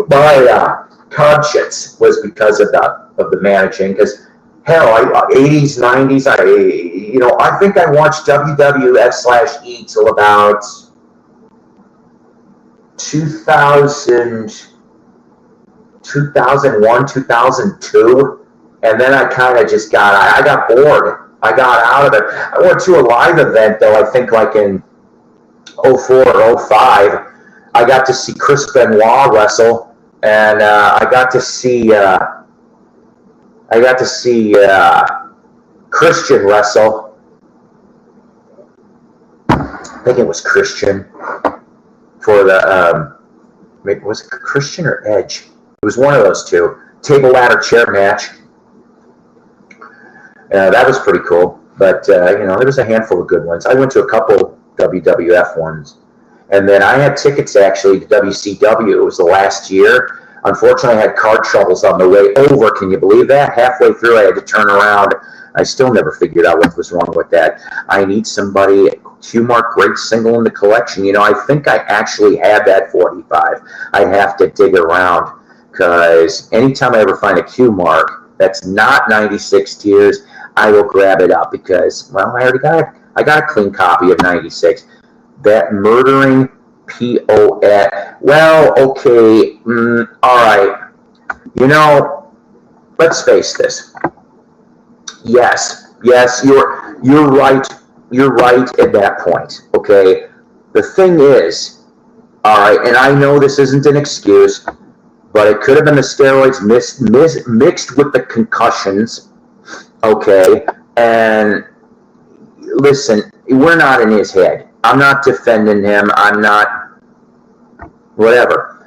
my conscience, was because of the managing. Because hell, 80s, 90s, I think I watched WWF/E till about 2001, 2002, and then I kind of just I got bored. I got out of it. I went to a live event, though, I think like in 04 or 05, I got to see Chris Benoit wrestle, and I got to see Christian wrestle. I think it was Christian for the was it Christian or Edge? It was one of those two. Table ladder chair match. That was pretty cool. But there was a handful of good ones. I went to a couple WWF ones, and then I had tickets actually to WCW. It was the last year. Unfortunately, I had car troubles on the way over. Can you believe that? Halfway through, I had to turn around. I still never figured out what was wrong with that. I need somebody. Q-Mark, great single in the collection. I think I actually had that 45. I have to dig around, because anytime I ever find a Q-Mark that's not 96 Tears, I will grab it up, because, well, I already got it. I got a clean copy of 96. That Murdering POS. Well, okay, all right. Let's face this. Yes, you're right. You're right at that point, okay? The thing is, all right, and I know this isn't an excuse, but it could have been the steroids mixed with the concussions, okay? And listen, we're not in his head. I'm not defending him. I'm not whatever.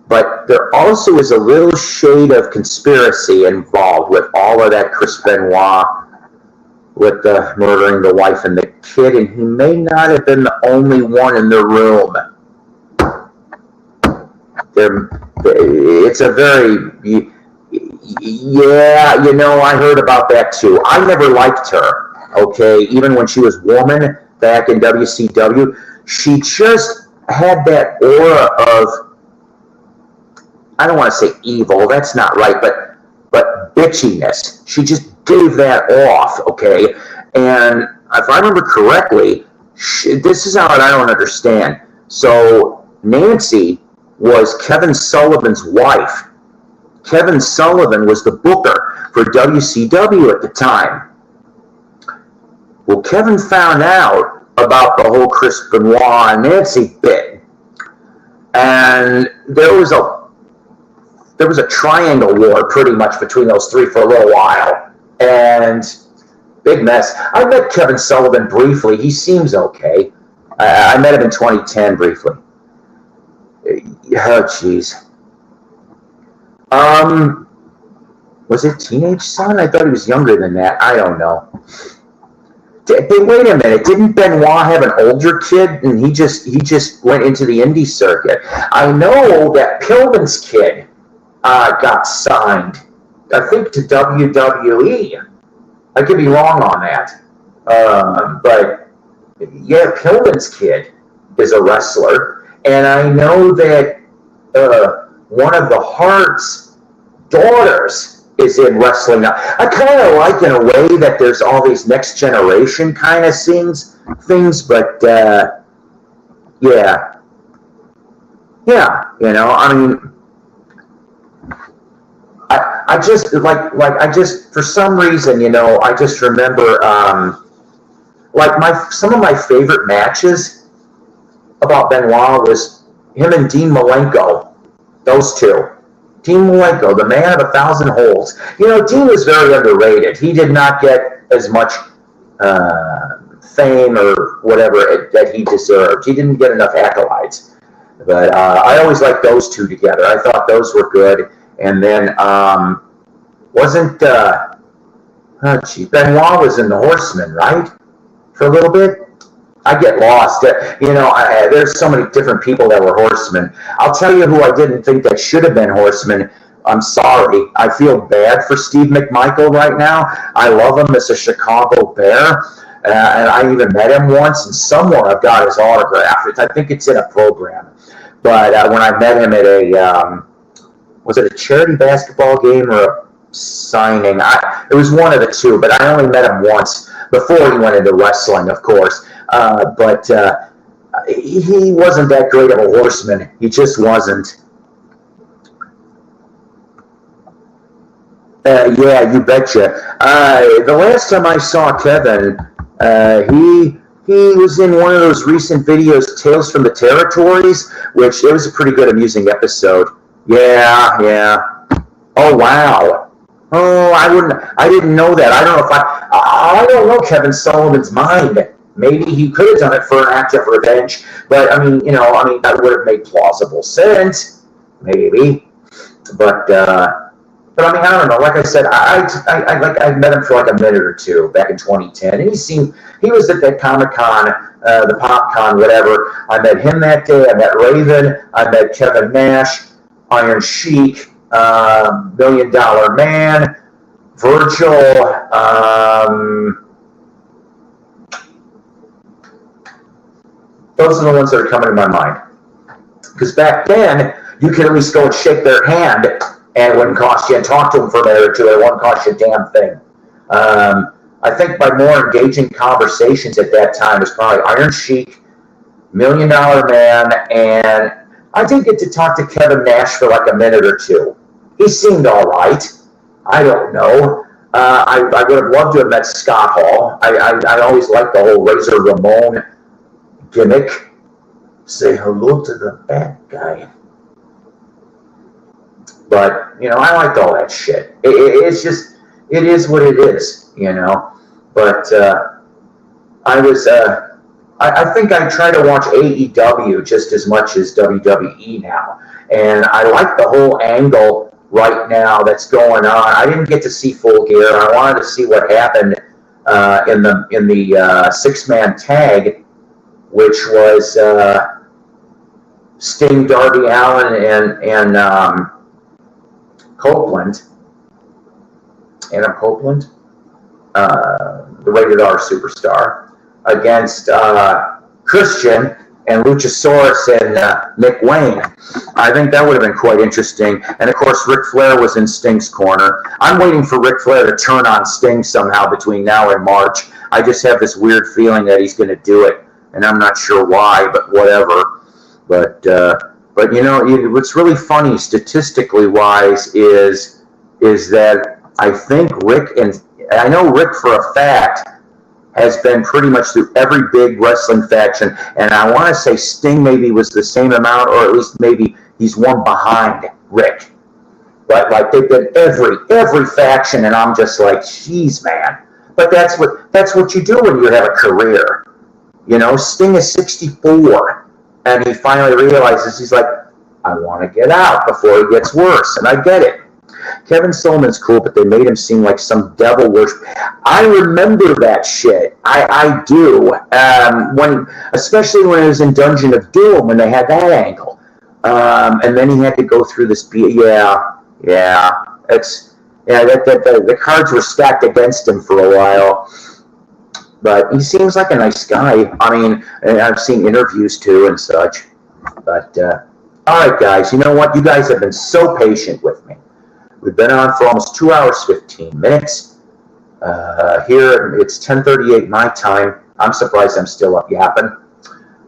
But there also is a little shade of conspiracy involved with all of that Chris Benoit, with the murdering the wife and the kid, and he may not have been the only one in the room. It's a very, I heard about that too. I never liked her, okay? Even when she was woman back in WCW, she just had that aura of, I don't want to say evil, that's not right, but bitchiness. She just gave that off, okay? And if I remember correctly, this is how I don't understand. So Nancy was Kevin Sullivan's wife. Kevin Sullivan was the booker for WCW at the time. Well, Kevin found out about the whole Chris Benoit and Nancy bit, and there was a triangle war pretty much between those three for a little while. And big mess. I met Kevin Sullivan briefly. He seems okay. I met him in 2010 briefly. Oh, jeez. Was it Teenage Son? I thought he was younger than that. I don't know. Hey, wait a minute. Didn't Benoit have an older kid, and he just went into the indie circuit? I know that Pillman's kid got signed, I think, to WWE. I could be wrong on that. But, yeah, Pillman's kid is a wrestler. And I know that one of the Hart's daughters is in wrestling now. I kind of like, in a way, that there's all these next generation kind of things, but, yeah. Yeah, I mean, I just for some reason, I just remember some of my favorite matches about Benoit was him and Dean Malenko. Those two. Dean Malenko, the man of 1,000 holes. Dean was very underrated. He did not get as much fame or whatever that he deserved. He didn't get enough accolades. But I always liked those two together. I thought those were good. And then Benoit was in the Horsemen, right? For a little bit? I get lost. There's so many different people that were Horsemen. I'll tell you who I didn't think that should have been Horsemen. I'm sorry. I feel bad for Steve McMichael right now. I love him as a Chicago Bear. And I even met him once, and somewhere I've got his autograph. I think it's in a program. But when I met him at was it a charity basketball game or a signing? It was one of the two, but I only met him once before he went into wrestling, of course. But he wasn't that great of a horseman. He just wasn't. Yeah, you betcha. The last time I saw Kevin, he He was in one of those recent videos, Tales from the Territories, which it was a pretty good, amusing episode. Yeah. Oh, wow. Oh, I didn't know that. I don't know if I don't know Kevin Sullivan's mind. Maybe he could have done it for an act of revenge, but I mean, that would have made plausible sense, maybe. But I mean, I don't know. Like I said, I met him for like a minute or two back in 2010, and he was at that Comic-Con, the PopCon, whatever. I met him that day. I met Raven. I met Kevin Nash, Iron Sheik, $1 Million Man, Virgil. Those are the ones that are coming to my mind. Because back then, you could at least go and shake their hand, and it wouldn't cost you, and talk to them for a minute or two, it wouldn't cost you a damn thing. I think my more engaging conversations at that time was probably Iron Sheik, $1 Million Man, and I did get to talk to Kevin Nash for like a minute or two. He seemed all right. I don't know. I would have loved to have met Scott Hall. I always liked the whole Razor Ramon gimmick. Say hello to the bad guy. But, I liked all that shit. It's just, it is what it is, But I think I try to watch AEW just as much as WWE now. And I like the whole angle right now that's going on. I didn't get to see Full Gear. I wanted to see what happened in the six-man tag, which was Sting, Darby Allin, and Adam Copeland, the Rated R superstar, against Christian and Luchasaurus and Nick Wayne. I think that would have been quite interesting. And of course, Ric Flair was in Sting's corner. I'm waiting for Ric Flair to turn on Sting somehow between now and March. I just have this weird feeling that he's going to do it, and I'm not sure why, but whatever. But what's really funny statistically wise is that I think Rick, and I know Rick for a fact, has been pretty much through every big wrestling faction, and I want to say Sting maybe was the same amount, or at least maybe he's one behind Rick. But like they've been every faction, and I'm just like, geez, man. But that's what you do when you have a career. Sting is 64, and he finally realizes, he's like, I want to get out before it gets worse, and I get it. Kevin Sullivan's cool, but they made him seem like some devil worship. I remember that shit. I do. Especially when it was in Dungeon of Doom, when they had that angle. And then he had to go through this. The cards were stacked against him for a while. But he seems like a nice guy. I mean, and I've seen interviews too and such. But, all right, guys, you know what? You guys have been so patient with me. We've been on for almost 2 hours, 15 minutes. Here, it's 10:38 my time. I'm surprised I'm still up yapping.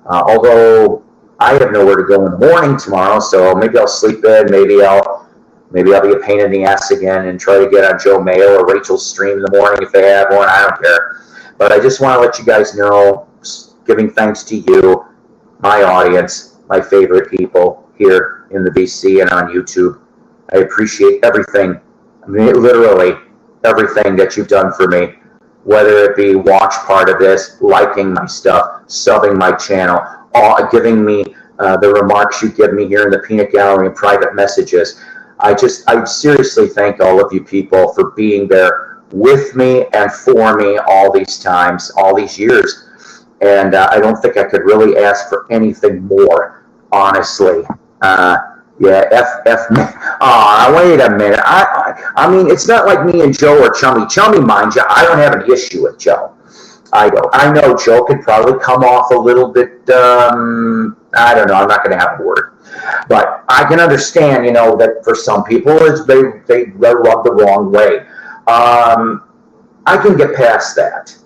Although I have nowhere to go in the morning tomorrow, so maybe I'll sleep in. Maybe I'll be a pain in the ass again and try to get on Joe Mayo or Rachel's stream in the morning if they have one. I don't care. But I just want to let you guys know, giving thanks to you, my audience, my favorite people here in the BC and on YouTube. I appreciate everything, I mean, literally everything that you've done for me, whether it be watch part of this, liking my stuff, subbing my channel, giving me the remarks you give me here in the peanut gallery and private messages. I seriously thank all of you people for being there with me and for me all these times, all these years. And I don't think I could really ask for anything more, honestly. Yeah, F me. Wait a minute. I mean, it's not like me and Joe are chummy. Chummy, mind you, I don't have an issue with Joe. I don't. I know Joe could probably come off a little bit, I don't know, I'm not going to have a word. But I can understand, that for some people, they rub the wrong way. I can get past that.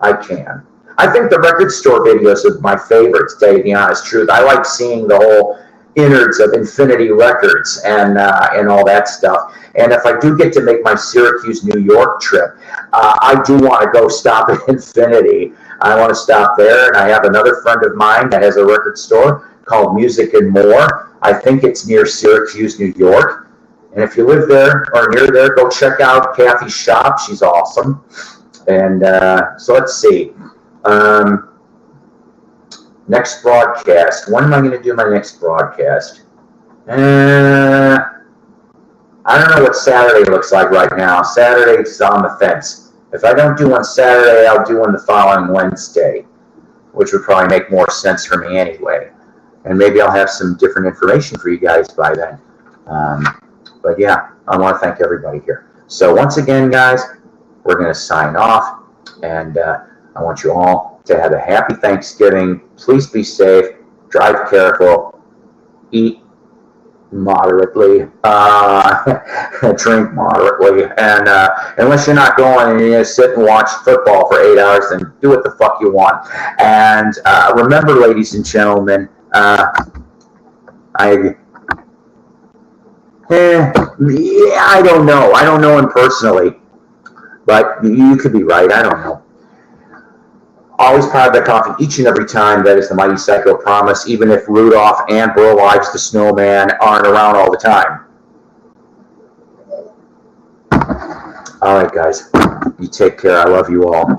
I can. I think the record store videos are my favorites, to tell you the honest truth. I like seeing the whole innards of Infinity Records and all that stuff. And if I do get to make my Syracuse, New York trip, I do want to go stop at Infinity. I want to stop there. And I have another friend of mine that has a record store called Music and More. I think it's near Syracuse, New York. And if you live there or near there, go check out Kathy's shop. She's awesome. And so let's see. Next broadcast. When am I going to do my next broadcast? I don't know what Saturday looks like right now. Saturday's on the fence. If I don't do one Saturday, I'll do one the following Wednesday, which would probably make more sense for me anyway. And maybe I'll have some different information for you guys by then. But yeah, I want to thank everybody here. So once again, guys, we're going to sign off. And I want you all to have a happy Thanksgiving. Please be safe. Drive careful. Eat moderately, drink moderately, and unless you're not going and you're going to sit and watch football for 8 hours, then do what the fuck you want. And remember, ladies and gentlemen, I don't know. I don't know him personally, but you could be right. I don't know. Always proud of that coffee each and every time. That is the mighty Psycho promise, even if Rudolph and Burl Ives the Snowman aren't around all the time. All right, guys. You take care. I love you all.